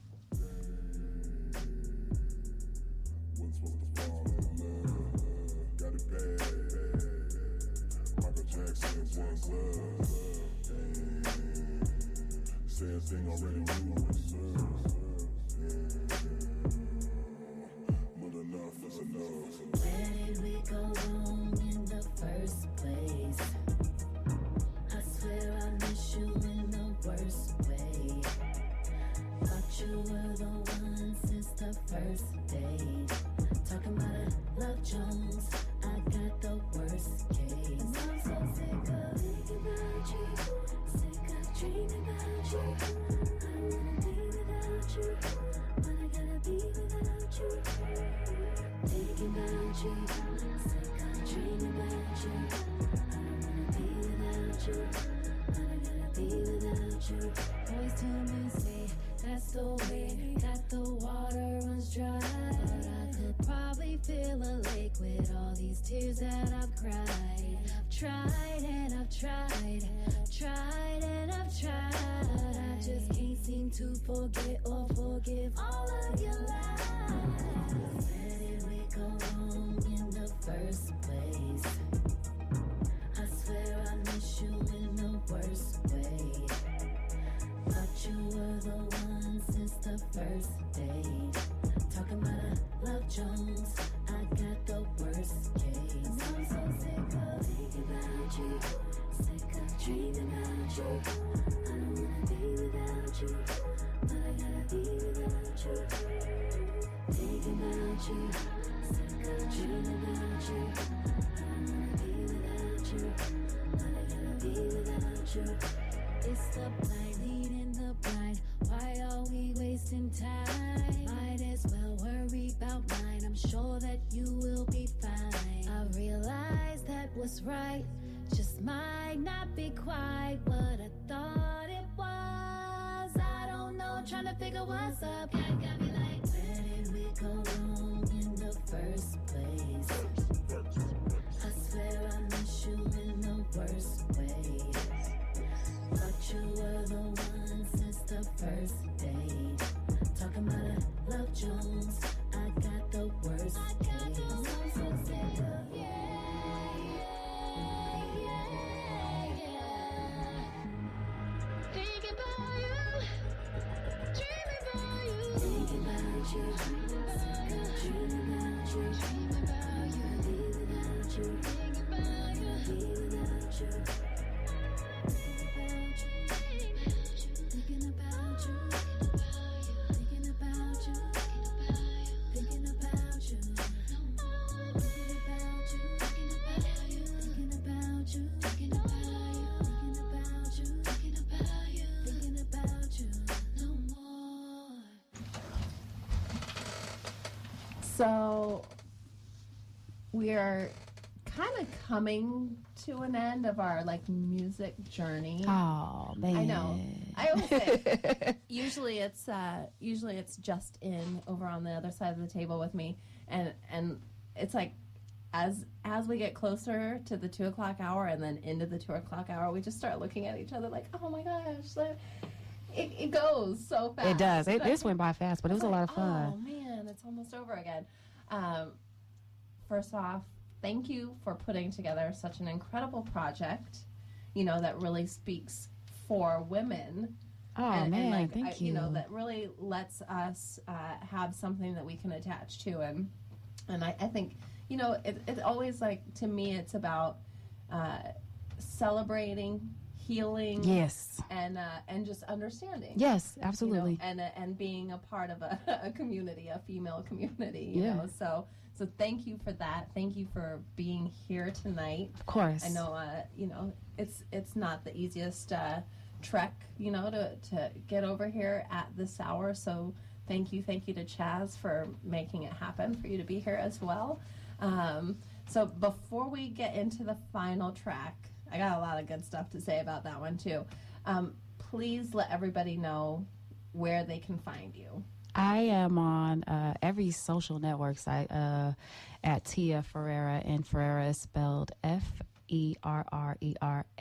Where did we go wrong in the first place? I swear I miss you in the worst way. Thought you were the one since the first date. Talking about a Love Jones, I got the worst case. And I'm so sick of thinking about you, sick of dreaming about you. I don't wanna be without you, but I gotta be without you. Thinking about you, sick of dreaming about you. I don't wanna be without you, but I gotta be without you. Boys tell me, say, that's the way that the water runs dry. But I could probably fill a lake with all these tears that I've cried. I've tried and I've tried, tried and I've tried. I just can't seem to forget or forgive all of your lies. Where did we go wrong in the first place? I swear I miss you in the worst way. Thought you were the one since the first date. Talking about a Love Jones, I got the worst case. And I'm so sick of thinking about you, sick of dreaming about you. I don't wanna be without you, but I gotta be without you. Thinking about you, sick of dreaming about you. I don't wanna be without you, but I gotta be without you. It's the blind leading the blind. Why are we wasting time? Might as well worry about mine. I'm sure that you will be fine. I realize that what's right just might not be quite what I thought it was. I don't know, trying to figure what's up. Got me like, where did we go wrong in the first place? I swear I miss you in the worst way. Thought you were the one since the first date. Talking about a Love Jones, So we are kind of coming to an end of our like music journey. Oh man, I know. I always say usually it's just in over on the other side of the table with me, and it's like as we get closer to the 2 o'clock hour and then into the 2 o'clock hour, we just start looking at each other like, oh my gosh, like, it goes so fast. It does. This went by fast, but it was a lot of Oh fun. man, it's almost over again. First off, thank you for putting together such an incredible project, you know, that really speaks for women. Oh man, thank you. You know, that really lets us have something that we can attach to, and I think, you know, it's always like, to me, it's about celebrating, healing, yes, and just understanding. Yes, absolutely. You know, and being a part of a community, a female community. You Yeah. know, so thank you for that. Thank you for being here tonight. Of course. I know, you know, it's not the easiest trek, you know, to get over here at this hour. So thank you to Chaz for making it happen for you to be here as well. So before we get into the final track, I got a lot of good stuff to say about that one too. Please let everybody know where they can find you. I am on every social network site at Tia Fererra, and Fererra is spelled Ferrera.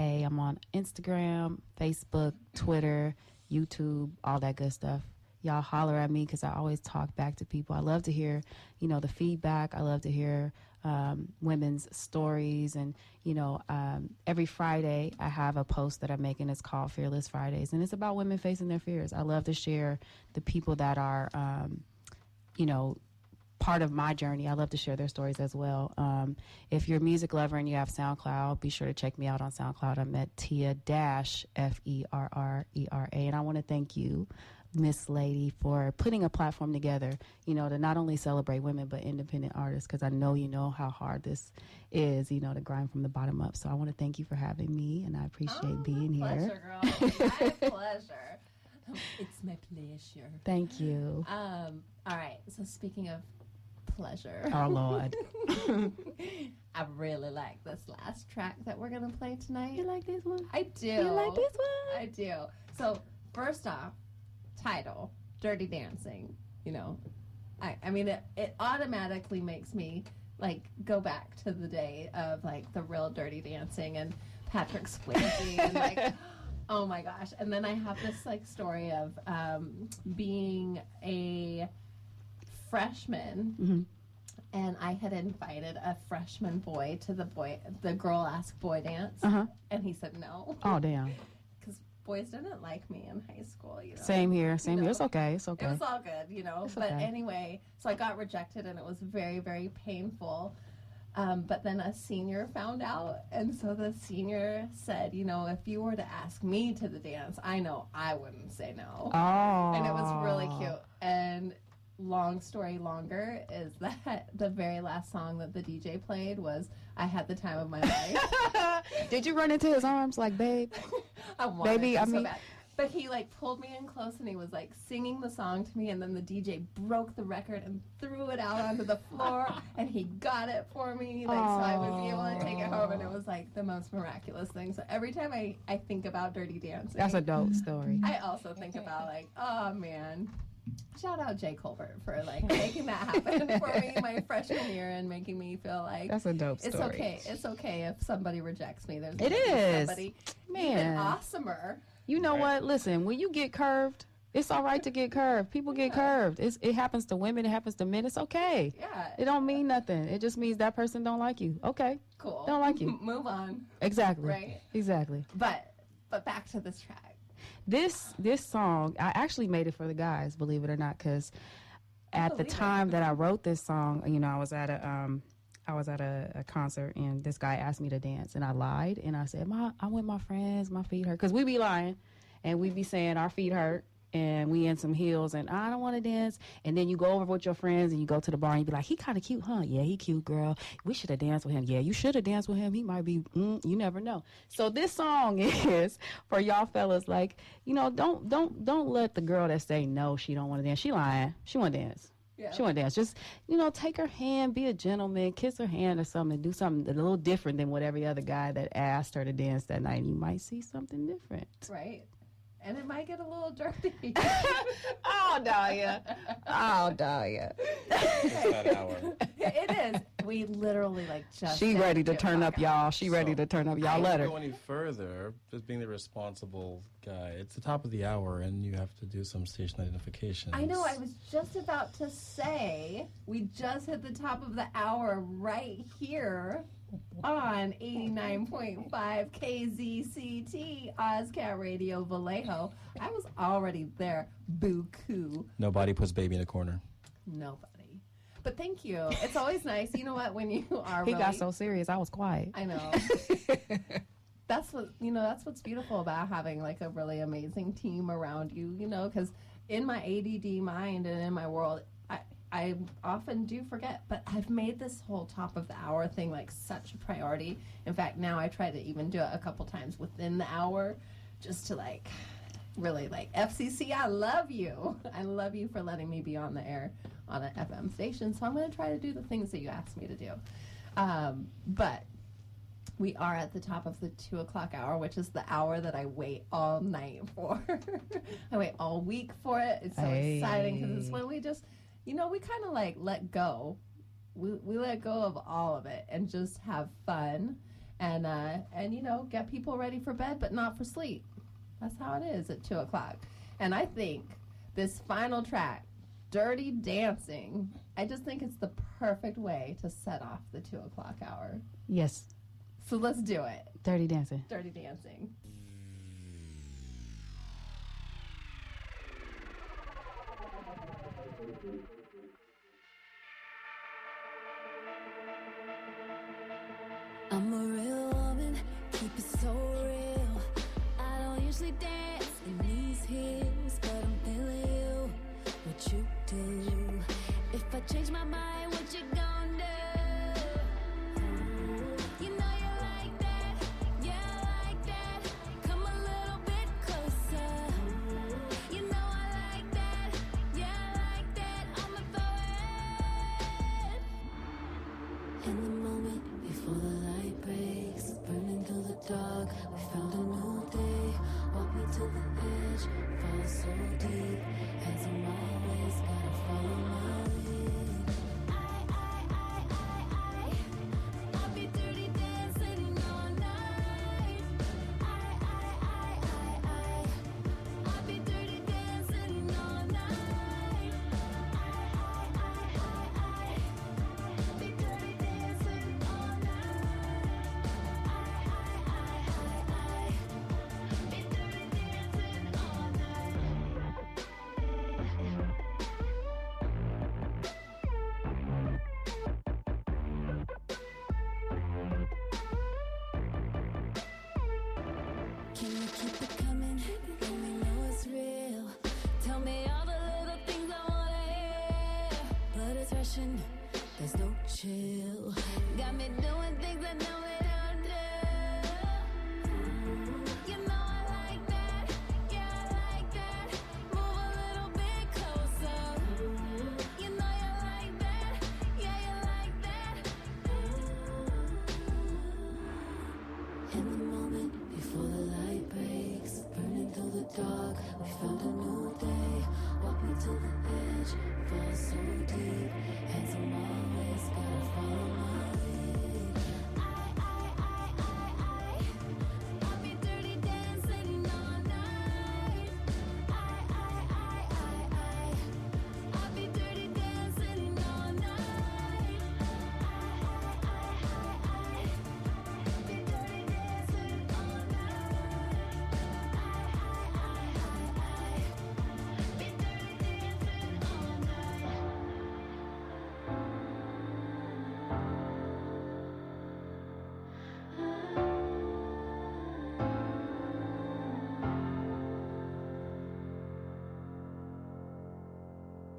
I'm on Instagram, Facebook, Twitter, YouTube, all that good stuff. Y'all holler at me because I always talk back to people. I love to hear, you know, the feedback. I love to hear women's stories. And, you know, every Friday I have a post that I'm making. It's called Fearless Fridays. And it's about women facing their fears. I love to share the people that are, you know, part of my journey. I love to share their stories as well. If you're a music lover and you have SoundCloud, be sure to check me out on SoundCloud. I'm at Tia-Ferrera. And I want to thank you, Miss Lady, for putting a platform together, you know, to not only celebrate women but independent artists, because I know you know how hard this is, you know, to grind from the bottom up. So I want to thank you for having me, and I appreciate being here. Pleasure, girl. My pleasure. It's my pleasure. Thank you. All right. So speaking of pleasure, oh Lord, I really like this last track that we're gonna play tonight. You like this one? I do. You like this one? I do. So first off, title, Dirty Dancing. You know, I mean, it automatically makes me like go back to the day of like the real Dirty Dancing and Patrick Swayze and like, oh my gosh. And then I have this like story of being a freshman, mm-hmm. and I had invited a freshman boy to the Girl Ask Boy dance, and he said no. Oh damn. Boys didn't like me in high school, you know. Same here. You know, It's okay. It's okay. It was all good, you know. It's but okay. anyway, so I got rejected, and it was very, very painful. But then a senior found out, and so the senior said, you know, if you were to ask me to the dance, I know I wouldn't say no. Oh. And it was really cute. And long story longer is that the very last song that the DJ played was I Had the Time of My Life. Did you run into his arms like, babe? I wanted Baby, to I so mean, bad. But he like pulled me in close and he was like singing the song to me, and then the DJ broke the record and threw it out onto the floor, and he got it for me, like, so I would be able to take it home, and it was like the most miraculous thing. So every time I think about Dirty Dancing, that's a dope story. I also think about like, oh man, shout out Jay Colbert for like making that happen for me my freshman year and making me feel like That's a dope story. It's okay. It's okay if somebody rejects me. There's It gonna be is. somebody Man. even awesomer. You know what? Listen, when you get curved, it's all right to get curved. People get curved. It happens to women. It happens to men. It's okay. Yeah. It don't mean nothing. It just means that person don't like you. Okay. Cool. Don't like you. Move on. Exactly. Right. Exactly. But back to this track. This song, I actually made it for the guys, believe it or not, because at the time that I wrote this song, you know, I was at a concert and this guy asked me to dance and I lied and I said, I'm with my friends, my feet hurt. Because we be lying and we be saying our feet hurt and we in some heels and I don't want to dance. And then you go over with your friends and you go to the bar and you be like, he kind of cute, huh? Yeah, he cute, girl. We should have danced with him. Yeah, you should have danced with him. He might be, you never know. So this song is for y'all fellas, like, you know, don't let the girl that say no, she don't want to dance. She lying. She want to dance. Yeah. She want to dance. Just, you know, take her hand, be a gentleman, kiss her hand or something, do something a little different than what every other guy that asked her to dance that night. You might see something different. Right. And it might get a little dirty. Oh, Dahlia. Oh, Dahlia. It's that hour. It is. We literally just. She ready to turn up, y'all. She ready to turn up. Y'all let her. Go any further, just being the responsible guy. It's the top of the hour, and you have to do some station identification. I know. I was just about to say we just hit the top of the hour right here on 89.5 KZCT Ozcat Radio Vallejo. I was already there. Buku. Nobody puts baby in a corner. Nobody. But thank you. It's always nice. You know what? When you are He got so serious, I was quiet. I know. That's what's beautiful about having like a really amazing team around you, you know, because in my ADD mind and in my world, I often do forget, but I've made this whole top of the hour thing like such a priority. In fact, now I try to even do it a couple times within the hour just to like really like FCC, I love you. I love you for letting me be on the air on an FM station. So I'm going to try to do the things that you asked me to do. But we are at the top of the 2 o'clock hour, which is the hour that I wait all night for. I wait all week for it. It's so exciting because it's when we just, you know, we kind of like let go. We let go of all of it and just have fun and you know, get people ready for bed, but not for sleep. That's how it is at 2 o'clock. And I think this final track, Dirty Dancing, I just think it's the perfect way to set off the 2 o'clock hour. Yes. So let's do it. Dirty Dancing. Dirty Dancing. I'm a real woman, keep it so real. I don't usually dance in these heels, but I'm feeling you, what you do. If I change my mind, what you gonna do? You know you like that, yeah, I like that. Come a little bit closer. You know I like that, yeah, I like that. I'ma throw it. In the moment before the light breaks, burning through the dark, we found a new day. Walk me to the edge, fall so deep. Hands on my waist, gotta follow my lead. I'll be dirty dancing all night. I'll be dirty dancing all night. Be dirty dancing all night. Be dirty dancing all night. Can you keep it coming? Let me know it's real. Tell me all the little things I wanna hear. Blood is rushing, there's no chill. Got me doing things I know we don't do. You know I like that, yeah, I like that. Move a little bit closer. You know you like that, yeah, you like that. In the moment before the light breaks, burning through the dark, we found a new day. Walk me to the edge, fall so deep. Hands on my waist, gotta follow my lead.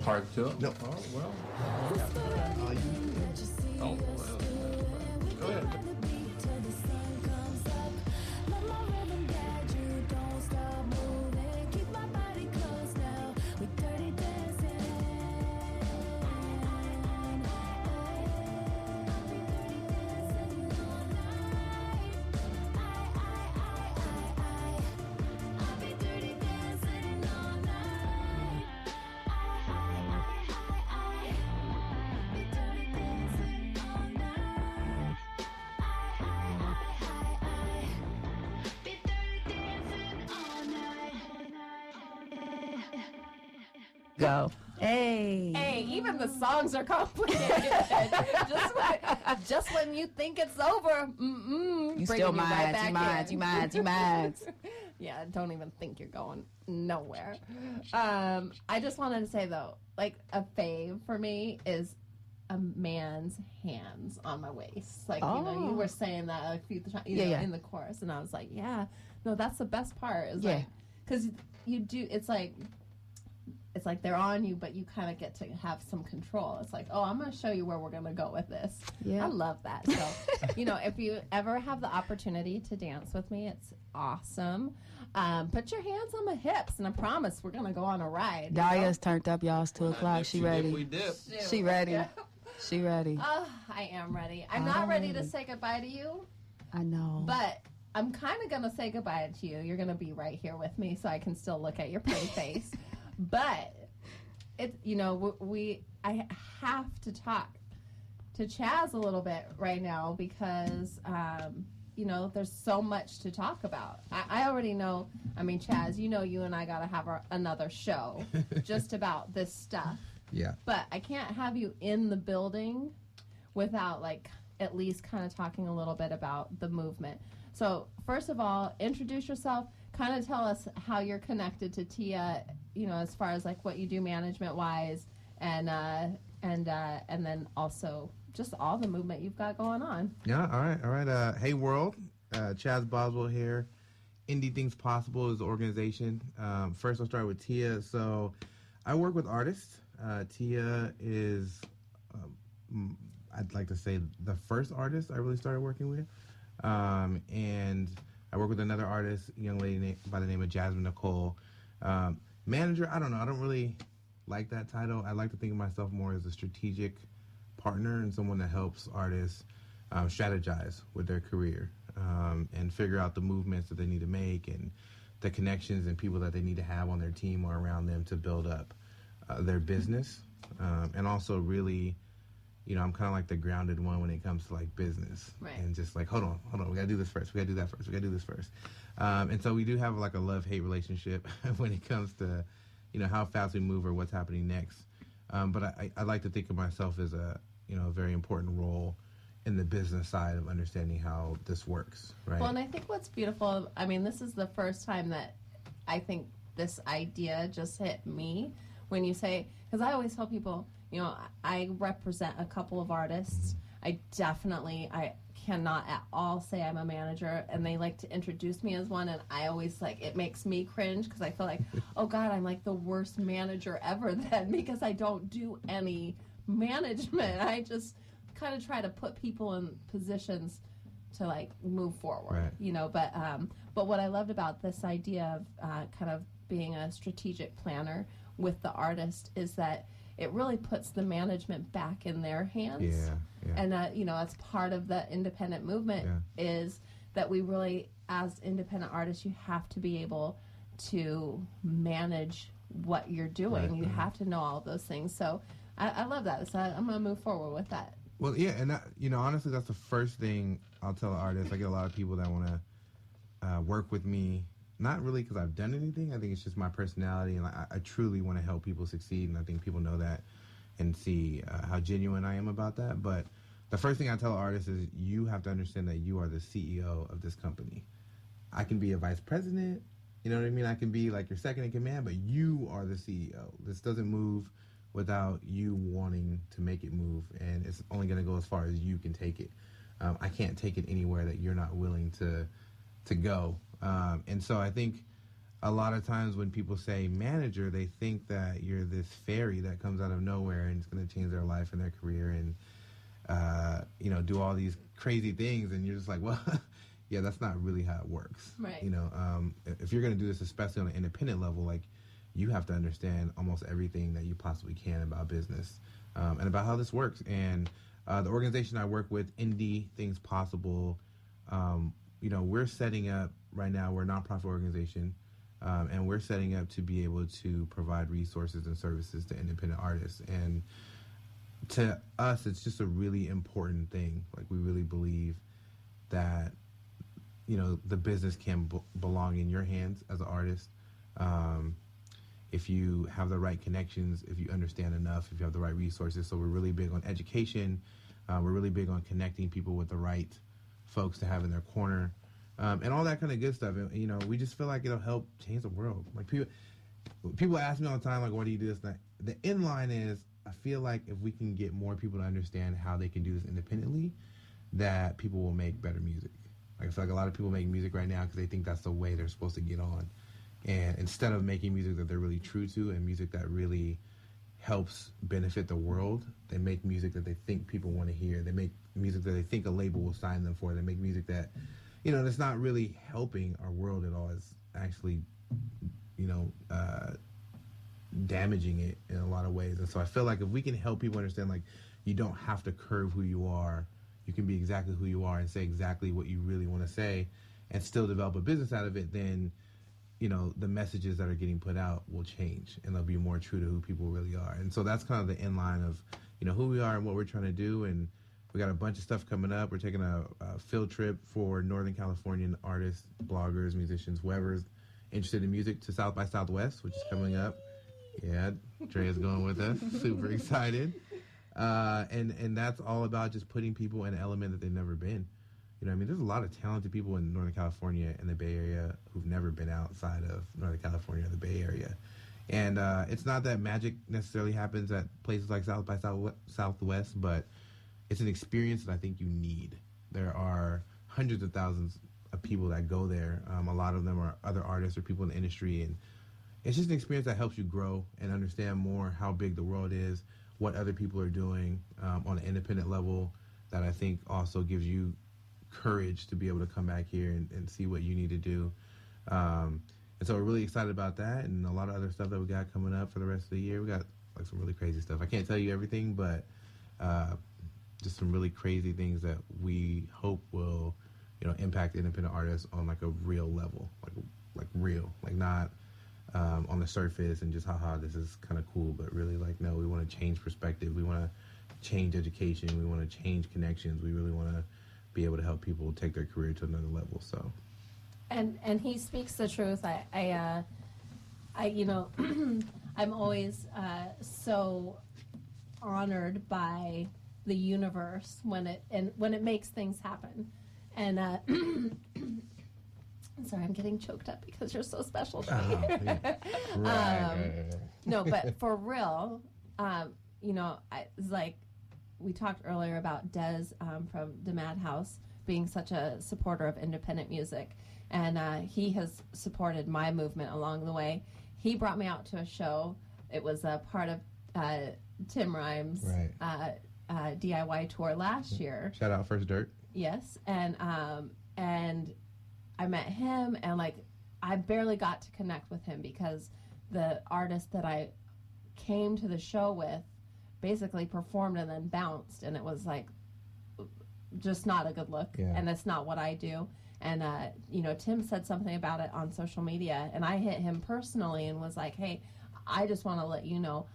part to it? No. Oh, well. Oh, well. go ahead. Go. Hey. Hey, even the songs are complicated. just when you think it's over, You bringing still you right minds, back you in. minds, you minds. Yeah, don't even think you're going nowhere. I just wanted to say though, like a fave for me is a man's hands on my waist. Like, you know, you were saying that a few times, you know, in the chorus, and I was like, yeah, no, that's the best part. Is like, because you do, it's like they're on you, but you kind of get to have some control. It's like, oh, I'm going to show you where we're going to go with this. Yeah. I love that. So, you know, if you ever have the opportunity to dance with me, it's awesome. Put your hands on my hips, and I promise we're going to go on a ride. Dahlia's turned up, y'all. It's 2 o'clock. She ready. We dip. She ready. Yeah. She ready. Oh, I am ready. I'm not ready to say goodbye to you, I know. but I'm kind of going to say goodbye to you. You're going to be right here with me so I can still look at your pretty face. But it's, you know, I have to talk to Chaz a little bit right now because, you know, there's so much to talk about. I already know, I mean, Chaz, you know, you and I got to have another show just about this stuff. Yeah. But I can't have you in the building without, like, at least kind of talking a little bit about the movement. So, first of all, introduce yourself. Kind of tell us how you're connected to Tia, you know, as far as like what you do management-wise, and then also just all the movement you've got going on. Yeah, all right. Hey, world. Chaz Boswell here. Indie Things Possible is the organization. First, I'll start with Tia. So, I work with artists. Tia is, I'd like to say, the first artist I really started working with. And I work with another artist, a young lady by the name of Jasmine Nicole. Manager, I don't know. I don't really like that title. I like to think of myself more as a strategic partner and someone that helps artists strategize with their career and figure out the movements that they need to make and the connections and people that they need to have on their team or around them to build up their business. And also really, you know, I'm kind of like the grounded one when it comes to like business. Right. And just like, hold on, we gotta do this first, we gotta do that first, we gotta do this first. And so we do have like a love-hate relationship when it comes to, you know, how fast we move or what's happening next. But I like to think of myself as a, you know, a very important role in the business side of understanding how this works, right? Well, and I think what's beautiful, I mean, this is the first time that I think this idea just hit me when you say, because I always tell people, you know, I represent a couple of artists. I cannot at all say I'm a manager, and they like to introduce me as one, and I always like, it makes me cringe because I feel like, oh God, I'm like the worst manager ever then because I don't do any management. I just kind of try to put people in positions to like move forward, right. You know, but what I loved about this idea of kind of being a strategic planner with the artist is that it really puts the management back in their hands. Yeah. And, you know, that's part of the independent movement is that we really, as independent artists, you have to be able to manage what you're doing. Right. You have to know all those things. So I love that. So I'm going to move forward with that. Well, yeah, and that, you know, honestly, that's the first thing I'll tell artists. I get a lot of people that want to work with me. Not really because I've done anything. I think it's just my personality, and I truly want to help people succeed, and I think people know that and see how genuine I am about that. But the first thing I tell artists is you have to understand that you are the CEO of this company. I can be a vice president, you know what I mean? I can be like your second in command, but you are the CEO. This doesn't move without you wanting to make it move, and it's only going to go as far as you can take it. I can't take it anywhere that you're not willing to go. And so I think a lot of times when people say manager, they think that you're this fairy that comes out of nowhere and it's going to change their life and their career and, do all these crazy things. And you're just like, well, yeah, that's not really how it works. Right. If you're going to do this, especially on an independent level, like, you have to understand almost everything that you possibly can about business and about how this works. And the organization I work with, Indie Things Possible, we're setting up right now, we're a nonprofit organization, and we're setting up to be able to provide resources and services to independent artists. And to us, it's just a really important thing. Like, we really believe that, the business can belong in your hands as an artist. If you have the right connections, if you understand enough, if you have the right resources. So we're really big on education. We're really big on connecting people with the right folks to have in their corner, and all that kind of good stuff. And, we just feel like it'll help change the world. Like, people ask me all the time, like, why do you do this? And the end line is, I feel like if we can get more people to understand how they can do this independently, that people will make better music. Like, I feel like a lot of people make music right now because they think that's the way they're supposed to get on. And instead of making music that they're really true to and music that really helps benefit the world, they make music that they think people want to hear. They make music that they think a label will sign them for. They make music that, that's not really helping our world at all. It's actually, damaging it in a lot of ways. And so I feel like if we can help people understand, like, you don't have to curve who you are. You can be exactly who you are and say exactly what you really want to say and still develop a business out of it, then the messages that are getting put out will change and they'll be more true to who people really are. And so that's kind of the end line of, who we are and what we're trying to do. And we got a bunch of stuff coming up. We're taking a field trip for Northern Californian artists, bloggers, musicians, whoever's interested in music to South by Southwest, which is coming up. Yeah, Drea's going with us. Super excited. And that's all about just putting people in an element that they've never been. There's a lot of talented people in Northern California and the Bay Area who've never been outside of Northern California or the Bay Area. And it's not that magic necessarily happens at places like South by Southwest, but it's an experience that I think you need. There are hundreds of thousands of people that go there. A lot of them are other artists or people in the industry. And it's just an experience that helps you grow and understand more how big the world is, what other people are doing on an independent level, that I think also gives you courage to be able to come back here and see what you need to do. And so we're really excited about that and a lot of other stuff that we got coming up for the rest of the year. We got like some really crazy stuff. I can't tell you everything, but just some really crazy things that we hope will, impact independent artists on like a real level, like real, like not on the surface and just haha, this is kind of cool, but really like, no, we want to change perspective. We want to change education. We want to change connections. We really want to be able to help people take their career to another level. So, and he speaks the truth. I I'm always so honored by the universe when it makes things happen. And sorry, I'm getting choked up because you're so special to me. Right. No, but for real, it's like we talked earlier about Des from the Madhouse being such a supporter of independent music, and he has supported my movement along the way. He brought me out to a show. It was a part of Tim Rhymes' DIY tour last year. Shout out First Dirt. Yes, and I met him, and like I barely got to connect with him because the artist that I came to the show with basically performed and then bounced, and it was like just not a good look. Yeah. And that's not what I do. And Tim said something about it on social media, and I hit him personally and was like, hey, I just want to let you know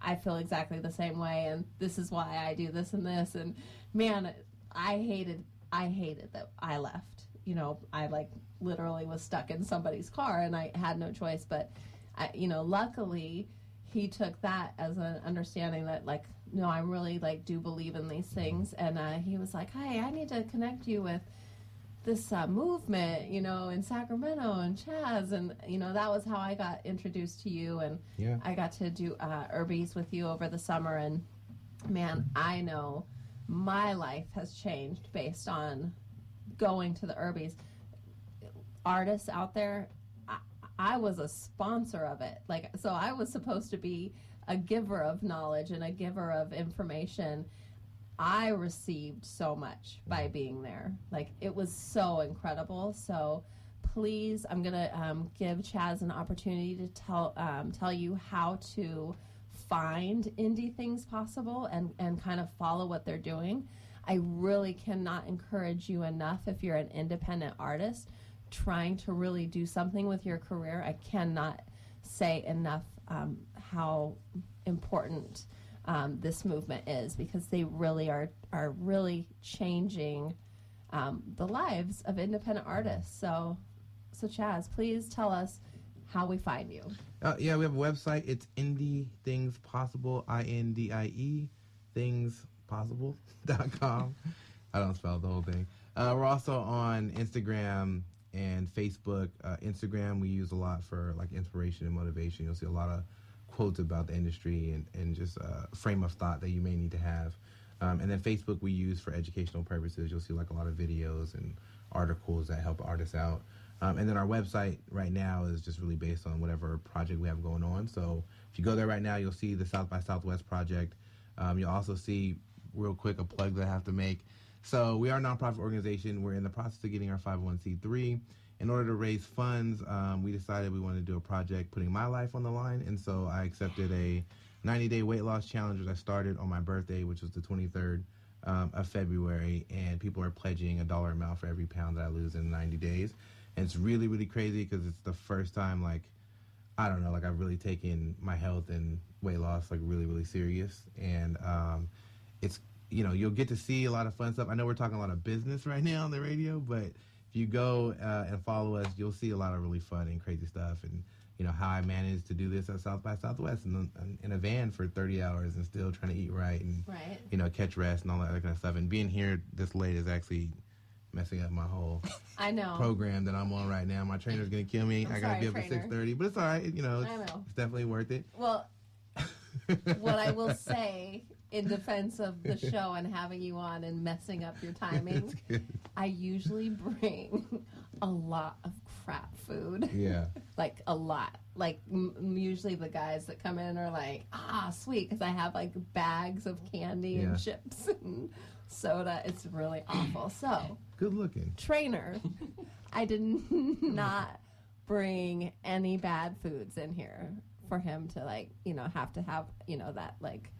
I feel exactly the same way, and this is why I do this and this. And man, I hated that I left. I like literally was stuck in somebody's car and I had no choice, but luckily he took that as an understanding that like, no, I really like do believe in these things. And he was like, hey, I need to connect you with this movement, in Sacramento and Chaz. And, that was how I got introduced to you. And yeah. I got to do Urbies with you over the summer. And man, I know my life has changed based on going to the Urbies. Artists out there, I was a sponsor of it. Like, so I was supposed to be a giver of knowledge and a giver of information. I received so much by being there. Like, it was so incredible. So please, I'm gonna give Chaz an opportunity to tell you how to find Indie Things Possible and kind of follow what they're doing. I really cannot encourage you enough if you're an independent artist trying to really do something with your career. I cannot say enough how important this movement is, because they really are really changing the lives of independent artists. So Chaz, please tell us how we find you. Yeah, we have a website. It's Indie Things Possible, INDIE thingspossible.com. I don't spell the whole thing. We're also on Instagram and Facebook. Instagram we use a lot for like inspiration and motivation. You'll see a lot of quotes about the industry and just frame of thought that you may need to have. And then Facebook we use for educational purposes. You'll see like a lot of videos and articles that help artists out. And then our website right now is just really based on whatever project we have going on. So if you go there right now, you'll see the South by Southwest project. You'll also see, real quick, a plug that I have to make. So we are a nonprofit organization. We're in the process of getting our 501c3. In order to raise funds, we decided we wanted to do a project putting my life on the line. And so I accepted a 90-day weight loss challenge that I started on my birthday, which was the 23rd of February. And people are pledging $1 amount for every pound that I lose in 90 days. And it's really, really crazy because it's the first time, like, I don't know, like I've really taken my health and weight loss like really, really serious. And it's, you know, you'll get to see a lot of fun stuff. I know we're talking a lot of business right now on the radio, but if you go and follow us, you'll see a lot of really fun and crazy stuff. And, you know, how I managed to do this at South by Southwest in a van for 30 hours and still trying to eat right and, you know, catch rest and all that kind of stuff. And being here this late is actually messing up my whole program that I'm on right now. My trainer's gonna kill me. I gotta be up at 6:30, but it's all right. You know, it's definitely worth it. Well, what I will say in defense of the show and having you on and messing up your timing, I usually bring a lot of crap food. Yeah. Like a lot. Like usually the guys that come in are like, sweet, because I have like bags of candy and chips and soda. It's really awful. So good looking trainer, I did not bring any bad foods in here for him to, like, you know, have to have, you know, that like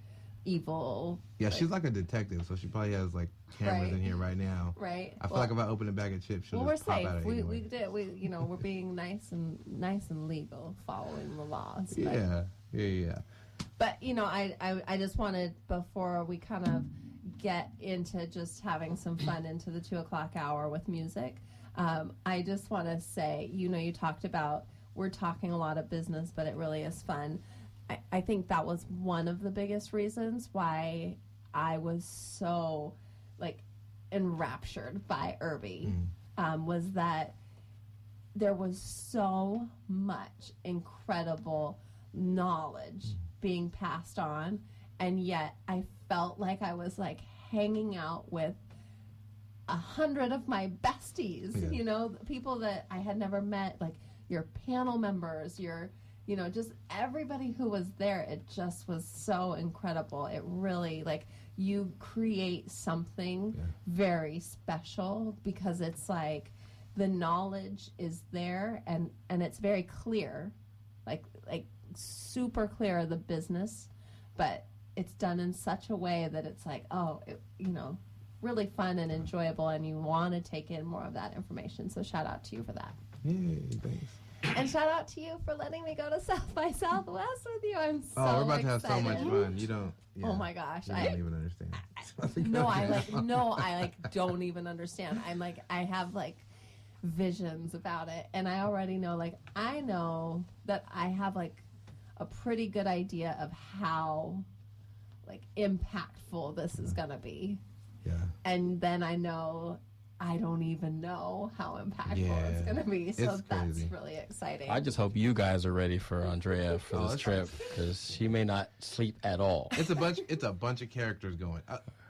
evil. Yeah, she's like a detective, so she probably has like cameras in here right now. Right. I feel like if I open a bag of chips, she'll just pop safe. out We anyway. did. You know, we're being nice and legal, following the laws. Yeah. But you know, I just wanted, before we kind of get into just having some fun into the 2:00 hour with music, I just want to say, you know, you talked about, we're talking a lot of business, but it really is fun. I think that was one of the biggest reasons why I was so like enraptured by Irby, was that there was so much incredible knowledge being passed on, and yet I felt like I was like hanging out with 100 of my besties, you know, people that I had never met, like your panel members, your, you know, just everybody who was there. It just was so incredible. It really, like, you create something very special, because it's like the knowledge is there and it's very clear, like super clear, the business, but it's done in such a way that it's like, you know, really fun and enjoyable, and you want to take in more of that information. So shout out to you for that. Yay, thanks. And shout out to you for letting me go to South by Southwest with you. I'm so we're about excited. to have so much fun. You don't. Yeah, oh my gosh, you don't even understand. I don't even understand. I'm like, I have like visions about it, and I already know, like, I know that I have like a pretty good idea of how like impactful this is gonna be. Yeah. And then I know I don't even know how impactful it's going to be. So that's really exciting. I just hope you guys are ready for Andrea for this trip, because she may not sleep at all. It's a bunch of characters going.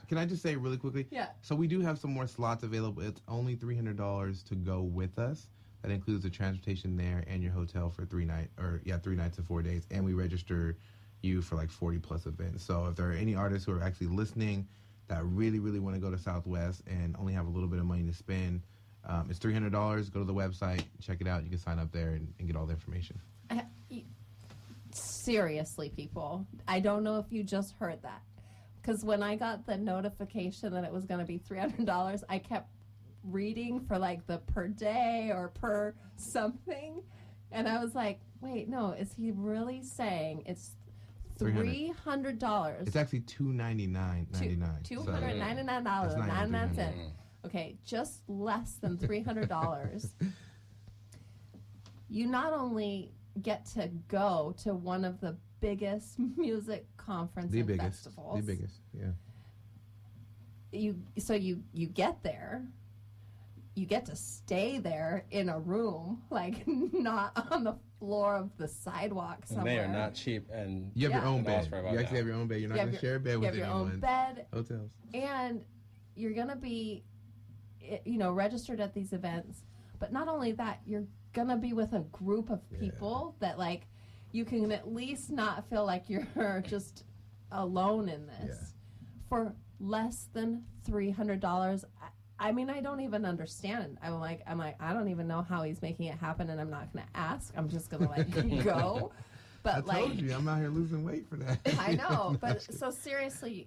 Can I just say really quickly? Yeah. So we do have some more slots available. It's only $300 to go with us. That includes the transportation there and your hotel for 3 nights and 4 days. And we register you for like 40 plus events. So if there are any artists who are actually listening that really, really want to go to Southwest and only have a little bit of money to spend, it's $300. Go to the website, check it out. You can sign up there and get all the information. Seriously, people, I don't know if you just heard that. Because when I got the notification that it was going to be $300, I kept reading for like the per day or per something. And I was like, wait, no, is he really saying it's $300? It's actually $299.99. $299.99. Okay, just less than $300. You not only get to go to one of the biggest music conferences and festivals. The biggest, yeah. You get there. You get to stay there in a room, like not on the floor of the sidewalk somewhere. And they are not cheap. And you have your own bed. You actually have your own bed. You're not going to share a bed with anyone. You have your own bed. Hotels. And you're going to be, registered at these events. But not only that, you're going to be with a group of people that, like, you can at least not feel like you're just alone in this. For less than $300, I mean, I don't even understand. I'm like, I don't even know how he's making it happen, and I'm not going to ask. I'm just going to go. But I told you, I'm out here losing weight for that. I know, but so seriously,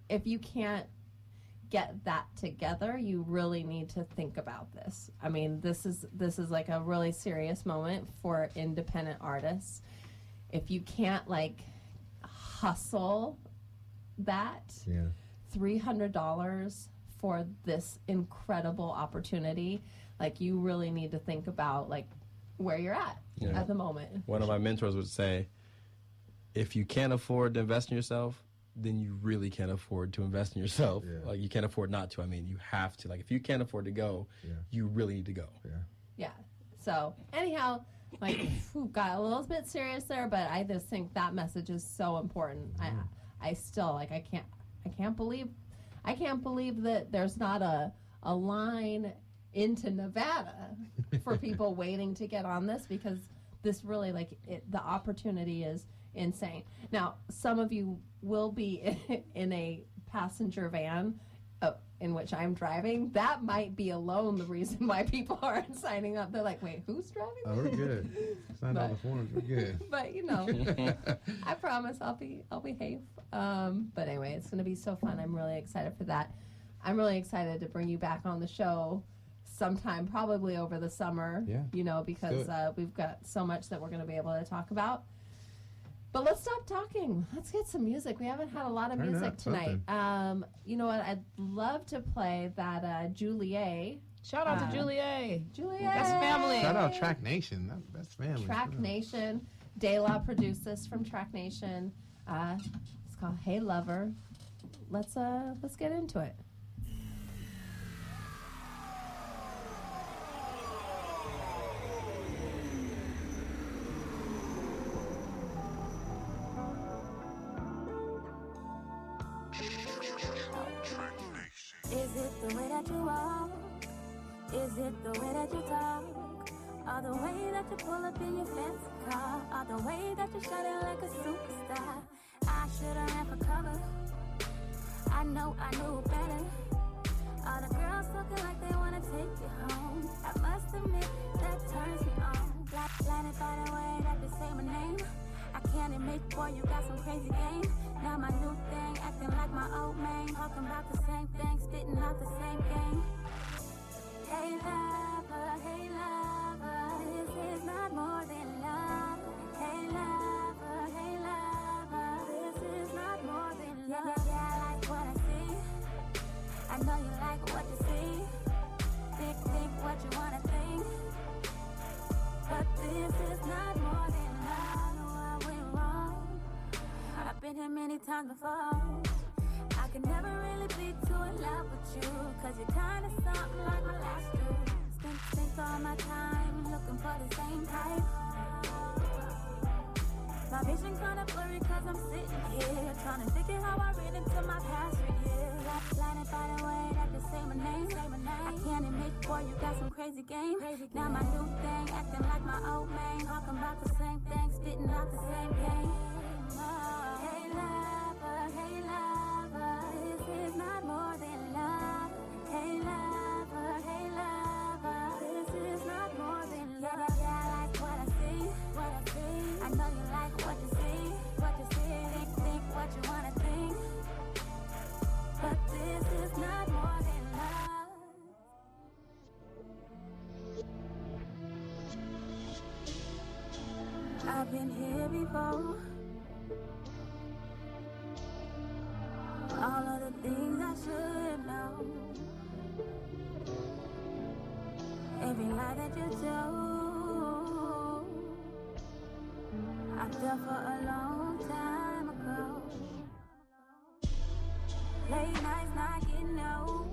if you can't get that together, you really need to think about this. I mean, this is like a really serious moment for independent artists. If you can't like hustle that. Yeah. $300 for this incredible opportunity, like you really need to think about like where you're at the moment. One of my mentors would say, if you can't afford to invest in yourself, then you really can't afford to invest in yourself. Like you can't afford not to. I mean, you have to. Like if you can't afford to go, you really need to go. Yeah. So anyhow, like got a little bit serious there, but I just think that message is so important. I still like I can't believe that there's not a line into Nevada for people waiting to get on this, because this really the opportunity is insane. Now, some of you will be in a passenger van in which I'm driving. That might be alone the reason why people aren't signing up. They're like, wait, who's driving? Oh, we're good. Signed all the forms. We're good. But I promise I'll behave. But anyway, it's going to be so fun. I'm really excited for that. I'm really excited to bring you back on the show sometime, probably over the summer. Yeah. Because we've got so much that we're going to be able to talk about. But let's stop talking. Let's get some music. We haven't had a lot of music tonight. You know what? I'd love to play that Julie. Shout out to Julie. Julie. That's family. Shout out Track Nation. That's family. Track Nation. Dahlia produced this from Track Nation. It's called Hey Lover. Let's get into it. Is it the way that you walk? Is it the way that you talk? Or the way that you pull up in your fancy car? Or the way that you shine it like a superstar? I should've ran for cover. I know I knew better. All the girls talking like they wanna take you home. I must admit that turns me on. Blinded by the way that they say my name. I can't admit, boy, you got some crazy game. Now my new thing, acting like my old man. Talking about the same thing, spitting out the same game. Hey lover, this is not more than love. Hey lover, this is not more than love. Yeah, I like what I see. I know you like what you see. Think what you wanna think. But this is not more than love. I went wrong. I've been here many times before. I could never really be too in love with you, cause you're kinda something like my last two. Spent all my time looking for the same type. My vision kinda blurry cause I'm sitting here trying to figure how I ran into my past for years. Blinded by the way that they say my name. I can't admit, boy, you got some crazy game. Now my new thing, acting like my old man. Talking about the same thing, spitting out the same game. Hey lover, this is not more than love. Hey lover, this is not more than love. Yeah, I like what I see. I know you like what you see. Think what you wanna think. But this is not more than love. I've been here before. All of the things I should know. Every lie that you told, I fell for a long time ago. Late nights not getting old.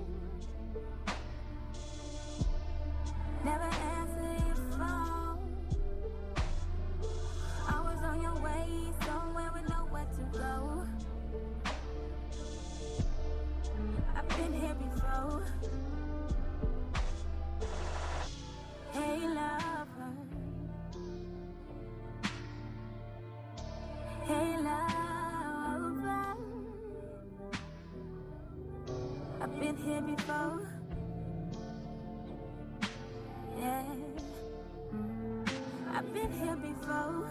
Never answer your phone. I was on your way somewhere with nowhere to go. I've been here before. Hey lover. Hey lover. I've been here before. Yeah. I've been here before.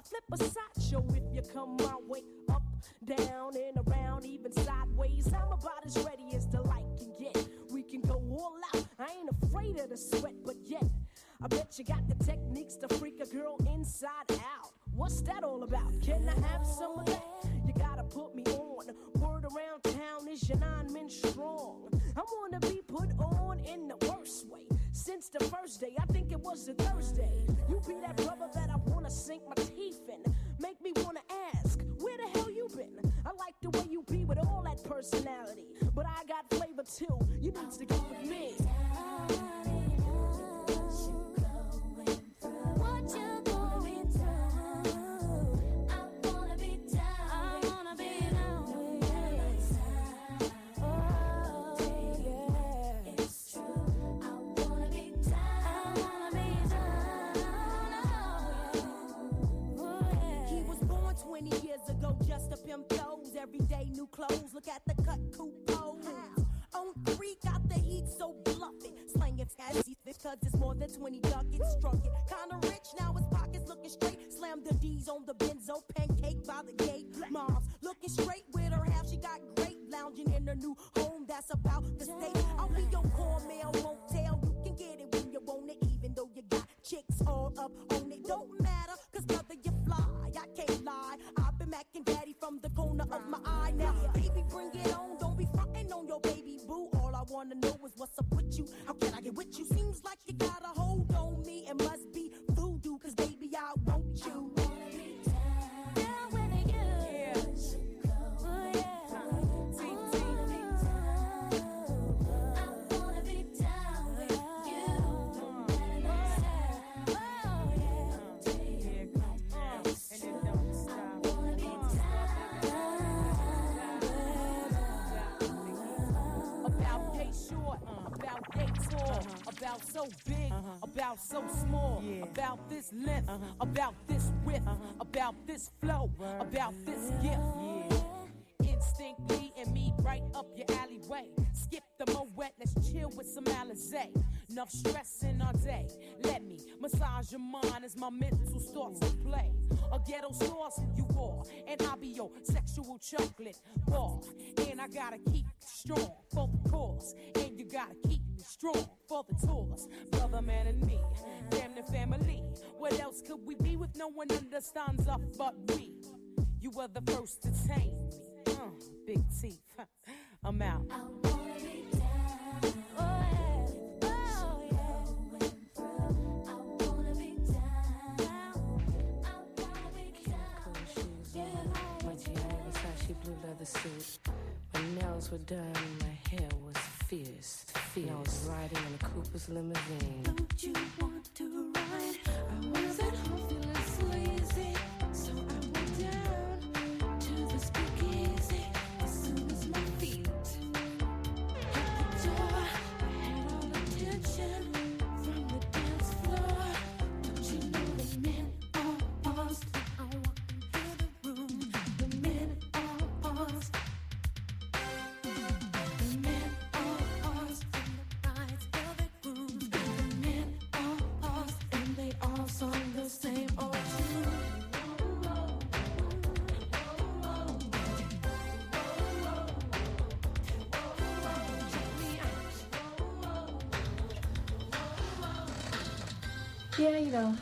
flip a sideshow if you come my way. Up, down, and around, even sideways. I'm about as ready as the light can get. We can go all out. I ain't afraid of the sweat, but yet I bet you got the techniques to freak a girl inside out. What's that all about? Can I have some of that? You gotta put me on. Word around town is your 9 men strong. I wanna be put on in the worst way. Since the first day, I think it was a Thursday. You be that brother that I wanna sink my teeth in. Make me wanna ask, where the hell you been? I like the way you be with all that personality. But I got flavor too, you need to get with me. What you going through? I wanna be down. I wanna be down with you. Oh, yeah. It's true. I wanna be down. I wanna be down. Oh, yeah. He was born 20 years ago, just a pimp toes. Every day new clothes, look at the cut coupons. On 3, got the heat, so bluff it. Slang it fancy, because it's more than 20 ducats. Struck it, kinda rich, now his pockets looking straight. Slam the D's on the benzo, pancake by the gate. Mom's looking straight with her half, she got great. Lounging in her new home, that's about the state. I'll be your core mail, won't tell. You can get it when you want it, even though you got chicks all up on it. Don't matter, cause brother, you fly. I can't lie, I've been macking daddy from the corner of my eye. Now, baby, bring it on, don't be frontin' on your baby boo. All I wanna know is what's up with you. How can I get with you? Seems like you got a hold on me. It must be voodoo, cause baby, I want you. Down with you. Yeah. Oh, yeah. I wanna be down with you. Oh, yeah. And it don't stop. I wanna be About day short, about day tall, about so big, about so small, about this length, about this width, about this flow, about this gift. Instinctly and me right up your alleyway. Skip the Moet, let's chill with some Alizé. Enough stressing all day. Let me massage your mind as my mental starts to play. A ghetto sauce you are, and I'll be your sexual chocolate bar. And I gotta keep strong for the cause, and you gotta keep me strong for the tours. Brother, man, and me, damn the family. What else could we be with no one understands us but we? You were the first to tame me. Big teeth. I'm out. I wanna be down. Oh, yeah. Oh, yeah. I wanna be down. I wanna be down. Cool shoes on, my Gianni Versace blue leather suit. My nails were done, my hair was fierce. I was riding in a Cooper's limousine. Don't you want to ride? I was at home feeling sleazy, so I went down to the speakeasy. As soon as my feet hit the door, I had all attention from the dance floor. Don't you know the men all paused? I walked into the room. The men all paused. The men all paused and the brides for their grooms. The men all paused and they all sung the same old tune. Yeah, you know,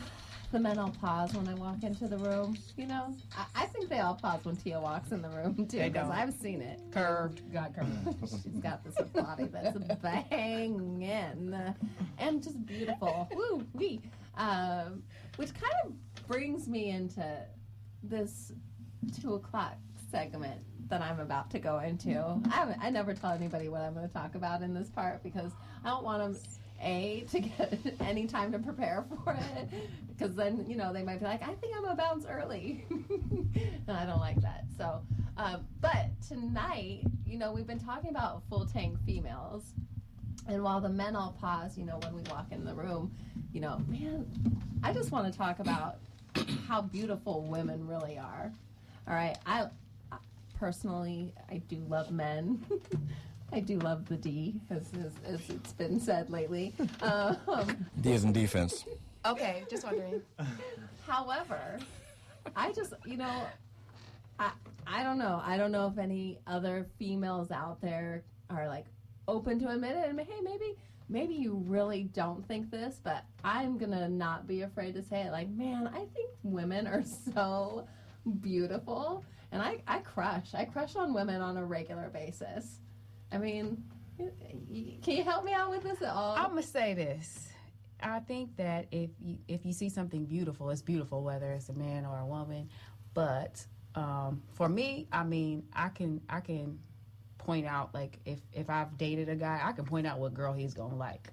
the men all pause when I walk into the room. You know, I think they all pause when Tia walks in the room too, They because don't. I've seen it. Curved, got curved. She's got this body that's banging and just beautiful. Woo wee. Which kind of brings me into this 2 o'clock segment that I'm about to go into. I never tell anybody what I'm going to talk about in this part because I don't want them to get any time to prepare for it, because then, you know, they might be like, I think I'm gonna bounce early. And I don't like that. So but tonight, you know, we've been talking about full tank females, and while the men all pause, you know, when we walk in the room, you know, man, I just want to talk about how beautiful women really are. All right, I personally, I do love men. I do love the D, as it's been said lately. D is in defense. Okay, just wondering. However, I I just, I don't know. I don't know if any other females out there are like open to admit it. And hey, maybe you really don't think this, but I'm gonna not be afraid to say it. Like, man, I think women are so beautiful, and I crush on women on a regular basis. I mean, can you help me out with this at all? I'm gonna say this. I think that if you see something beautiful, it's beautiful whether it's a man or a woman. But for me, I mean, I can point out, like, if I've dated a guy, I can point out what girl he's gonna like.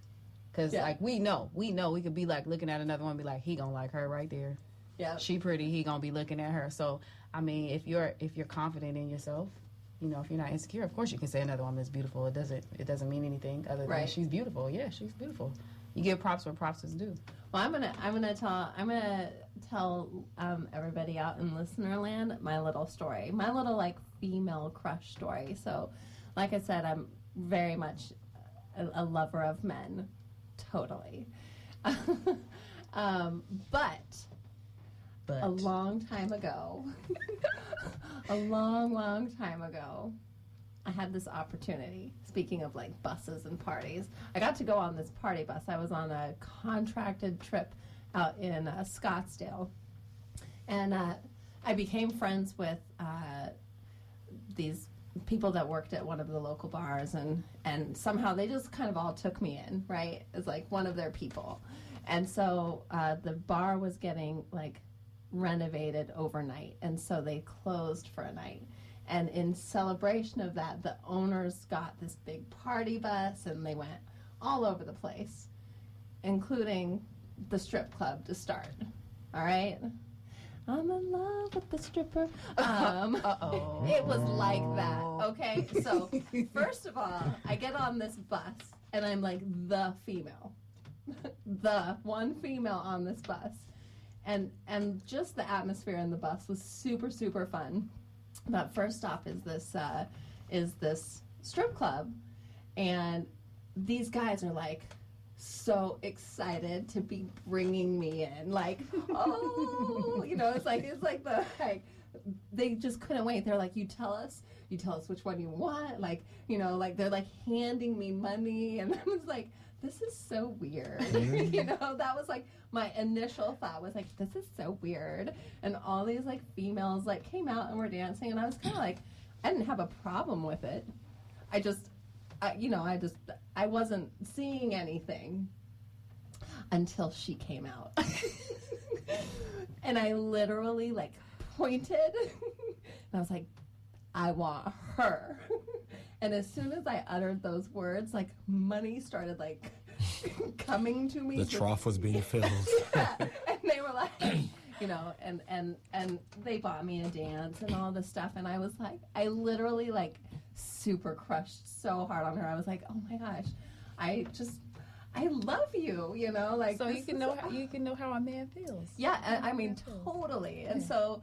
Because, like, we know, we could be, like, looking at another one and be like, he gonna like her right there. Yeah. She pretty, he gonna be looking at her. So, I mean, if you're confident in yourself, if you're not insecure, of course you can say another woman is beautiful. It doesn't mean anything other than she's beautiful. Yeah, she's beautiful. You give props where props is due. Well, I'm gonna tell everybody out in listener land my little story, my little like female crush story. So, like I said, I'm very much a lover of men, totally. But a long time ago, a long time ago, I had this opportunity. Speaking of like buses and parties, I got to go on this party bus. I was on a contracted trip out in Scottsdale, and I became friends with these people that worked at one of the local bars, and somehow they just kind of all took me in, right, as like one of their people. And so the bar was getting like renovated overnight, and so they closed for a night. And in celebration of that, the owners got this big party bus, and they went all over the place, including the strip club to start. All right? I'm in love with the stripper. It was like that, okay? So, first of all, I get on this bus, and I'm like the female. The one female on this bus. And just the atmosphere in the bus was super, super fun. But first stop is this strip club, and these guys are like so excited to be bringing me in, like, oh, it's like they just couldn't wait. They're like, you tell us which one you want, like, like they're like handing me money, and I was like, this is so weird. That was like my initial thought was like, this is so weird. And all these like females like came out and were dancing, and I was kind of like, I didn't have a problem with it. I wasn't seeing anything until she came out. And I literally like pointed, and I was like, I want her. And as soon as I uttered those words, like money started like coming to me. The trough was being filled. Yeah. And they were like, and they bought me a dance and all this stuff. And I was like, I literally like super crushed so hard on her. I was like, oh my gosh, I love you, like. So you can know how a man feels. Yeah, I mean, totally. And so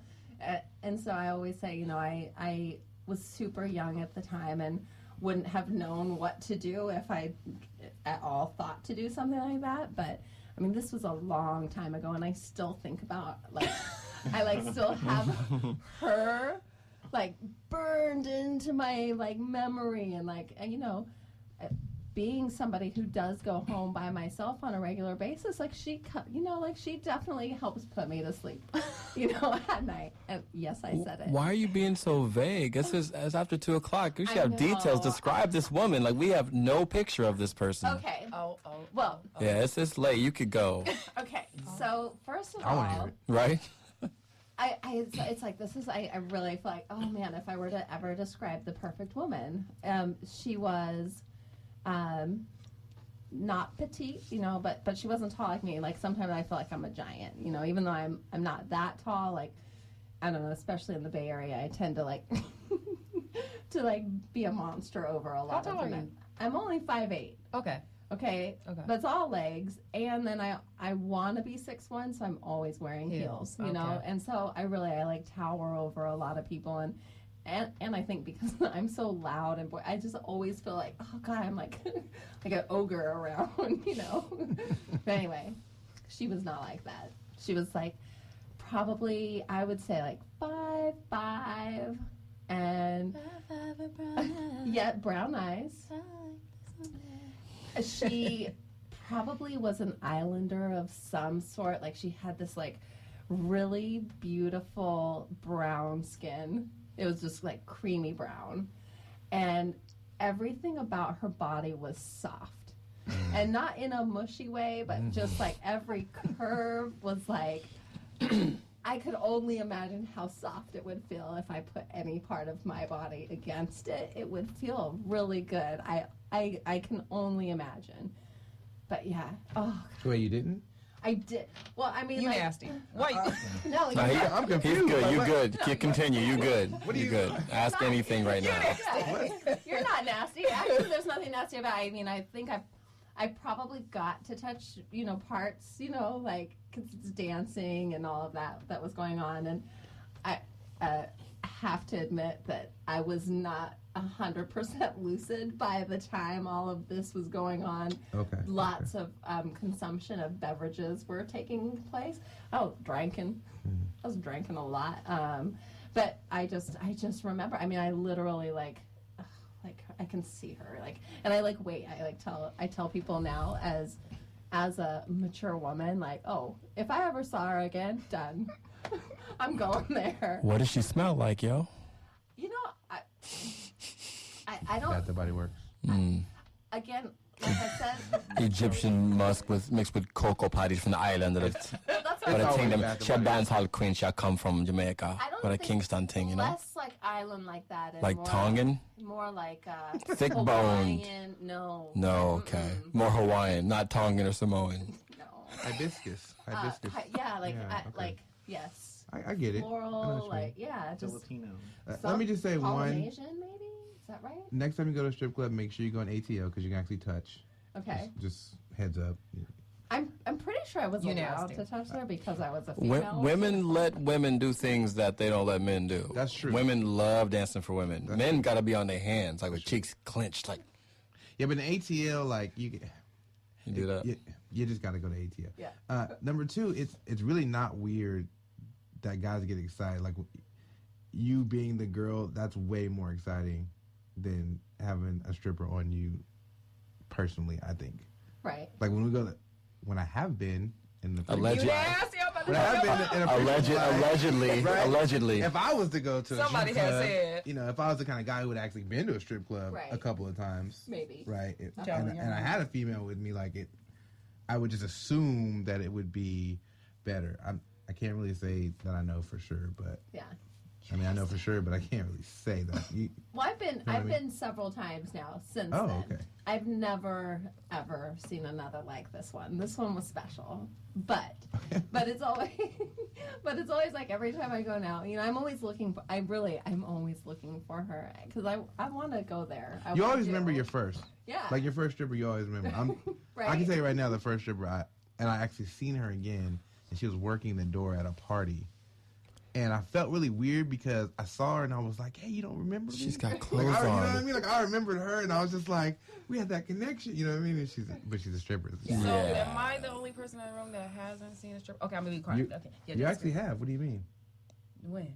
I always say, I was super young at the time and wouldn't have known what to do if I at all thought to do something like that. But I mean, this was a long time ago, and I still think about like I like still have her like burned into my like memory, and like being somebody who does go home by myself on a regular basis, like she definitely helps put me to sleep, at night. And yes, I said it. Why are you being so vague? It's after 2:00. You should have details. Describe this woman. Like, we have no picture of this person. Okay. Well. Yeah, it's late. You could go. Okay. So first of I want to all, hear it. Right? It's like this is I really feel like, oh man, if I were to ever describe the perfect woman, she was not petite, but she wasn't tall like me. Like sometimes I feel like I'm a giant, even though I'm not that tall. Like, I don't know, especially in the Bay Area, I tend to like to like be a monster over a lot of women. I'm only 5'8". Okay. But it's all legs, and then I want to be 6'1", so I'm always wearing heels, and so I like tower over a lot of people, and I think because I'm so loud and I just always feel like, oh God, I'm like like an ogre around, But anyway, she was not like that. She was like probably, I would say like 5'5", and yeah, brown eyes. She probably was an islander of some sort. Like she had this like really beautiful brown skin. It was just like creamy brown, and everything about her body was soft. And not in a mushy way, but just like every curve was like, I could only imagine how soft it would feel if I put any part of my body against it. It would feel really good. I can only imagine. But yeah. Oh. Wait, you didn't? I did. Well, I mean, You like, nasty. Why? No, I'm confused. He's good. Like, You what? good. Continue. You good. What do You you- good. Ask anything right now. Yeah, you're not nasty. Actually, there's nothing nasty about it. I mean, I think I probably got to touch, parts, like, because it's dancing and all of that was going on. And I have to admit that I was not 100% lucid by the time all of this was going on. Okay. Lots of consumption of beverages were taking place. I was drinking. I was drinking a lot. But I just remember, I mean, I literally like I can see her, and I wait. I tell people now as a mature woman, like, oh, if I ever saw her again, done. I'm going there. What does she smell like, yo? I don't. That's the body works. Again, like I said, Egyptian musk mixed with cocoa patties from the island. That's But what I I'm think saying. them, she a dancehall queen. She come from Jamaica. I don't But a think Kingston thing, you know? Less like island like that. And Like more Tongan? More like Thick boned. Hawaiian. No. No, okay. More Hawaiian, not Tongan or Samoan. Hibiscus. Yeah, okay. like yes. I get it. I know what Floral, you mean. like yeah, just Filipino. Let me just say one. Polynesian, maybe? Is that right? Next time you go to a strip club, make sure you go on ATO because you can actually touch. Okay. Just heads up. I'm pretty sure I was You allowed nasty. to touch there because I was a female. Women let women do things that they don't let men do. That's true. Women love dancing for women. Men got to be on their hands, like with cheeks clenched, like. Yeah, but in ATL, like you do that. You just got to go to ATL. Yeah. Number two, it's really not weird that guys get excited. Like you being the girl, that's way more exciting than having a stripper on you. Personally, I think. Right. Like when I have been in the Allegedly. When I have been in a Allegedly. If I was to go to Somebody a strip has club, said. if I was the kind of guy who would actually been to a strip club Right. a couple of times, Maybe. right? Telling you. And I had a female with me, like I would just assume that it would be better. I can't really say that I know for sure, but Yeah. I mean I know for sure, but I can't really say that. Well, I've been what I mean? been several times now since Oh, then. okay. I've never ever seen another like this one. This one was special, but it's always like every time I go now, I'm always looking for. I'm always looking for her because I want to go there. You always remember your first. Yeah. Like your first stripper, you always remember. I Right. can tell you right now, the first stripper, I actually seen her again, and she was working the door at a party. And I felt really weird because I saw her and I was like, hey, you don't remember me? She's got Like, clothes you know what I on. mean? Like, I remembered her and I was just like, we had that connection, you know what I mean? And she's a stripper. So am I the only person in the room that hasn't seen a stripper? Okay, I'm gonna be quiet. You, Okay. Yeah, you that's actually good. have. What do you mean? When?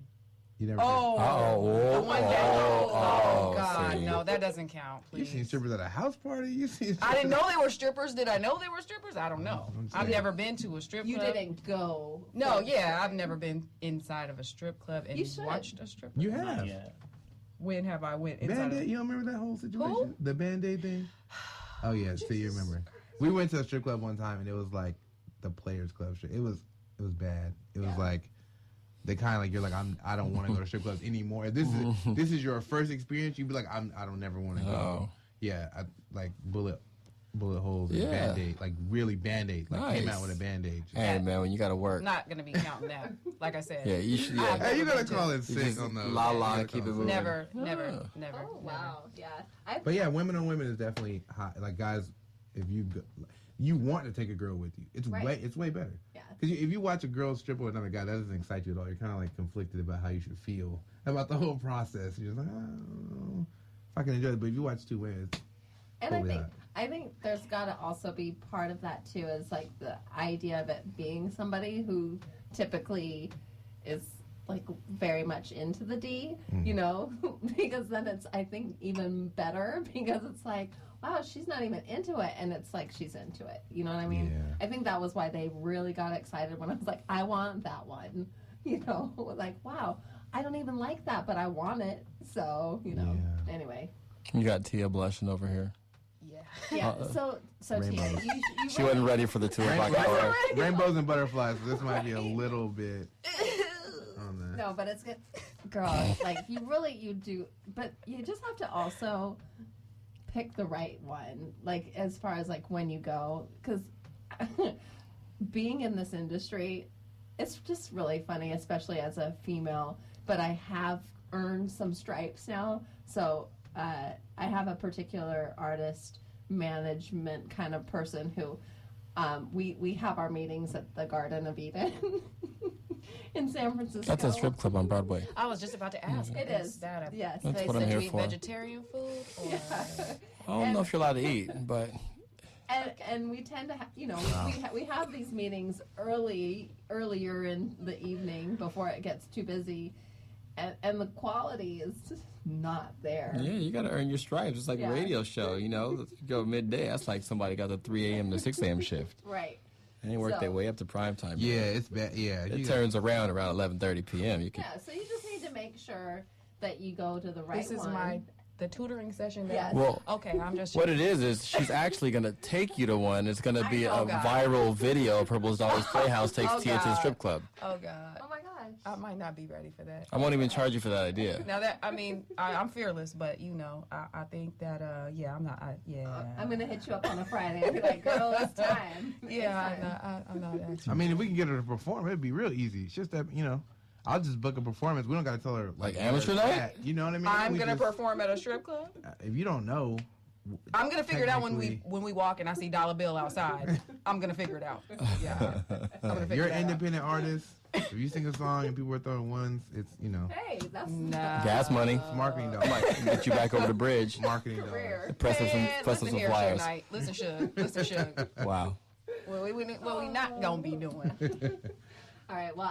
You never Oh, Uh-oh. the one that- Oh, God, see. no, that doesn't count. You've Please. seen strippers at a house party? You seen I didn't know they were strippers. Did I know they were strippers? I don't know. I'm I've saying. never been to a strip You club. didn't go. No, yeah, I've never been inside of a strip club and You should. watched a strip club. You have. When have I went inside? Band-Aid, you don't remember that whole situation? Who? The Band-Aid thing? Oh, yeah, see, you remember. We went to a strip club one time, and it was like the Players Club strip. It was bad. It was like, they kind of like, you're like, I don't want to go to strip clubs anymore. If this is your first experience, you'd be like, I don't never want to go. Oh. Yeah, like bullet holes and Yeah. Band-Aid, like really Band-Aid. Like came Nice. out with a Band-Aid. Hey, man, when you got to work. Not gonna be counting that. Like I said. Yeah, you should. I've Yeah. Hey, you never gotta been call to- it You sick just on those. la You la gotta and keep call it moving. Never. Oh wow, yeah. But yeah, women on women is definitely hot. Like guys, if you go, you want to take a girl with you, it's Right. way better. Yeah. Because if you watch a girl strip with another guy, that doesn't excite you at all. You're kind of like conflicted about how you should feel about the whole process. You're just like, oh, if I can enjoy it. But if you watch two women, it's And totally I think there's got to also be part of that too, is like the idea of it being somebody who typically is like very much into the D, you know, because then it's, I think, even better because it's like, wow, she's not even into it, and it's like she's into it. You know what I mean? Yeah. I think that was why they really got excited when I was like, I want that one. You know, like, wow, I don't even like that, but I want it. So, you know, anyway. You got Tia blushing over here. Yeah, so Tia, you She wasn't ready for the 2 o'clock hour. Rainbows and butterflies, so this might be a little bit on that. No, but it's good. Girl, like, you do, but you just have to also pick the right one, like, as far as, like, when you go, because being in this industry, it's just really funny, especially as a female, but I have earned some stripes now, so I have a particular artist management kind of person who we have our meetings at the Garden of Eden in San Francisco. That's a strip club on Broadway. I was just about to ask. It is. That a Yes. That's place what I'm that here you eat for. vegetarian food? Or? I don't know if you're allowed to eat, but And we tend to, we have these meetings earlier in the evening before it gets too busy, and the quality is just not there. yeah, you got to earn your stripes. It's like a radio show, you know. You go midday. That's like somebody got the 3 a.m. to 6 a.m. shift. Right. And they work their way up to prime time. Yeah, it's bad. Yeah, it turns around 11:30 p.m. You can. Yeah, so you just need to make sure that you go to the right This is one. the tutoring session. That Yes. Well, okay, I'm just. What it is she's actually going to take you to one. It's going to be Oh, a God. viral video of Purple's Daughter's Playhouse takes Oh, Tia to the God. strip club. Oh God. Oh my gosh. I might not be ready for that. I won't even charge you for that idea. Now that I'm fearless, but I think that I'm not. I'm gonna hit you up on a Friday and be like, girl, it's time. Yeah, I'm not actually. I mean, if we can get her to perform, it'd be real easy. It's just that, I'll just book a performance. We don't got to tell her. Like amateur night? that. You know what I mean? I'm We gonna just- perform at a strip club. If you don't know. I'm gonna figure it out when technically- we walk and I see Dollar Bill outside. I'm gonna figure it out. Yeah. I'm gonna figure You're that an out. independent artist. If you sing a song and people are throwing ones, it's, Hey, that's Gas money. It's marketing I dollars. might get you back over the bridge. Marketing dollars. Press up some Listen here, flyers. Suge Knight. Listen, Suge. Wow. What we not gonna be doing. All right. Well,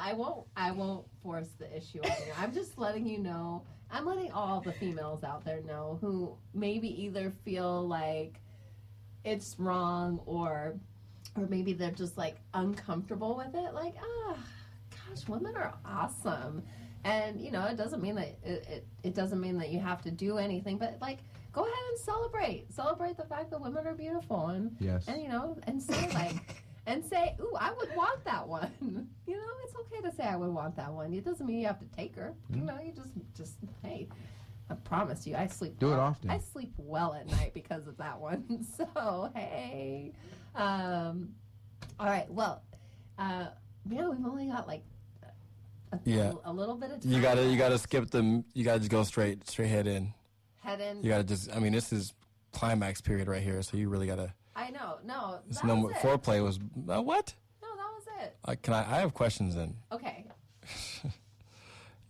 I won't force the issue on you. I'm just letting you know. I'm letting all the females out there know who maybe either feel like it's wrong or maybe they're just like uncomfortable with it. Like, gosh, women are awesome, and it doesn't mean that it doesn't mean that you have to do anything, but like, go ahead and celebrate the fact that women are beautiful, and Yes. and and say like. And say, ooh, I would want that one. It's okay to say I would want that one. It doesn't mean you have to take her. You just hey, I promise you, I sleep. Do it well. often. I sleep well at night because of that one. So hey, all right. Well, we've only got like a little bit of time. You gotta skip them. You gotta just go straight head in. Head in. You gotta just. I mean, this is climax period right here. So you really gotta. I know. No, This that no was more it. foreplay was what? No, that was it. I have questions then. Okay.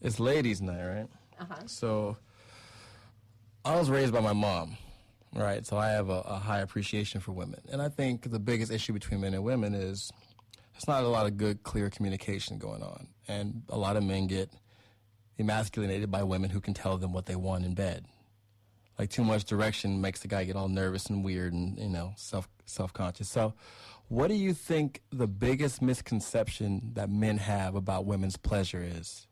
It's ladies' night, right? Uh-huh. So I was raised by my mom, right? So I have a high appreciation for women. And I think the biggest issue between men and women is there's not a lot of good, clear communication going on. And a lot of men get emasculated by women who can tell them what they want in bed. Like too much direction makes the guy get all nervous and weird and, self-conscious. So what do you think the biggest misconception that men have about women's pleasure is?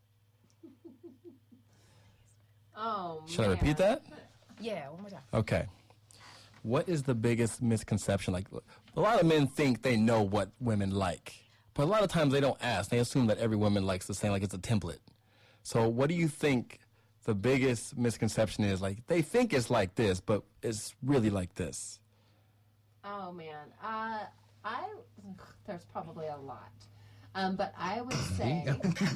Oh, Should I repeat that? Yeah, one more time. Okay. What is the biggest misconception? Like, a lot of men think they know what women like, but a lot of times they don't ask. They assume that every woman likes the same, like it's a template. So what do you think the biggest misconception is? Like, they think it's like this, but it's really like this. Oh man, there's probably a lot, but I would say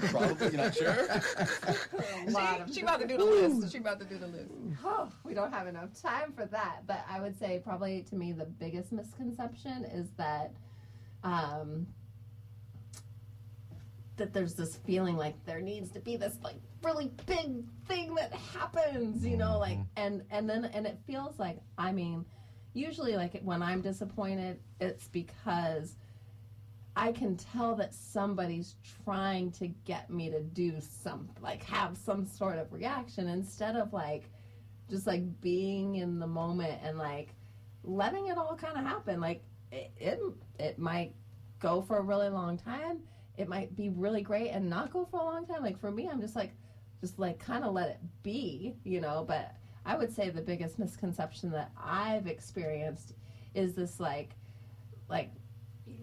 Probably, you're not sure? a lot She about to do the list. She about to do the list. Oh, we don't have enough time for that, but I would say probably to me the biggest misconception is that that there's this feeling like there needs to be this like really big thing that happens, like and it feels like, I mean, usually like when I'm disappointed, it's because I can tell that somebody's trying to get me to do have some sort of reaction instead of just being in the moment and letting it all kind of happen. It might go for a really long time. It might be really great and not go for a long time. For me, I'm just kind of let it be, but I would say the biggest misconception that I've experienced is this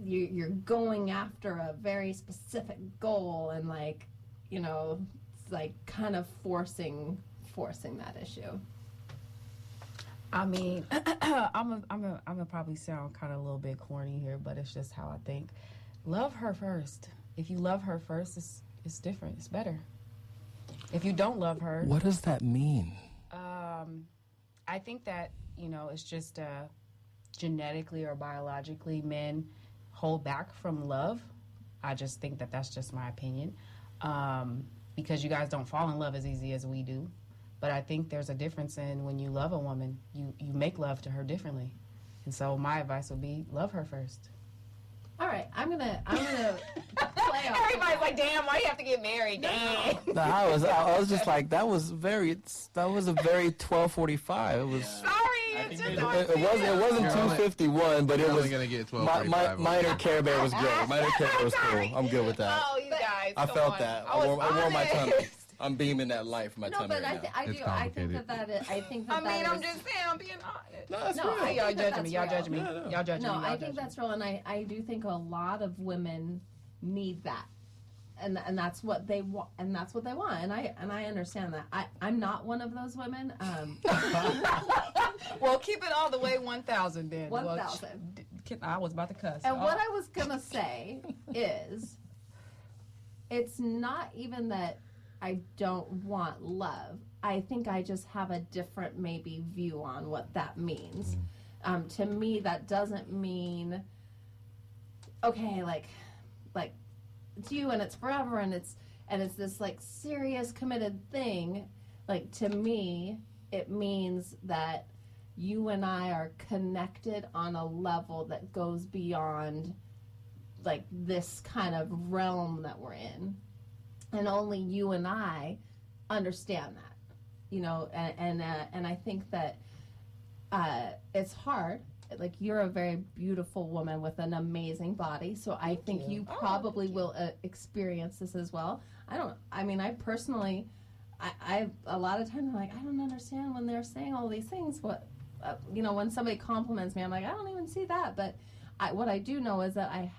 you're going after a very specific goal and it's kind of forcing that issue. I mean, I'm gonna probably sound kind of a little bit corny here, but it's just how I think. Love her first. If you love her first, it's different. It's better. If you don't love her, what does that mean? I think that it's just genetically or biologically men hold back from love. I just think that that's just my opinion, because you guys don't fall in love as easy as we do. But I think there's a difference in when you love a woman, you make love to her differently. And so my advice would be love her first. All right, I'm gonna play off. Everybody's like, damn, why do you have to get married? Damn. No, I was just like, that was a very 12:45. It was. Sorry, it's just It wasn't 2:51, but it was. Gonna get 12:45. Minor Care Bear was great. Minor Care Bear was cool. I'm good with that. Oh, you guys. I felt that. I wore my tummy. I'm beaming that light from my tummy. No, but right now. I think I'm just saying, I'm being honest. No, that's no, real. Y'all judging me. Y'all judging me. Y'all judging me. No, I think that's real, and I do think a lot of women need that, and that's what they want, and that's what they want, and I understand that. I'm not one of those women. Well, keep it all the way 1,000 then. 1,000. I was about to cuss. And what I was gonna say is, it's not even that I don't want love. I think I just have a different maybe view on what that means. To me, that doesn't mean, okay, like it's you and it's forever and it's this serious committed thing. To me, it means that you and I are connected on a level that goes beyond this kind of realm that we're in. And only you and I understand that, and I think that it's hard. You're a very beautiful woman with an amazing body, so I think you probably will experience this as well. I personally, I a lot of times I'm like, I don't understand when they're saying all these things. What, when somebody compliments me, I'm like, I don't even see that. But what I do know is that I